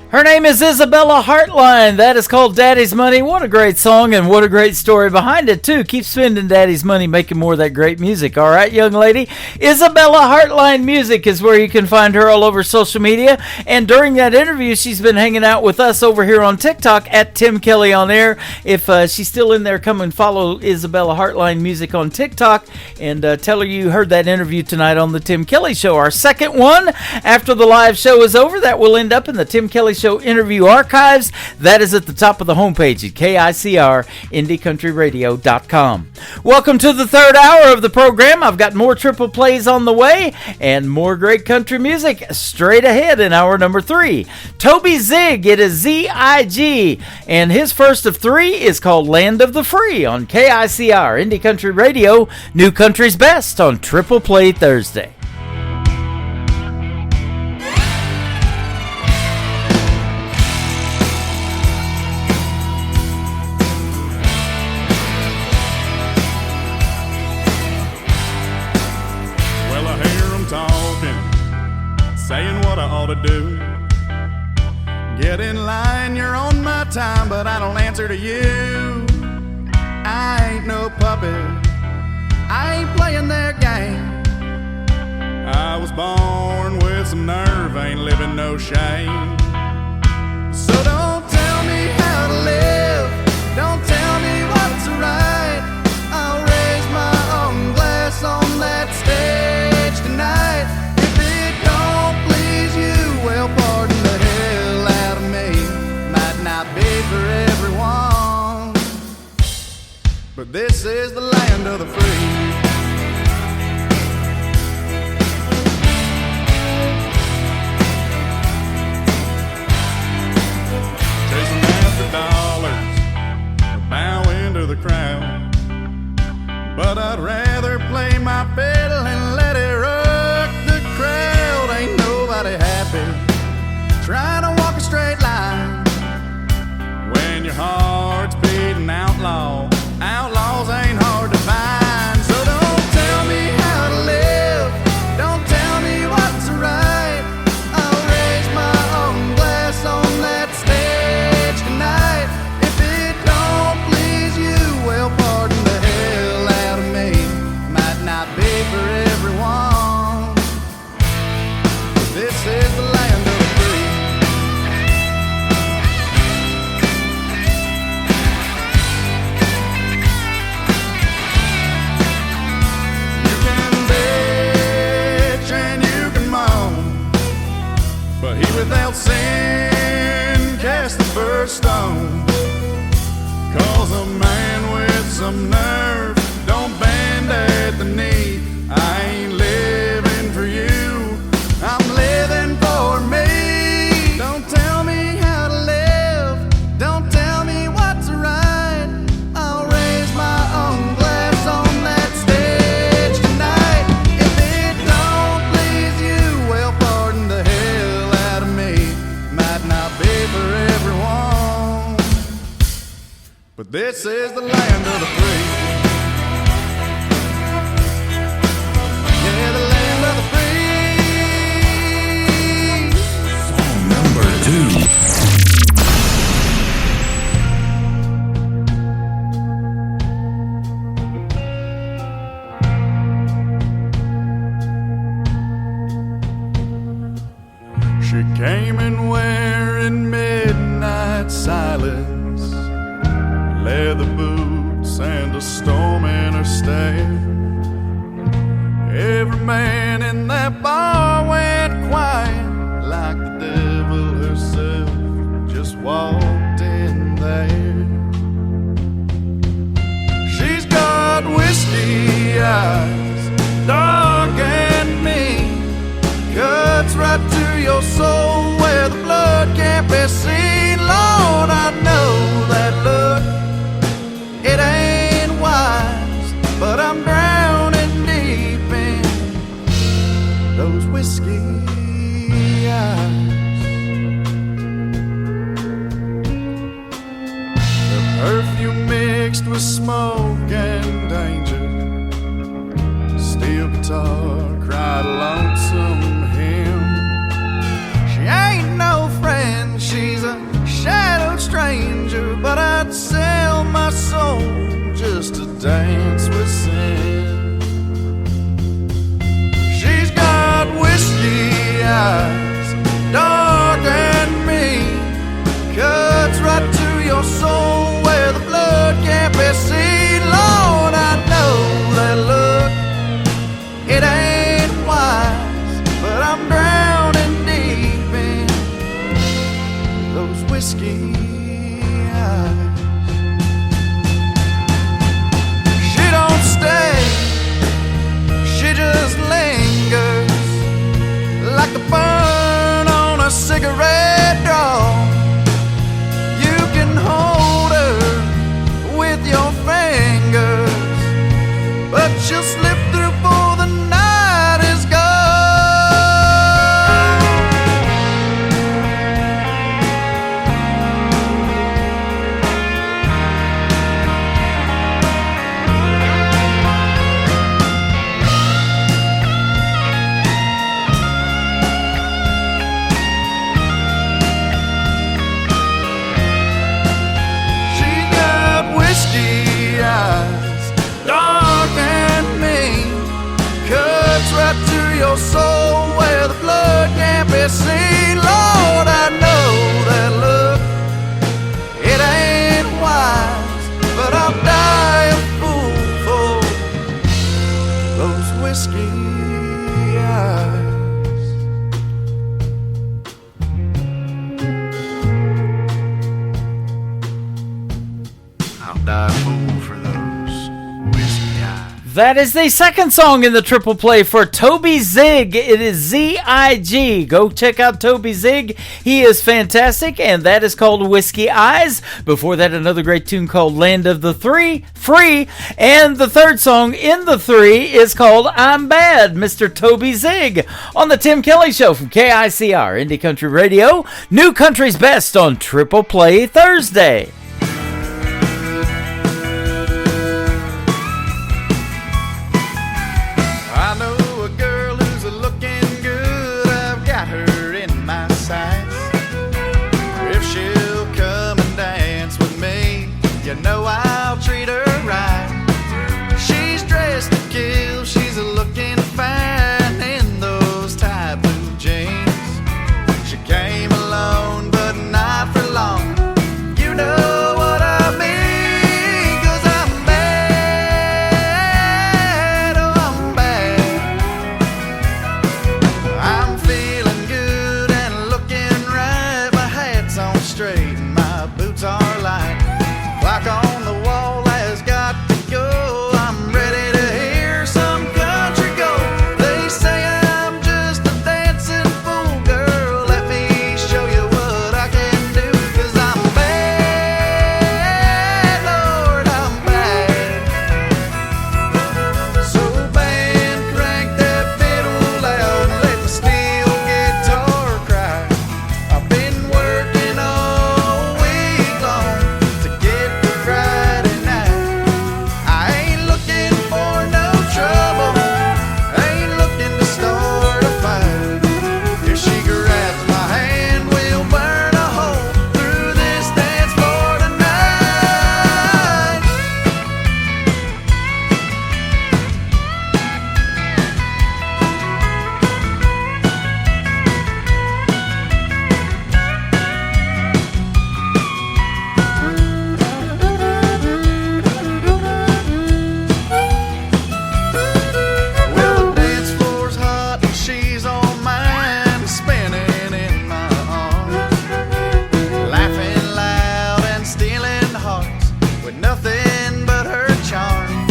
Her name is Isabella Hartline. That is called Daddy's Money. What a great song and what a great story behind it, too. Keep spending Daddy's money making more of that great music. All right, young lady? Isabella Hartline Music is where you can find her all over social media. And during that interview, she's been hanging out with us over here on TikTok at Tim Kelly On Air. If she's still in there, come and follow Isabella Hartline Music on TikTok and tell her you heard that interview tonight on the Tim Kelly Show. Our second one after the live show is over. That will end up in the Tim Kelly Show interview archives. That is at the top of the homepage at KICRIndieCountryRadio.com. Welcome to the third hour of the program. I've got more triple plays on the way and more great country music straight ahead in hour number 3. Toby Zig, it is Z-I-G, and his first of 3 is called Land of the Free on KICR Indie Country Radio, New Country's Best on Triple Play Thursday.
Saying what I ought to do. Get in line, you're on my time, but I don't answer to you. I ain't no puppet, I ain't playing their game. I was born with some nerve, ain't living no shame. So don't tell me how to live, don't tell me what's right. I'll raise my own glass on that stage tonight. Well, pardon the hell out of me. Might not be for everyone, but this is the land of the free. Chasing after dollars, or bowing to the crowd, but I'd rather play my fiddle and let it rock the crowd. Ain't nobody happy trying to walk a straight line when your heart's beating outlaw. Outlaws ain't hard to find. So don't tell me how to live, don't tell me what's right. I'll raise my own glass on that stage tonight. If it don't please you, well, pardon the hell out of me. Might not be for everyone, but this is the land of the free. Without sin, cast the first stone. 'Cause a man with some nerve don't bend at the knee. I ain't living for you, I'm living for me. Don't tell me how to live, don't tell me what's right. I'll raise my own glass on that stage tonight. If it don't please you, well, pardon the hell out of me. Might not be for everyone, but this is the land of the free. Yeah, the land of the free.
Song number 2.
She came in wearing midnight silence, leather boots and a storm in her stare. Every man in that bar went quiet, like the devil herself just walked in there. She's got whiskey eyes, dark and mean, cuts right to your soul where the blood can't be seen. Lord, I know that look
mixed with smoke and danger. Steel guitar, cried a lonesome hymn. She ain't no friend, she's a shadowed stranger, but I'd sell my soul just to dance with sin. She's got whiskey eyes, dark and mean, cuts right to your soul where the blood can't be seen. Lord, I know that look, it ain't wise, but I'm drowning deep in those whiskey eyes. She don't stay, she just lingers like the burn on a cigarette draw. You can hold her with your fingers, but she'll slip through before the night is gone. She got whiskey eyes, dark and mean, cuts right to your soul where the blood can't be seen. Lord, I know that look, it ain't wise, but I'll die a fool for those whiskey eyes. I'll die a fool for those whiskey eyes.
That is the second song in the triple play for Toby Zig. It is Z-I-G. Go check out Toby Zig. He is fantastic, and that is called Whiskey Eyes. Before that, another great tune called Land of the Free. And the third song in the three is called I'm Bad, Mr. Toby Zig. On the Tim Kelly Show from KICR, Indie Country Radio. New Country's Best on Triple Play Thursday.
I know a girl who's looking good, I've got her in my sights. If she'll come and dance with me, you know I'll treat her right. She's dressed to kill, she's looking fine in those tight blue jeans. She came alone, but not for long. You know what I mean, 'cause I'm bad, oh I'm bad. I'm feeling good and looking right. My hat's on straight and my boots are light. Clock on the wall has got to go. I'm ready to hear some country go. They say I'm just a dancing fool, girl. Let me show you what I can do. 'Cause I'm bad, Lord, I'm bad. So band, crank that fiddle loud and let the steel guitar cry. I've been working all week long to get to Friday night. I ain't looking for no trouble, ain't looking to start a fight. If she grabs my hand, we'll burn a hole through this dance floor tonight. Well, the dance floor's hot and she's on mine, spinning in my arms, laughing loud and stealing hearts with nothing but her charm.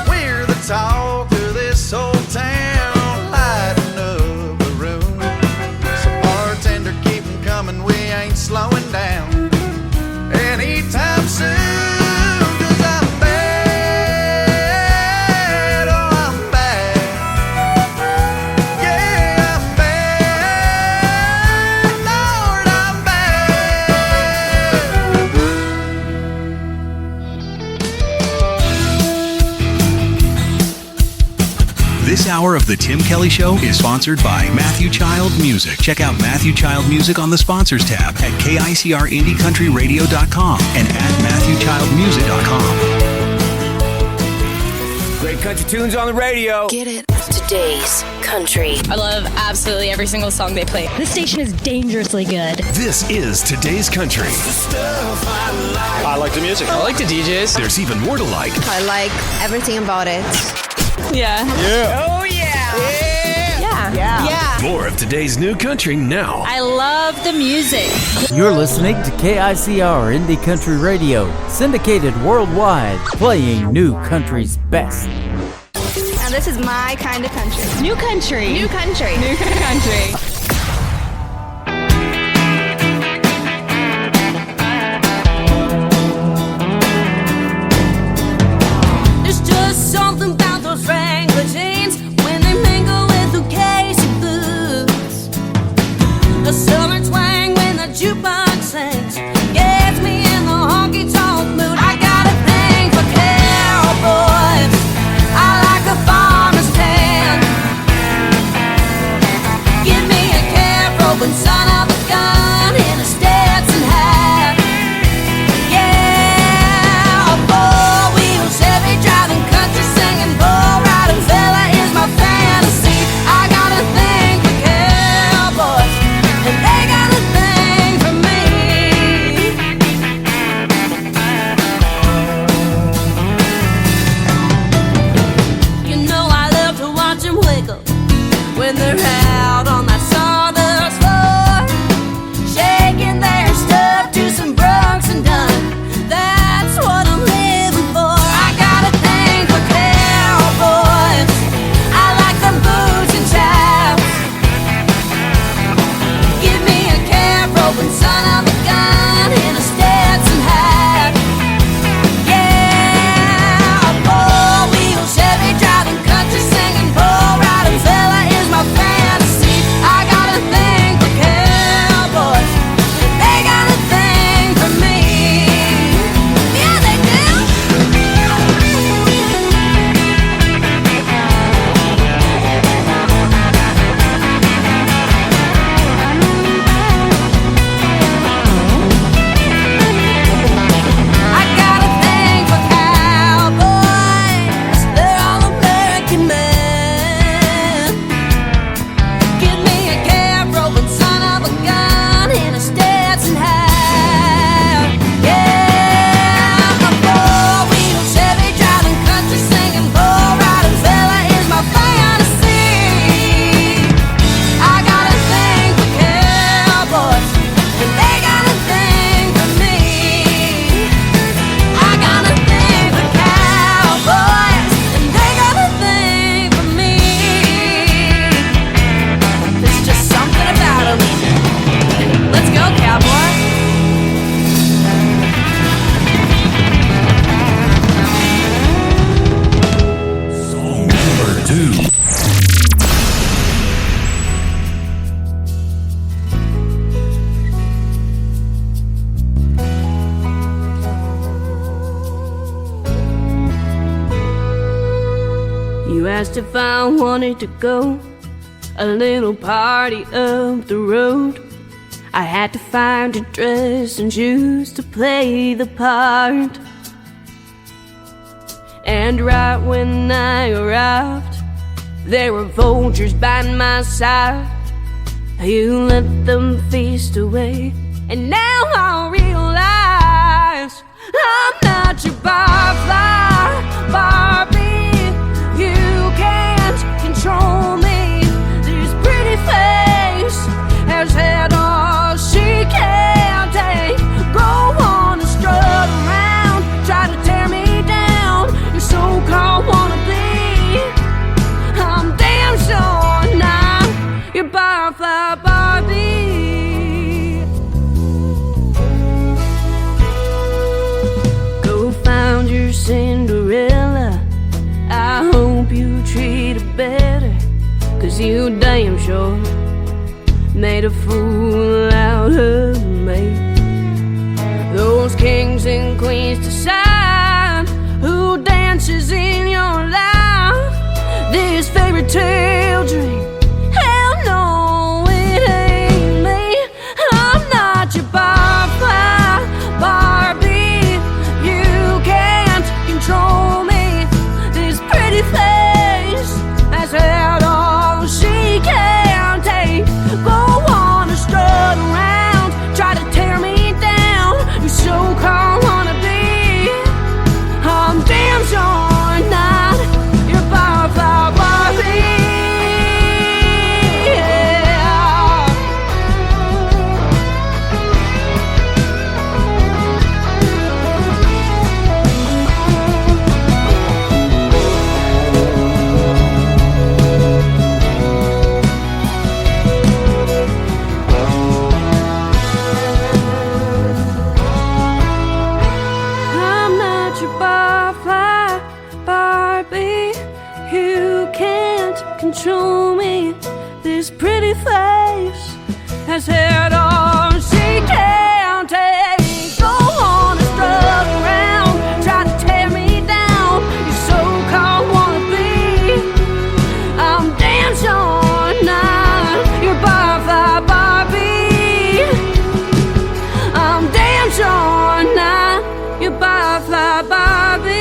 We're the talk of this whole town, lighting up the room. So bartender, keep 'em coming, we ain't slowing down anytime soon. 'Cause I'm bad, oh I'm bad. Yeah, I'm bad, Lord, I'm bad.
hour of The Tim Kelly Show is sponsored by Matthew Child Music. Check out Matthew Child Music on the Sponsors tab at KICRIndieCountryRadio.com and at MatthewChildMusic.com.
Great country tunes on the radio.
Get it. Today's country.
I love absolutely every single song they play.
This station is dangerously good.
This is Today's Country.
I like the music.
I like the DJs.
There's even more to like.
I like everything about it.
Yeah.
Yeah.
Oh, yeah.
Yeah.
More of today's new country now.
I love the music.
You're listening to KICR Indie Country Radio, syndicated worldwide, playing new country's best.
Now this is my kind of country.
New country.
New country.
New country.
There's just something about those Wrangler jeans when they mingle with the Casey boots. The southern twang when the jukebox sings gets me in the honky-tonk mood. I got a thing for cowboys. I like a farmer's tan. Give me a cab rope and son of a gun in a Stetson hat. Yeah, a four-wheel Chevy driving country singing bull riding fella is my fantasy. I got a thing for cowboys and they got a thing for me. You know I love to watch them wiggle when they're out on that sawdust floor, shaking their stuff to some Brooks and Dunn. That's what I'm living for. I got a thing for cowboys. I like them boots and chaps. Give me a cab rope and son of a gun in a Stetson hat. Yeah, a four-wheel Chevy driving country singing bull riding fella is my fantasy. I got a thing for cowboys and they got a thing for me. Yeah, they do. I got a thing for cowboys. They're all American men. Give me a cab rope and son of a gun in a Stetson hat. Yeah, a four-wheel Chevy driving country singing bull riding fella is my fantasy. I got a thing for cowboys and they got a thing for me. I got a thing for cowboys and they got a thing for me. There's just something about them. Let's go, cowboy.
Number 2.
You asked if I wanted to go a little party up the road. I had to find a dress and shoes to play the part. And right when I arrived, there were vultures by my side. You let them feast away, and now I realize I'm not your barfly, Barbie. You can't control me. This pretty face has had all she can take. Go on and strut around, try to tear me down. Your so-called wannabe, I'm damn sure not your barfly Barbie. Go find your Cinderella. I hope you treat her better, 'cause you damn sure made a fool out of me. Those kings and queens decide who dances in your life. This fairy tale show me this pretty face has had all she can take. Go on and strut around, try to tear me down. You so-called wannabe, I'm dancing all night. You're Butterfly Barbie, I'm dancing all night. You're Butterfly Barbie,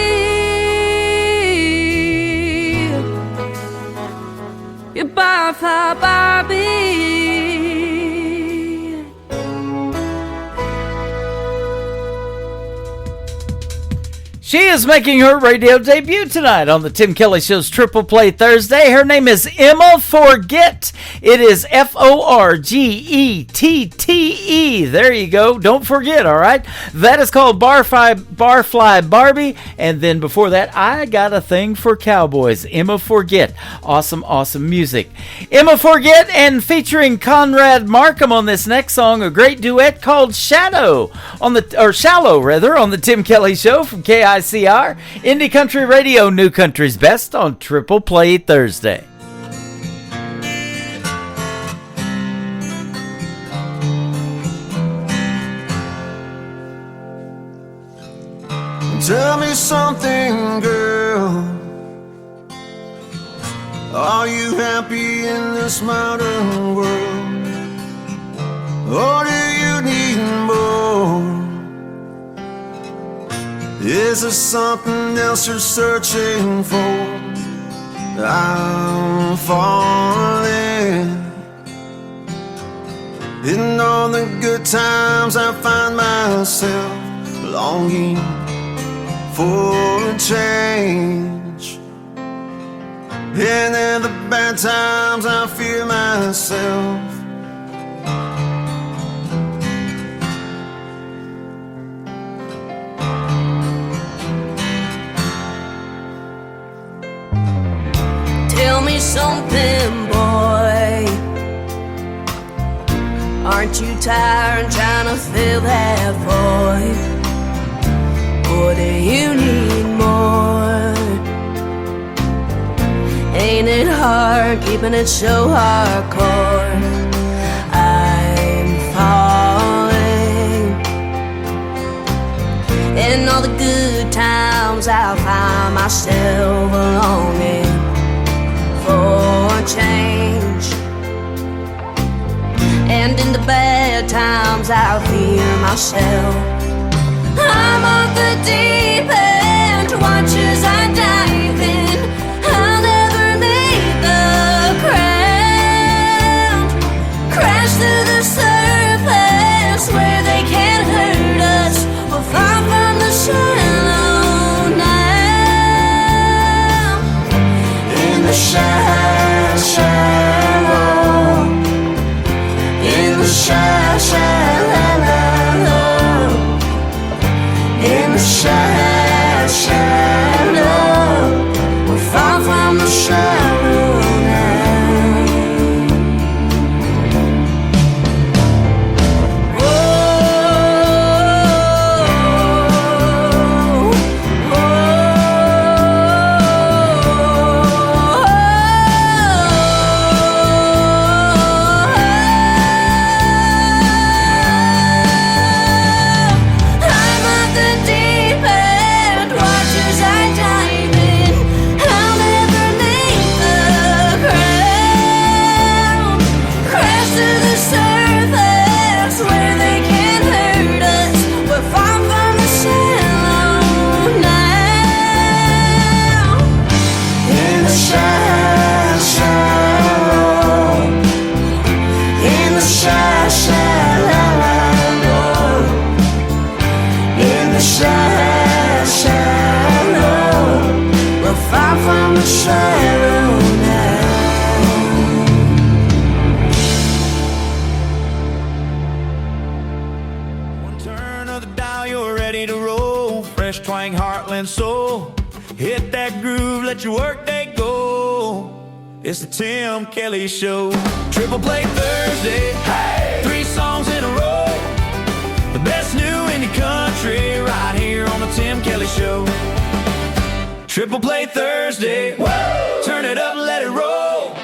you're Butterfly Barbie.
She is making her radio debut tonight on the Tim Kelly Show's Triple Play Thursday. Her name is Emma Forget. It is Forgette. There you go. Don't forget, all right? That is called Barfly Barbie. And then before that, I Got a Thing for Cowboys. Emma Forget. Awesome, awesome music. Emma Forget and featuring Conrad Markham on this next song, a great duet called Shallow on the Tim Kelly Show from KICR, Indie Country Radio, New Country's Best on Triple Play Thursday.
Tell me something, girl. Are you happy in this modern world? Or do you need more? Is there something else you're searching for? I'm falling. In all the good times I find myself longing for a change, and in the bad times I fear myself.
Tell me something, boy. Aren't you tired trying to fill that void? Or do you need more? Ain't it hard keeping it so hardcore? I'm falling. In all the good times I'll find myself longing for change, and in the bad times I'll fear myself. I'm on the deep end, watch as I dive in. I'll never make the ground, crash to the surface where they can't hurt us. We'll fall from the shallow now. In the shallow, in the shallow, in the shallow, we're far from the shallow now. I'm at the deep end, watch as I dive in. I'll never make the ground, crash to the surface where they can't hurt us. We're far from the shallow now. In the shallow, in the shallow, in the shallow, we're far from the shallow now.
One turn of the dial, you're ready to roll. Fresh twang, heartland soul. Hit that groove, let your work day go. It's the Tim Kelly Show. Triple Play Thursday. Hey! 3 songs in a row. The best new indie country right here on the Tim Kelly Show. Triple Play Thursday. Woo! Turn it up and let it roll.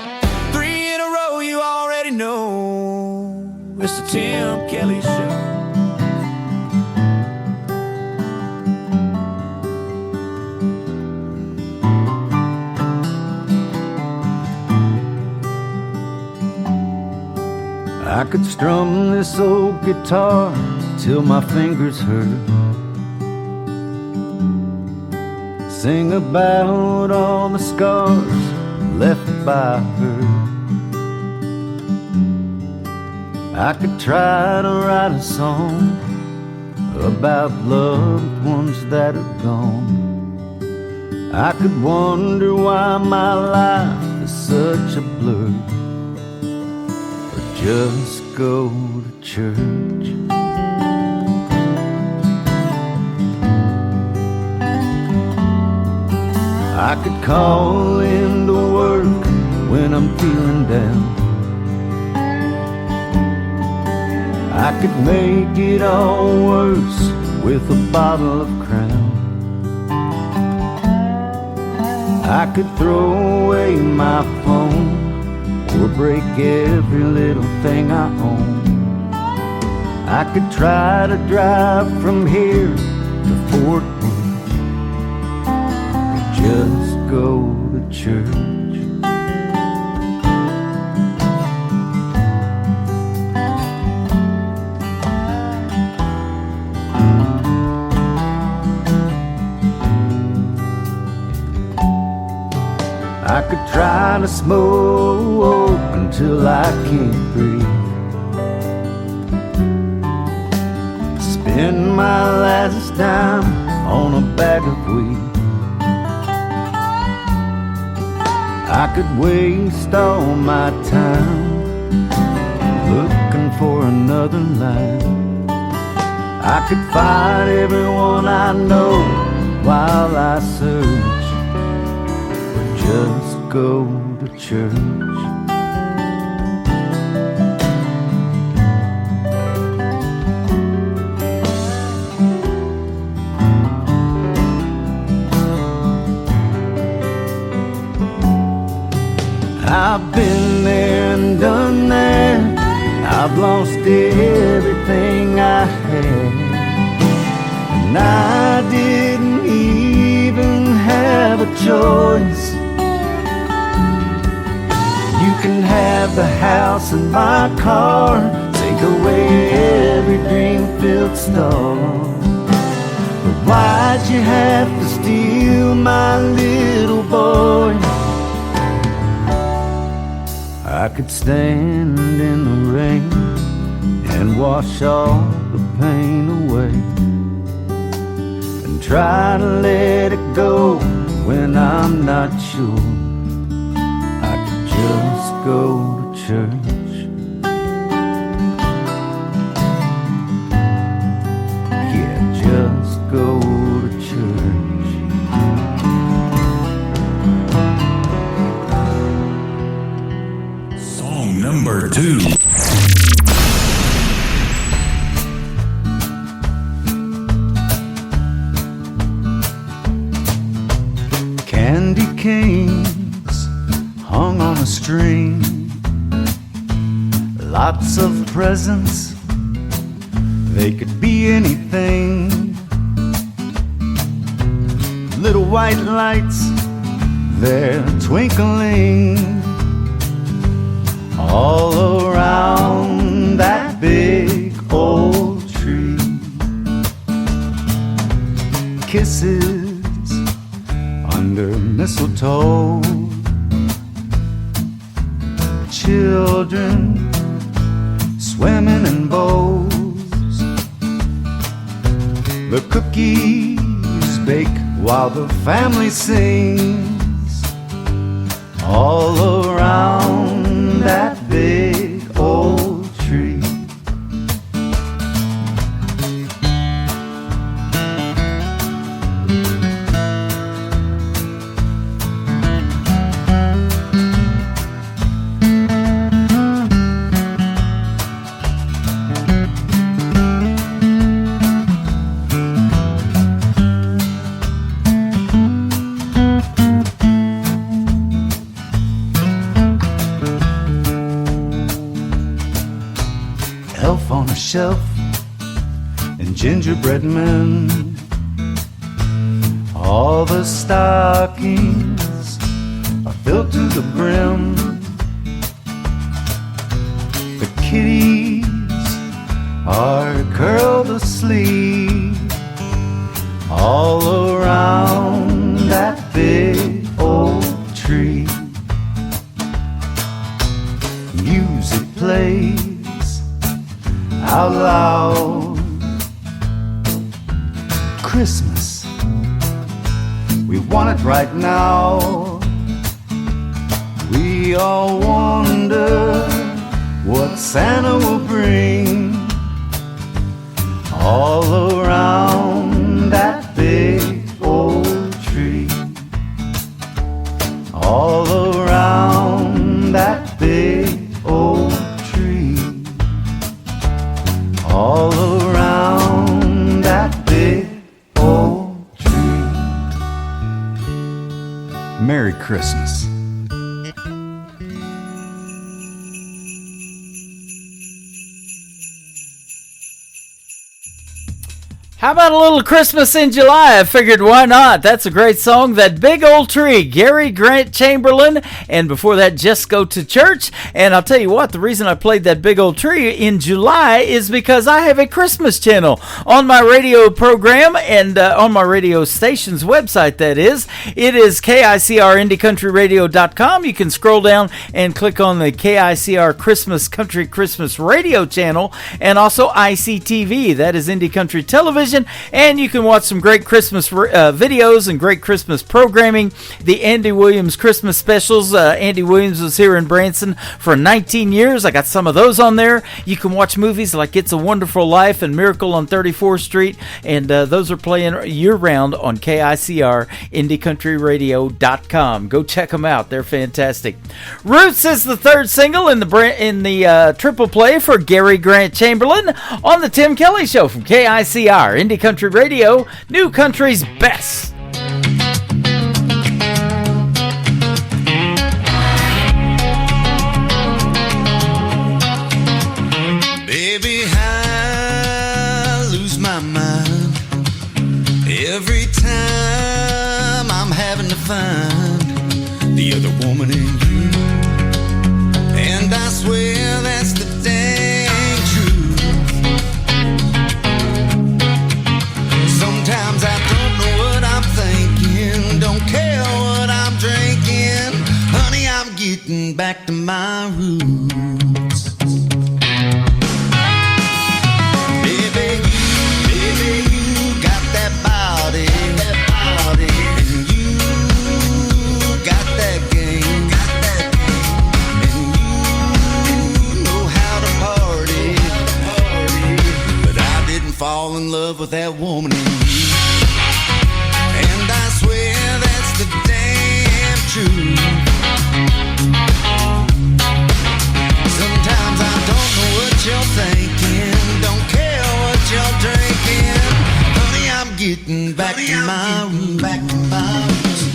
I could strum this old guitar till my fingers hurt. Sing about all the scars left by her. I could try to write a song about loved ones that are gone. I could wonder why my life is such a blur, or just go to church. I could call into work when I'm feeling down. I could make it all worse with a bottle of Crown. I could throw away my phone or break every little thing I own. I could try to drive from here to Fort Worth, or just go to church. I could try to smoke until I can't breathe. Spend my last dime on a bag of weed. I could waste all my time looking for another line. I could fight everyone I know while I search, just go to church. I've been there and done that. I've lost everything I had, and I didn't even have a choice. You can have the house and my car, take away every dream-filled star, but why'd you have to steal my little boy? I could stand in the rain and wash all the pain away, and try to let it go when I'm not sure. I could just go to church. Yeah, just go to church.
Song number 2.
Candy canes hung on a string, lots of presents, they could be anything. Little white lights, they're twinkling all around that big old tree. Kisses under mistletoe, children swimming in bowls. The cookies bake while the family sings all around that big old tree. Elf on a shelf and gingerbread men, all the stockings are filled to the brim. The kitties are curled asleep all around that big old tree. Music plays out loud. Christmas, we want it right now. We all wonder what Santa will bring all around that big old tree. All around that big old tree. All around that big old tree. Merry Christmas.
How about a little Christmas in July? I figured, why not? That's a great song. That Big Old Tree, Gary Grant Chamberlain. And before that, Just Go to Church. And I'll tell you what, the reason I played that Big Old Tree in July is because I have a Christmas channel on my radio program and on my radio station's website, that is. It is KICRIndieCountryRadio.com. You can scroll down and click on the KICR Christmas Country Christmas Radio channel, and also ICTV. That is Indie Country Television. And you can watch some great Christmas videos and great Christmas programming. The Andy Williams Christmas specials. Andy Williams was here in Branson for 19 years. I got some of those on there. You can watch movies like It's a Wonderful Life and Miracle on 34th Street. And those are playing year-round on KICR, IndieCountryRadio.com. Go check them out. They're fantastic. Roots is the third single in the triple play for Gary Grant Chamberlain on the Tim Kelly Show from KICR. Indie Country Radio, New Country's best.
Baby, I lose my mind every time I'm having to find the other woman in you, and I swear that's the dang truth. Sometimes I don't know what I'm thinking, don't care what I'm drinking. Honey, I'm getting back to my roots. Baby, you got that body, and you got that game, and you know how to party. But I didn't fall in love with that woman in you. And I swear that's the damn truth. Sometimes I don't know what you're thinking, don't care what you're drinking. Honey, I'm getting back to my roots.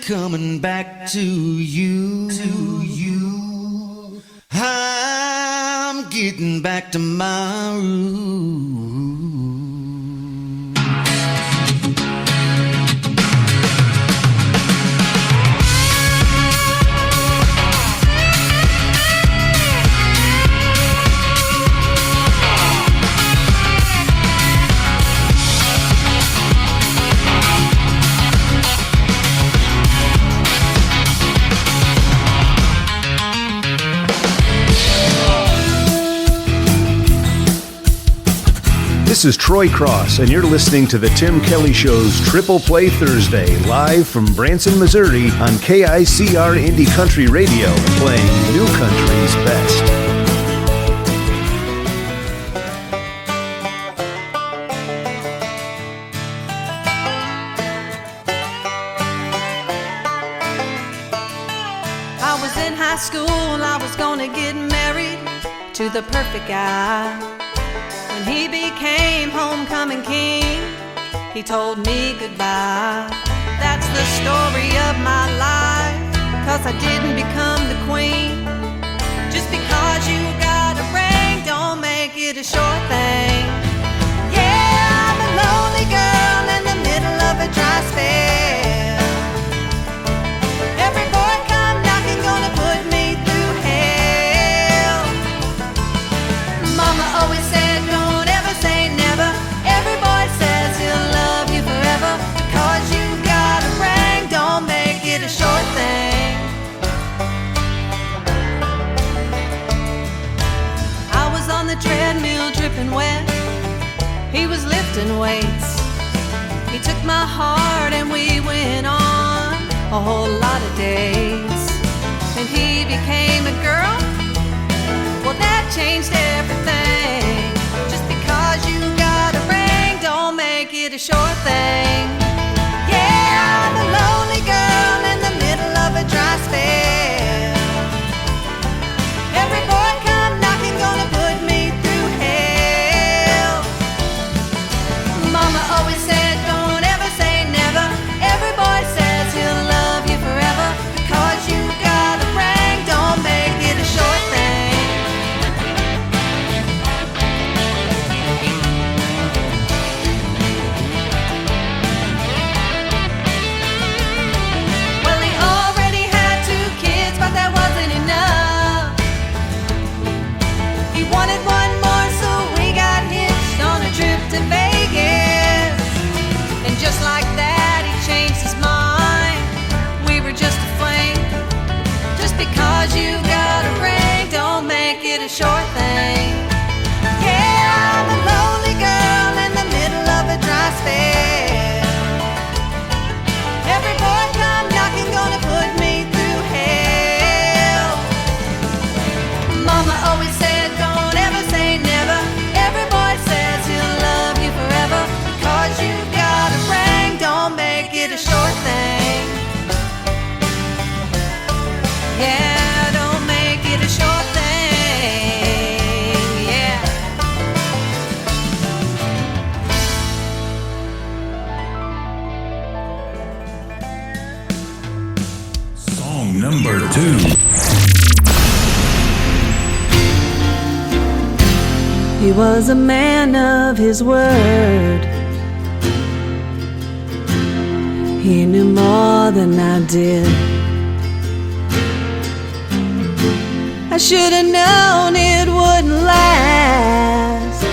Coming back to you. I'm getting back to my roots.
This is Troy Cross, and you're listening to The Tim Kelly Show's Triple Play Thursday, live from Branson, Missouri on KICR Indie Country Radio, playing New Country's best.
I was in high school, I was gonna get married to the perfect guy. When he became homecoming king, he told me goodbye. That's the story of my life, 'cause I didn't become the queen. Just because you got a ring don't make it a sure thing. Yeah, I'm a lonely girl in the middle of a dry spell. Every boy come knocking gonna put me through hell. Mama always said don't ever say never. Every boy says he'll love you forever. Because you got a ring don't make it a short thing. I was on the treadmill dripping wet. He was lifting weights. He took my heart and we went on a whole lot of dates. And he became a girl, well that changed everything. Just because you got a ring don't make it a sure thing. Yeah, I'm a lonely girl in the middle of a dry spell. Every boy come knocking gonna put me through hell. Mama always said don't ever say never. Every boy says he'll love you forever. Because you got a ring don't make it a short thing. Well, he already had 2 kids, but that wasn't enough. He wanted one more, so we got hitched on a trip to Vegas. And just like that, he changed his mind. We were just a flame. Just because you got a ring don't make it a short thing. Yeah, I'm a lonely girl in the middle of a dry spell. Every boy come knocking gonna put me through hell. Mama always said don't ever say never. Every boy says he'll love you forever. Because you got a ring don't make it a short thing. Yeah, don't make it a short thing. Yeah.
Song number 2.
He was a man of his word. He knew more than I did. I should have known it wouldn't last.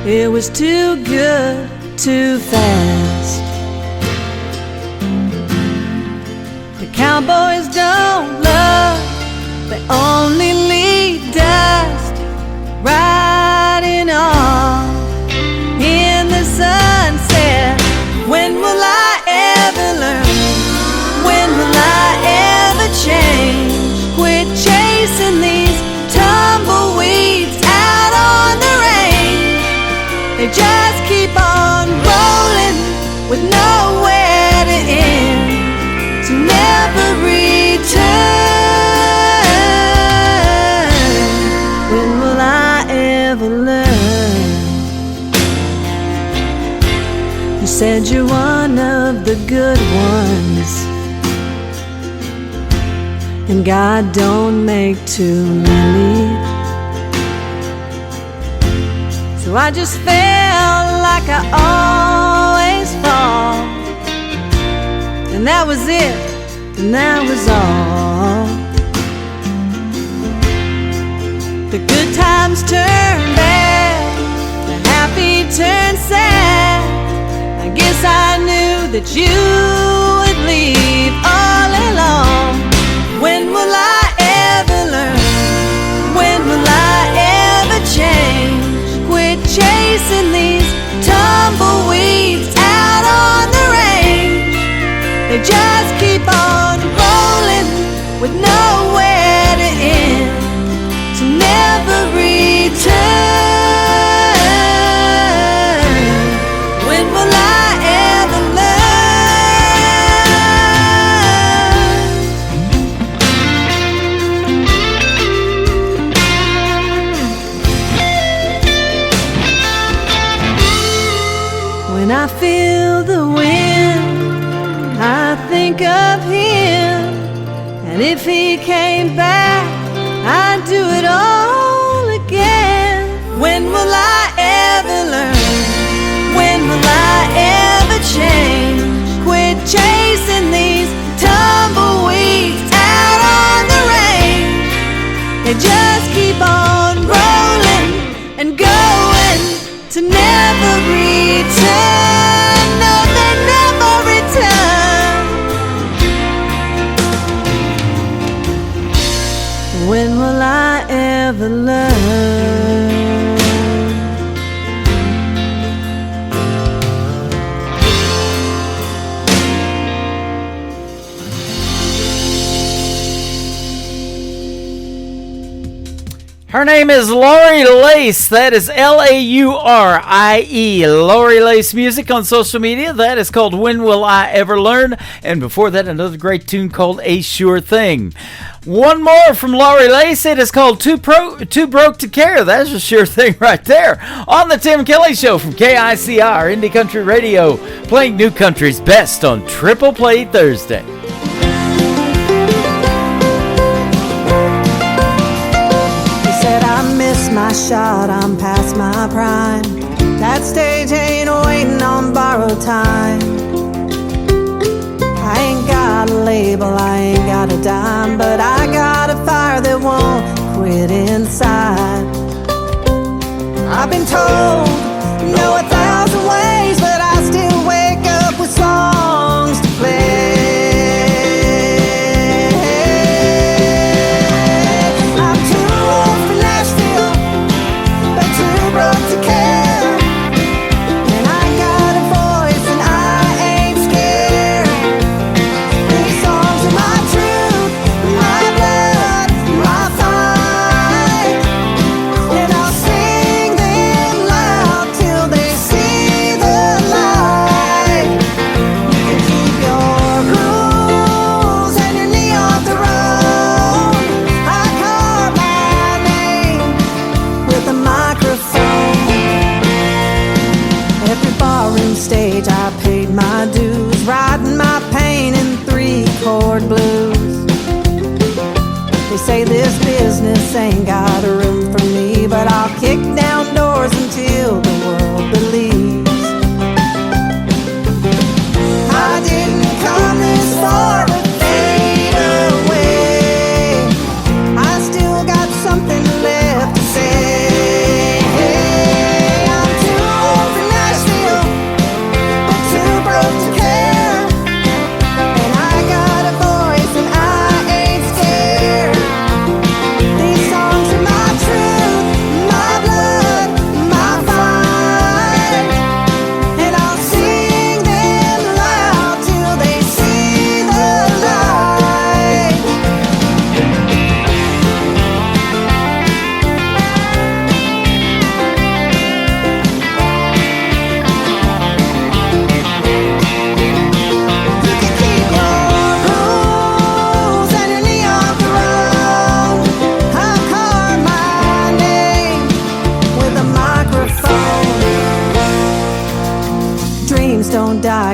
It was too good, too fast. The cowboys don't love, they only lead dust. Riding on in the sunset. When will I ever learn? When will I ever change? Quit chasing these tumbleweeds out on the range. They just keep on rolling with nowhere to end, to never return. When will I ever learn? You said you're one of the good ones, and God don't make too many. So I just felt like I always fall, and that was it, and that was all. The good times turn bad, the happy turn sad. I guess I knew that you would leave all along. When will I ever learn? When will I ever change? Quit chasing feel the wind, I think of him. And if he came back, I'd do it all again. When will I ever learn? When will I ever change? Quit chasing these tumbleweeds out on the range and just keep on rolling and going to never return. No, they never return. When will I ever learn?
Her name is Lori Lace. That is Laurie. Lori Lace Music on social media. That is called When Will I Ever Learn? And before that, another great tune called A Sure Thing. One more from Lori Lace. It is called Too Broke to Care. That's a sure thing right there. On the Tim Kelly Show from KICR Indie Country Radio, playing New Country's best on Triple Play Thursday.
My shot, I'm past my prime. That stage ain't waiting on borrowed time. I ain't got a label, I ain't got a dime, but I got a fire that won't quit inside. I've been told, know 1,000 ways, but I still wake up with songs to play. Stage, I paid my dues, writing my pain in 3-chord blues. They say this business ain't got a room for me, but I'll kick down doors until the world believes. I didn't come this far to fade away. I still got something left to say.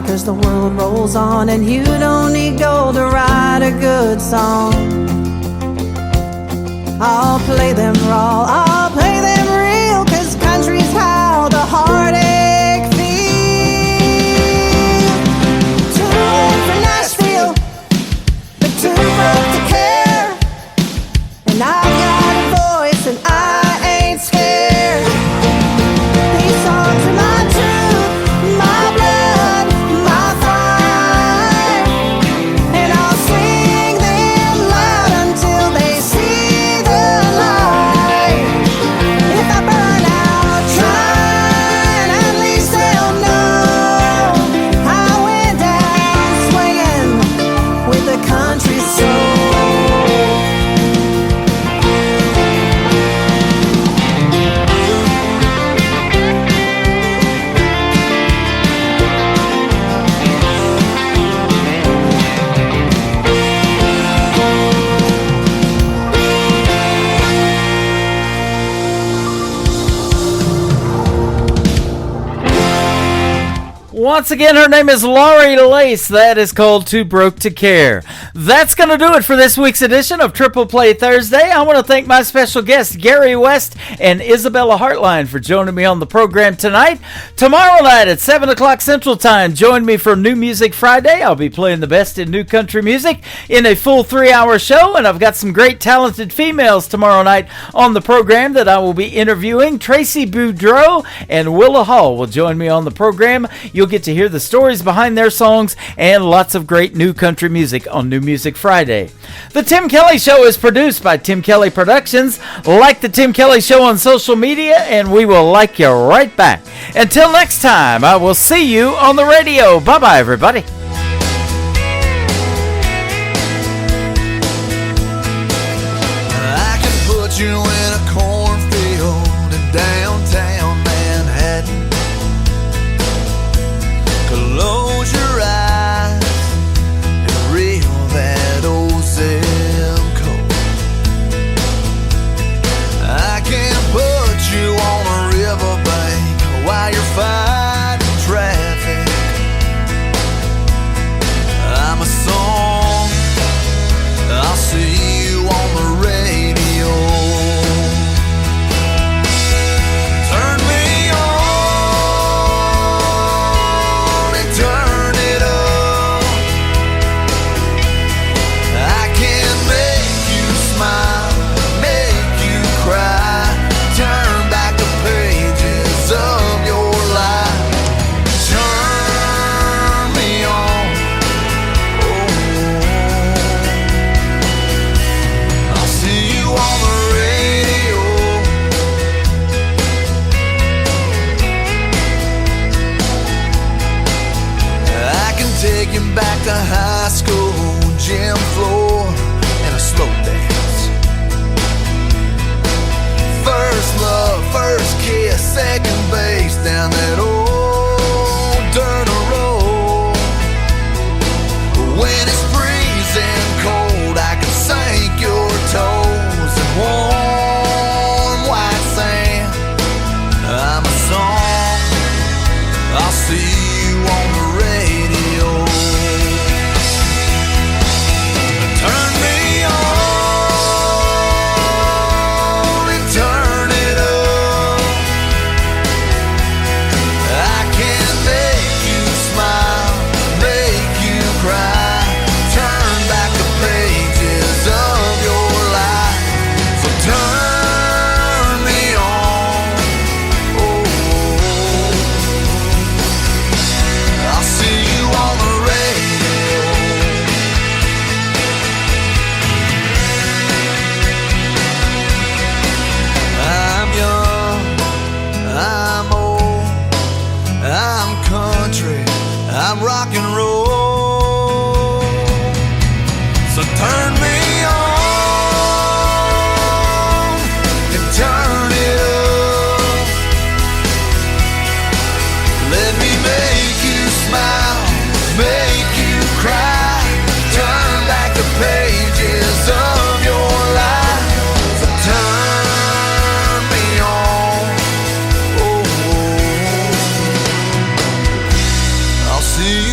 Cause the world rolls on and you don't need gold to write a good song. I'll play them raw, I'll play them real, cause country's how the heartache feels. Too old for Nashville, but too broke to care. And I've got a voice and I ain't scared. These songs are my truth, my blood, my fire. And I'll sing them loud until they see the light. If I burn out, try
once again, her name is Laurie Lace. That is called Too Broke to Care. That's going to do it for this week's edition of Triple Play Thursday. I want to thank my special guests, Gary West and Isabella Hartline, for joining me on the program tonight. Tomorrow night at 7 o'clock Central Time, join me for New Music Friday. I'll be playing the best in new country music in a full 3-hour show, and I've got some great talented females tomorrow night on the program that I will be interviewing. Tracy Boudreau and Willa Hall will join me on the program. You'll get to hear the stories behind their songs and lots of great new country music on New Music Friday. The Tim Kelly Show is produced by Tim Kelly Productions. Like the Tim Kelly Show on social media, and we will like you right back. Until next time, I will see you on the radio. Bye-bye, everybody.
I can put you in a cornfield in downtown Manhattan. Close your eyes and reel that old zip code. I can put you on a riverbank while you're fighting traffic. I'm a song, I'll see you on the radio. Turn me on and turn it up. I can make you smile, make you cry, turn back the pages of your life. Turn me on. I'll see you on the radio. I can take you back to high school, gym floor, and a slow dance. First love, first kiss, second base down that old dirt road. When it's freezing cold, I can sink your toes in warm white sand. I'm a song, I'll see you on the radio. Turn me on and turn it up. I can make you smile, make you cry, turn back the pages of your life. So turn me on. I'll see you on the radio. I'm young, I'm old, I'm country, I'm rock and roll. So turn me on and turn it up. Let me make you smile, make you cry, turn back the pages of your life. So turn me on. I'll see you